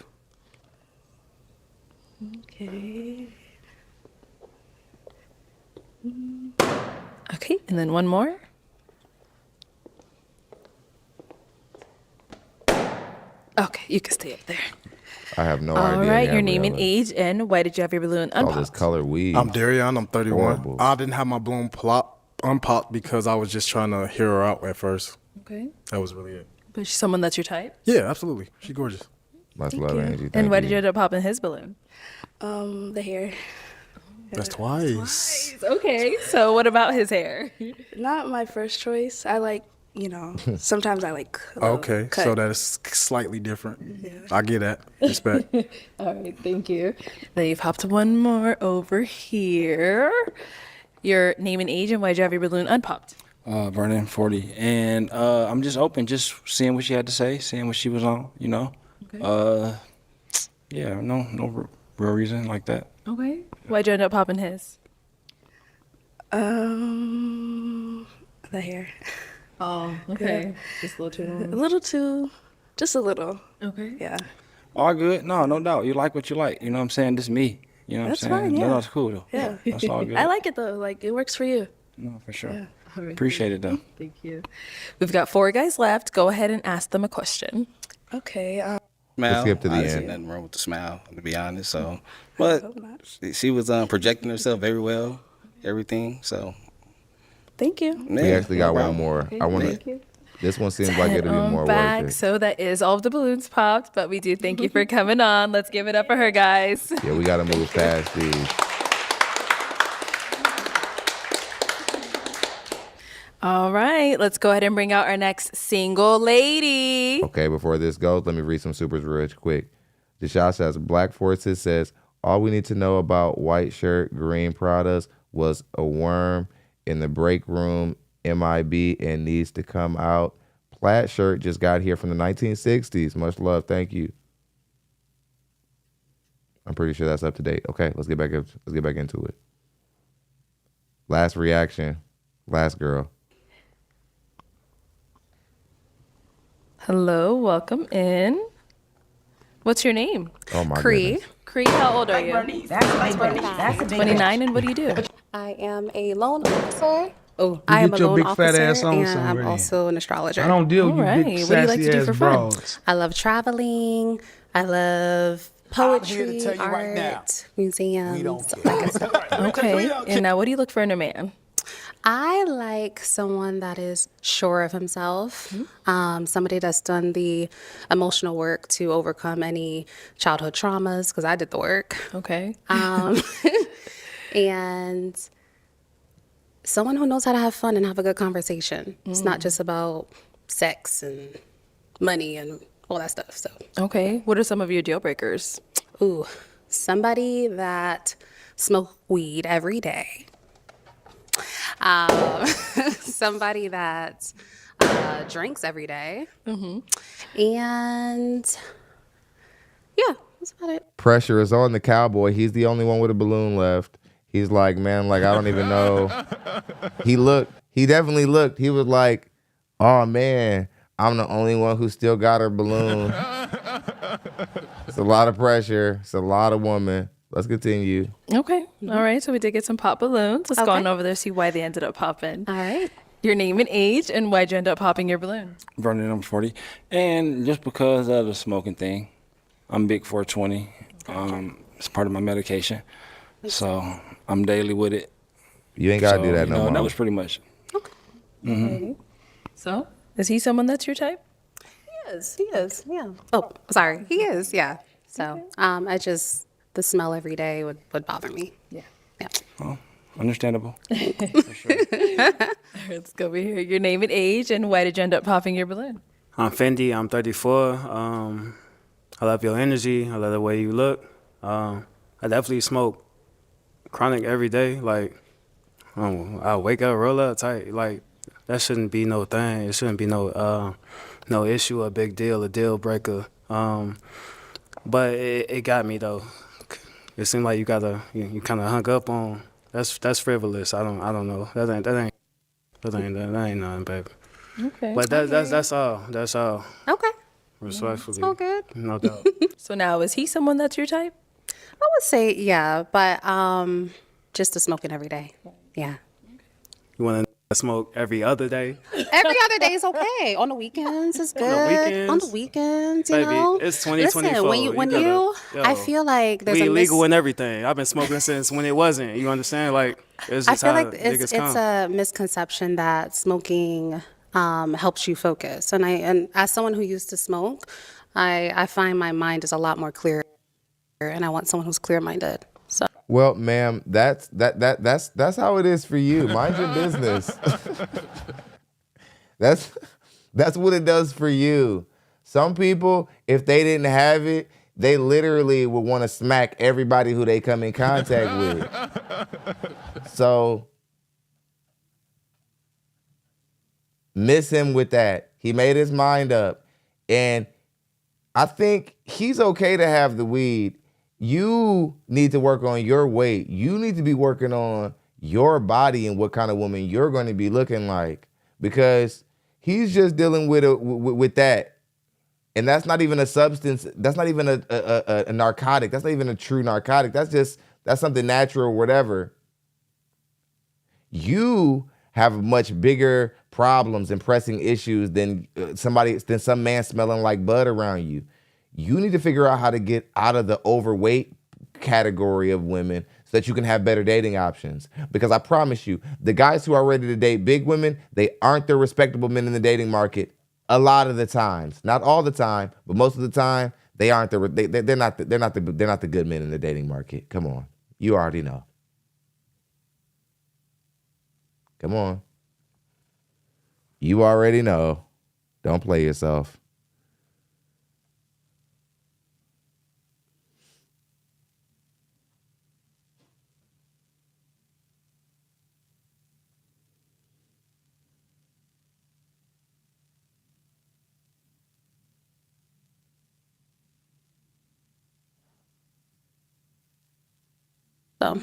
Okay. Okay, and then one more. Okay, you can stay up there. I have no All idea. right, your name and age, and why did you have your balloon All this unpopped? color weed. I'm Darion. I'm 31. Horrible. I didn't have my balloon unpopped because I was just trying to hear her out at first. Okay. That was really it. But she's someone that's your type? Yeah, absolutely. She's gorgeous. Much love, Angie. And why did you end up popping his balloon? The hair. That's twice. Okay, so what about his hair? Not my first choice. I like, sometimes I like. Okay, cut. so that's slightly different. I get that. Respect. All right, thank you. Then you popped one more over here. Your name and age, and why'd you have your balloon unpopped? Vernon, 40. And I'm just open, just seeing what she had to say, seeing what she was on, Okay. Yeah, no real reason like that. Okay. Why'd you end up popping his? The hair. Oh, okay. Just a little too long. A little too, just a little. Okay. Yeah. All good. No doubt. You like what you like. You know what I'm saying? This is me. You know what That's I'm saying? fine, yeah. No, that's cool, though. Yeah. That's all good. I like it though. Like it works for you. No, for sure. Yeah. All right. Appreciate it, though. Thank you. We've got 4 guys left. Go ahead and ask them a question. Okay. Smile. skip to the I didn't see end. nothing wrong with the smile, to be honest. So, but she was projecting herself very well, everything. So, thank you. We actually got one more. Okay, I want thank to. you. This one seems like it'll be more back. worth it. So that is all of the balloons popped, but we do thank you for coming on. Let's give it up for her, guys. Yeah, we got to move past these. All right, let's go ahead and bring out our next single lady. Okay, before this goes, let me read some supers real quick. Deshaun says, Black Forces says, all we need to know about white shirt, green Pradas was a worm in the break room, MIB, and needs to come out. Plaid shirt just got here from the 1960s. Much love. Thank you. I'm pretty sure that's up to date. Okay, let's get back into it. Last reaction. Last girl. Hello, welcome in. What's your name? Oh my Cree. goodness. Cree, how old are you? That's a big 29, and what do you do? I am a loan officer. You I am get a your loan big fat officer, ass on and somewhere I'm then. also an astrologer. I don't deal All you right. big What do you like sassy to do ass for fun? broads. I love traveling. I love poetry, tell you art, right now, museums, stuff like that. Okay, and now what do you look for in a man? I like someone that is sure of himself, somebody that's done the emotional work to overcome any childhood traumas, because I did the work. Okay. And someone who knows how to have fun and have a good conversation. It's not just about sex and money and all that stuff. So, Okay, what are some of your deal breakers? ooh, somebody that smokes weed every day. Somebody that drinks every day. And yeah, that's about it. Pressure is on the cowboy. He's the only one with a balloon left. He's like, man, like, I don't even know. He definitely looked. He was like, oh man, I'm the only one who still got her balloon. It's a lot of pressure. It's a lot of woman. Let's continue. Okay, all right, so we did get some pop balloons. Let's go on over there, see why they ended up popping. All right. Your name and age, and why'd you end up popping your balloon? Vernon, I'm 40. And just because of the smoking thing, I'm big 420. It's part of my medication. So I'm daily with it. You ain't got to do that no more. That was pretty much. Okay. So, is he someone that's your type? He is, yeah. Oh, sorry. He is, yeah. So I just, the smell every day would bother me. Yeah. Oh, understandable. Let's go over here. Your name and age, and why did you end up popping your balloon? I'm Fendi. I'm 34. I love your energy. I love the way you look. I definitely smoke chronic every day. Like, I wake up, roll up tight. Like, that shouldn't be no thing. It shouldn't be no issue, a big deal, a deal breaker. But it got me though. It seemed like you kind of hung up on. That's frivolous. I don't know. That ain't nothing, baby. Okay. But that's all. That's all. Okay. Respectfully. It's all good. No doubt. So now, is he someone that's your type? I would say yeah, but just to smoking every day. Yeah. You want to smoke every other day? Every other day is okay. On the weekends is good. On the weekends, you Baby, know. it's 2024. Listen, when you, I feel like there's we a illegal and everything. I've been smoking since when it wasn't. You understand? Like, it's I just feel how like it's niggas come. a misconception that smoking helps you focus. And as someone who used to smoke, I find my mind is a lot more clear, and I want someone who's clear-minded. So. Well, ma'am, that's how it is for you. Mind your business. That's what it does for you. Some people, if they didn't have it, they literally would want to smack everybody who they come in contact with. So miss him with that. He made his mind up. And I think he's okay to have the weed. You need to work on your weight. You need to be working on your body and what kind of woman you're going to be looking like, because he's just dealing with that. And that's not even a substance. That's not even a narcotic. That's not even a true narcotic. That's something natural or whatever. You have much bigger problems and pressing issues than some man smelling like bud around you. You need to figure out how to get out of the overweight category of women so that you can have better dating options. Because I promise you, the guys who are ready to date big women, they aren't the respectable men in the dating market a lot of the times. Not all the time, but most of the time, they aren't they're not the good men in the dating market. Come on. You already know. Come on. You already know. Don't play yourself. So,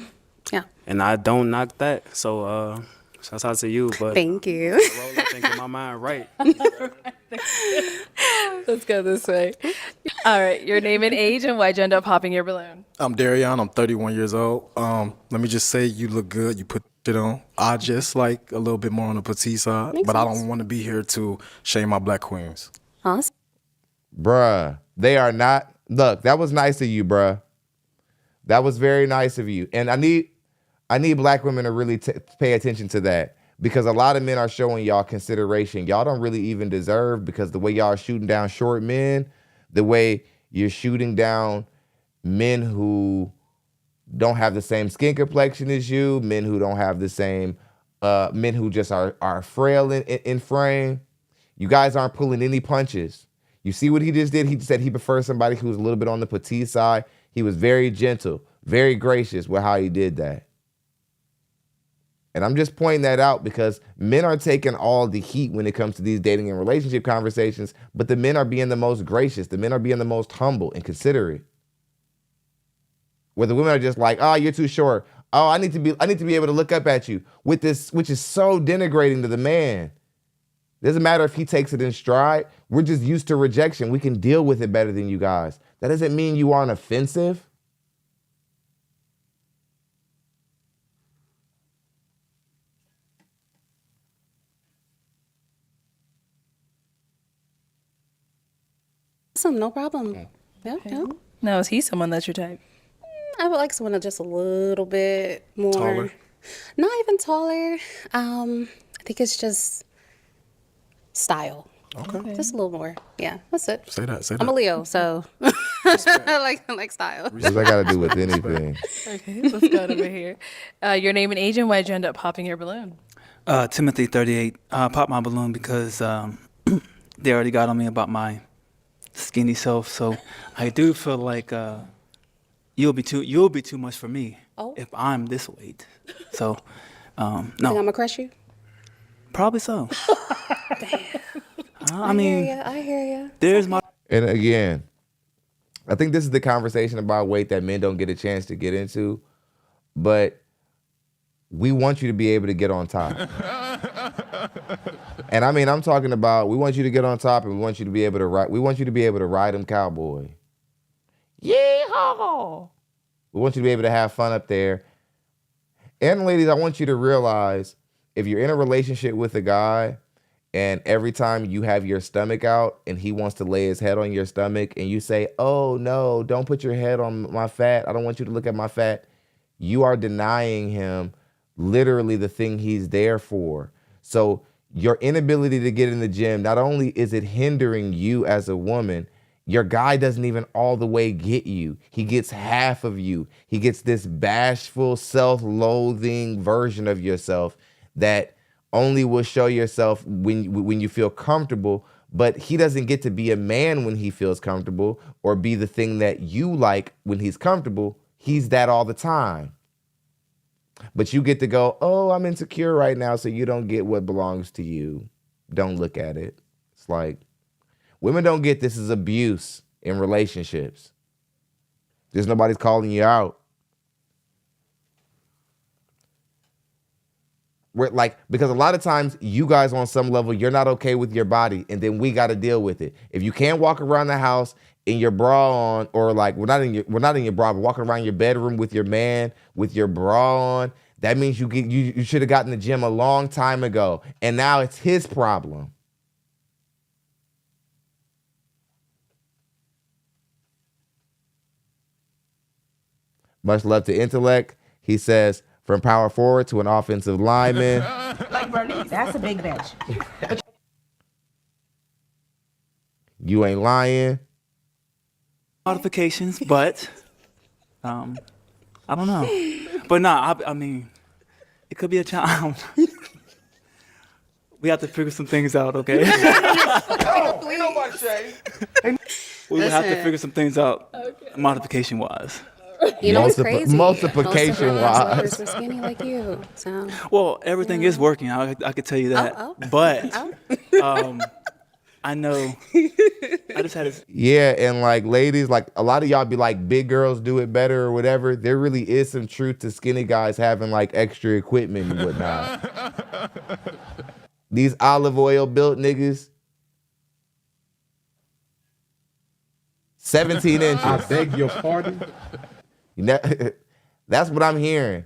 yeah. And I don't knock that. So, shouts out to you. But thank you. Roll up thinking my mind right. Let's go this way. All right, your name and age, and why'd you end up popping your balloon? I'm Darion. I'm 31 years old. Let me just say, you look good. You put it on. I just like a little bit more on the petite side, Makes but sense. I don't want to be here to shame my black queens. Awesome. Bruh, they are not. Look, that was nice of you, bruh. That was very nice of you. And I need black women to really pay attention to that, because a lot of men are showing y'all consideration. Y'all don't really even deserve, because the way y'all are shooting down short men, the way you're shooting down men who don't have the same skin complexion as you, men who don't have the same, men who just are frail in frame. You guys aren't pulling any punches. You see what he just did? He said he prefers somebody who's a little bit on the petite side. He was very gentle, very gracious with how he did that. And I'm just pointing that out because men are taking all the heat when it comes to these dating and relationship conversations, but the men are being the most gracious. The men are being the most humble and considerate. Where the women are just like, oh, you're too short. Oh, I need to be able to look up at you with this, which is so denigrating to the man. Doesn't matter if he takes it in stride. We're just used to rejection. We can deal with it better than you guys. That doesn't mean you aren't offensive. Awesome, no problem. Yeah, yeah. Now, is he someone that's your type? I would like someone that's just a little bit more. Taller? Not even taller. I think it's just style. Okay. Just a little more. Yeah, that's it. Say that. I'm a Leo, so I like style. What does that got to do with anything? Okay, let's go over here. Your name and age, and why'd you end up popping your balloon? Timothy, 38. I popped my balloon because they already got on me about my skinny self. So I do feel like you'll be too much for me if I'm this weight. So You think I'm no, gonna crush you? probably so. I I mean, hear ya. I hear ya. there's my. And again, I think this is the conversation about weight that men don't get a chance to get into, but we want you to be able to get on top. And I mean, I'm talking about we want you to get on top, and we want you to be able to ride. We want you to be able to ride them cowboy. Yeehaw! We want you to be able to have fun up there. And ladies, I want you to realize if you're in a relationship with a guy and every time you have your stomach out and he wants to lay his head on your stomach and you say, oh no, don't put your head on my fat. I don't want you to look at my fat. You are denying him literally the thing he's there for. So your inability to get in the gym, not only is it hindering you as a woman, your guy doesn't even all the way get you. He gets half of you. He gets this bashful, self-loathing version of yourself that only will show yourself when you feel comfortable, but he doesn't get to be a man when he feels comfortable or be the thing that you like when he's comfortable. He's that all the time. But you get to go, oh, I'm insecure right now, so you don't get what belongs to you. Don't look at it. It's like, women don't get this as abuse in relationships. There's nobody's calling you out. We're like, because a lot of times you guys on some level, you're not okay with your body, and then we got to deal with it. If you can't walk around the house in your bra on, or like we're not in your bra, but walking around your bedroom with your man with your bra on, that means you should have gotten the gym a long time ago, and now it's his problem. Much love to Intellect. He says, from power forward to an offensive lineman. Like Bernice, that's a big bench. You ain't lying. Modifications, but I don't know. But no, I mean, it could be a challenge. We have to figure some things out, okay? We would have to figure some things out, modification-wise. You know what's crazy? Multiplication wise. Are skinny like you. So. Well, everything is working. I could tell you that. But I know. I just had to. Yeah, and like ladies, like a lot of y'all be like, big girls do it better or whatever. There really is some truth to skinny guys having like extra equipment and whatnot. These olive oil built niggas. 17 inches. I beg your pardon? That's what I'm hearing.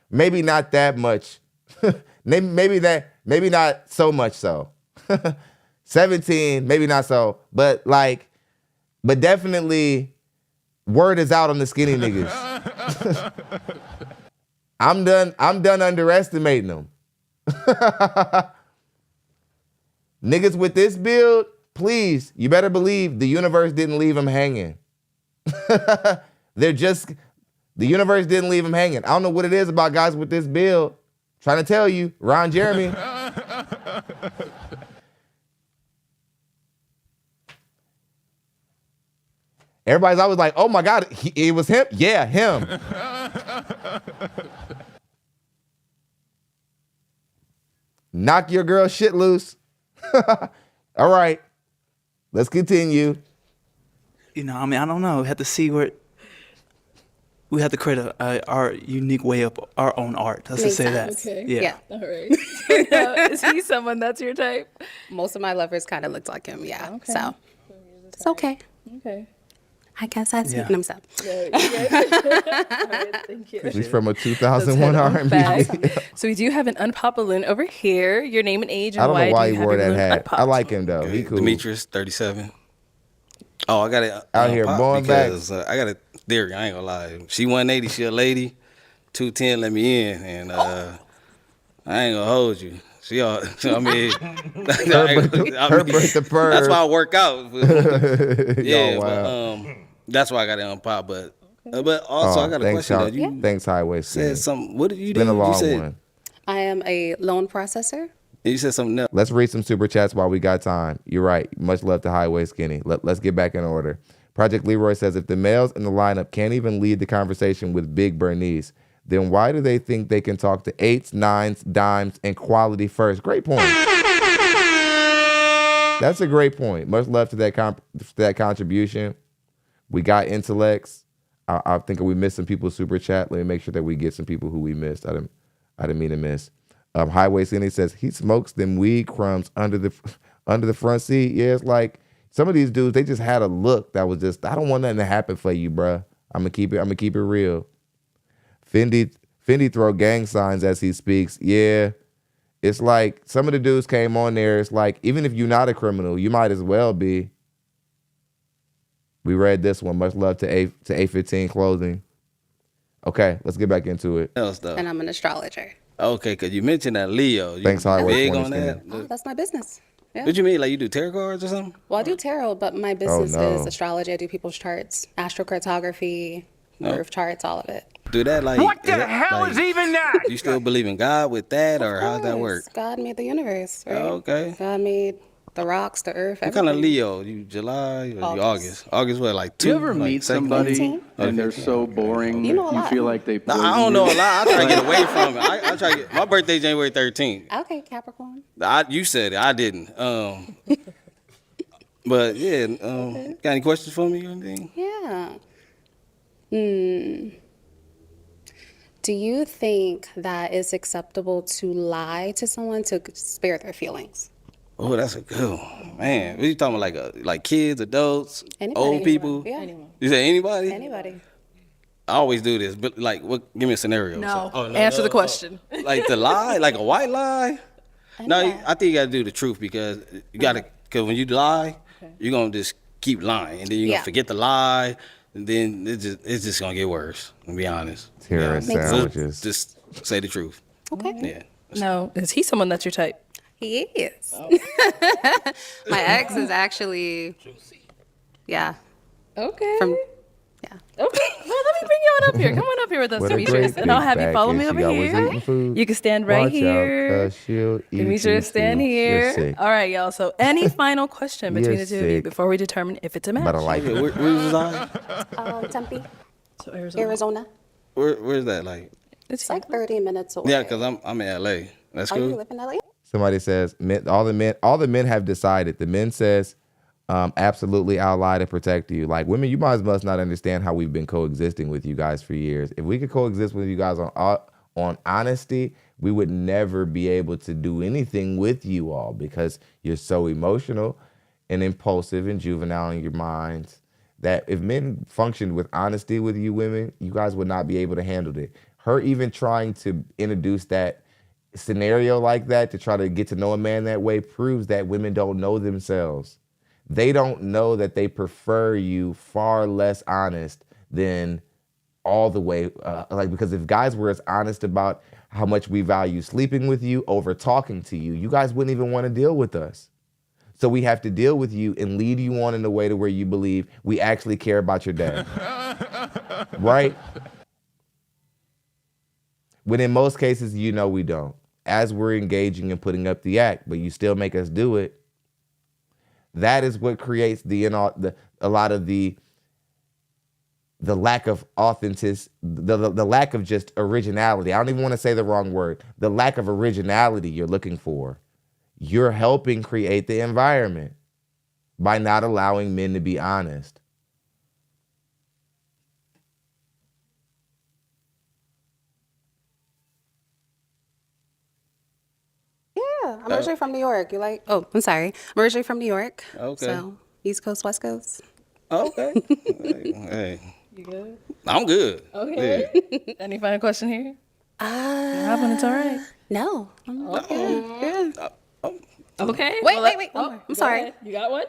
Maybe not that much. maybe not so much so. 17, maybe not so. But definitely word is out on the skinny niggas. I'm done underestimating them. Niggas with this build, please, you better believe the universe didn't leave them hanging. The universe didn't leave them hanging. I don't know what it is about guys with this build. Trying to tell you, Ron Jeremy. Everybody's always like, oh my God, it was him? Yeah, him. Knock your girl shit loose. All right, let's continue. You know, I mean, I don't know. We have to see where. We have to create our unique way of our own art. Let's just say that. Okay. Yeah. All right. Now, is he someone that's your type? Most of my lovers kind of looked like him, yeah. Okay. So it's okay. Okay. I guess that's Yeah. it. I'm sorry. Thank you. She's from a 2001 R&B. So we do have an unpopular over here. Your name and age and I don't why know why do he you wore have that your hat. balloon I like him though. He cool. Demetrius, 37. Oh, I got it Out here born back. because I got a theory. I ain't gonna lie. She 180. She a lady. 210 let me in, and I ain't gonna hold you. She all. I mean, her birth the purr. that's why I work out. Yeah, Oh, wow. but that's why I got it on pop. But also I got a question. Though. You Thanks, Highway. said something. What did you do? Been a long you said, one. I am a loan processor. You said something else. Let's read some super chats while we got time. You're right. Much love to Highway Skinny. Let's get back in order. Project Leroy says, if the males in the lineup can't even lead the conversation with Big Bernice, then why do they think they can talk to 8s, 9s, dimes, and quality first? Great point. That's a great point. Much love to that contribution. We got intellects. I think we missed some people's super chat. Let me make sure that we get some people who we missed. I didn't mean to miss. Highway Skinny says he smokes them weed crumbs under the front seat. Yeah, it's like some of these dudes, they just had a look that was just, I don't want nothing to happen for you, bruh. I'm gonna keep it real. Fendi throw gang signs as he speaks. Yeah, it's like some of the dudes came on there. It's like even if you're not a criminal, you might as well be. We read this one. Much love to A15 Clothing. Okay, let's get back into it. And I'm an astrologer. Okay, because you mentioned that Leo. Thanks, Highway big 20 on that. Oh, that's my business. Yeah. What you mean? Like you do tarot cards or something? Well, I do tarot, but my business no. is astrology. I do people's charts, astrocartography, birth charts, all of it. Do that like What the hell is even that? You still believe in God with that, or how's that work? God made the universe, right? Okay. God made the rocks, the earth, What kind of Leo? You July or you August? August what, like 2? Do you ever meet somebody and they're so boring You know a you lot. feel like they No, poison I don't know a you? lot. I try to get away from it. I try to get, my birthday January 13th. Okay, Capricorn. You said it. I didn't. But yeah, got any questions for me or anything? Yeah. Do you think that it's acceptable to lie to someone to spare their feelings? Oh, that's a good one, man. What you talking about? Like kids, adults, Anybody, old people? Yeah. Anyone. You say anybody? Anybody. I always do this, but like, what? Give me a scenario. No. So- Answer the question. Like the lie, like a white lie. No, I think you got to do the truth because you got to. Because when you lie, you're gonna just keep lying, and then you're gonna forget the lie, and then it's just gonna get worse. To be honest. Terror sandwiches. Just say the truth. Okay. Yeah. No, is he someone that's your type? He is. My ex is actually, yeah. Okay. From, Okay. Well, let me bring you on up here. Come on up here with us, What a Demetrius, great and I'll big have you back follow is. me She over always here. eating food. You can stand right Watch out, here. 'cause she'll eat Demetrius, you stand too. You're here. sick. All right, y'all. So, any final question between You're the two of you sick. before we determine if it's a match? But I like it. Where was I? Tempe, So Arizona. Arizona. Where's that? Like, It's like 30 minutes away. yeah, because I'm in LA. That's Oh, cool. you live in LA? Somebody says all the men have decided. The men says absolutely I'll lie to protect you. Like women, you must not understand how we've been coexisting with you guys for years. If we could coexist with you guys on honesty, we would never be able to do anything with you all because you're so emotional and impulsive and juvenile in your minds that if men functioned with honesty with you women, you guys would not be able to handle it. Her even trying to introduce that scenario like that to try to get to know a man that way proves that women don't know themselves. They don't know that they prefer you far less honest than all the way. Because if guys were as honest about how much we value sleeping with you over talking to you, you guys wouldn't even want to deal with us. So we have to deal with you and lead you on in a way to where you believe we actually care about your dad. Right? When in most cases, you know we don't. As we're engaging and putting up the act, but you still make us do it. That is what creates a lot of the lack of authenticity, the lack of just originality. I don't even want to say the wrong word. The lack of originality you're looking for. You're helping create the environment by not allowing men to be honest. Yeah, I'm originally from New York. You like? Oh, I'm sorry. I'm originally from New York. Okay. So East Coast, West Coast. Okay. Hey. You good? I'm good. Okay. Yeah. Any final question here? Happened, it's all right. No. I'm okay. Yeah. Okay. Wait. Oh, I'm sorry. ahead. You got one?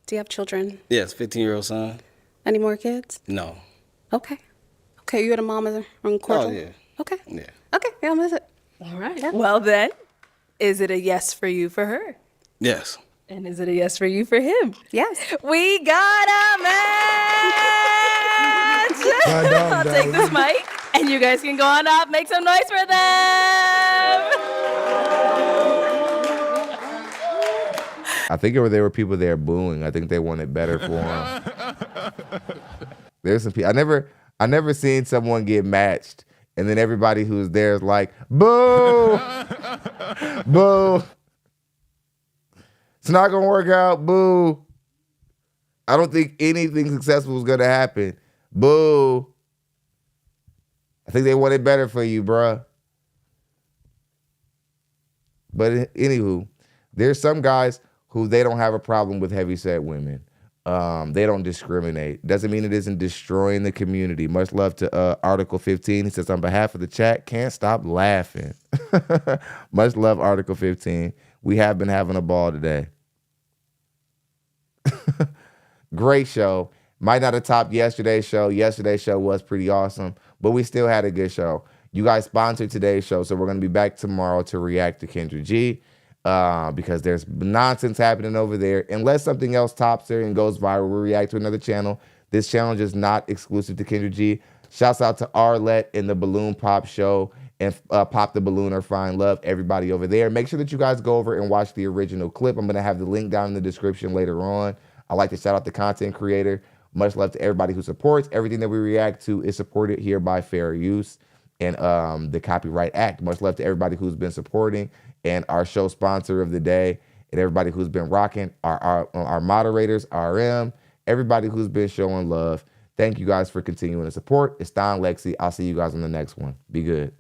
Do you have children? Yes, 15-year-old son. Any more kids? No. Okay. Okay, you and a mom are on cordial? Oh, yeah. Okay. Yeah. Okay, yeah, I'm with it. All right. Well, then, is it a yes for you for her? Yes. And is it a yes for you for him? Yes. We got a match! I'll take this mic, and you guys can go on up, make some noise for them! I think there were people there booing. I think they wanted better for him. There's some people. I never seen someone get matched, and then everybody who's there is like, boo, boo. It's not gonna work out. Boo. I don't think anything successful is gonna happen. Boo. I think they wanted better for you, bruh. But anywho, there's some guys who they don't have a problem with heavyset women. They don't discriminate. Doesn't mean it isn't destroying the community. Much love to Article 15. He says, on behalf of the chat, can't stop laughing. Much love, Article 15. We have been having a ball today. Great show. Might not have topped yesterday's show. Yesterday's show was pretty awesome, but we still had a good show. You guys sponsored today's show, so we're going to be back tomorrow to react to Kendra G because there's nonsense happening over there. Unless something else tops her and goes viral, we'll react to another channel. This channel is not exclusive to Kendra G. Shouts out to Arlette in the Balloon Pop show and Pop the Balloon or Find Love, everybody over there. Make sure that you guys go over and watch the original clip. I'm going to have the link down in the description later on. I like to shout out the content creator. Much love to everybody who supports. Everything that we react to is supported here by Fair Use and the Copyright Act. Much love to everybody who's been supporting and our show sponsor of the day and everybody who's been rocking, our moderators, RM, everybody who's been showing love. Thank you guys for continuing to support. It's ThonLexy. I'll see you guys on the next one. Be good.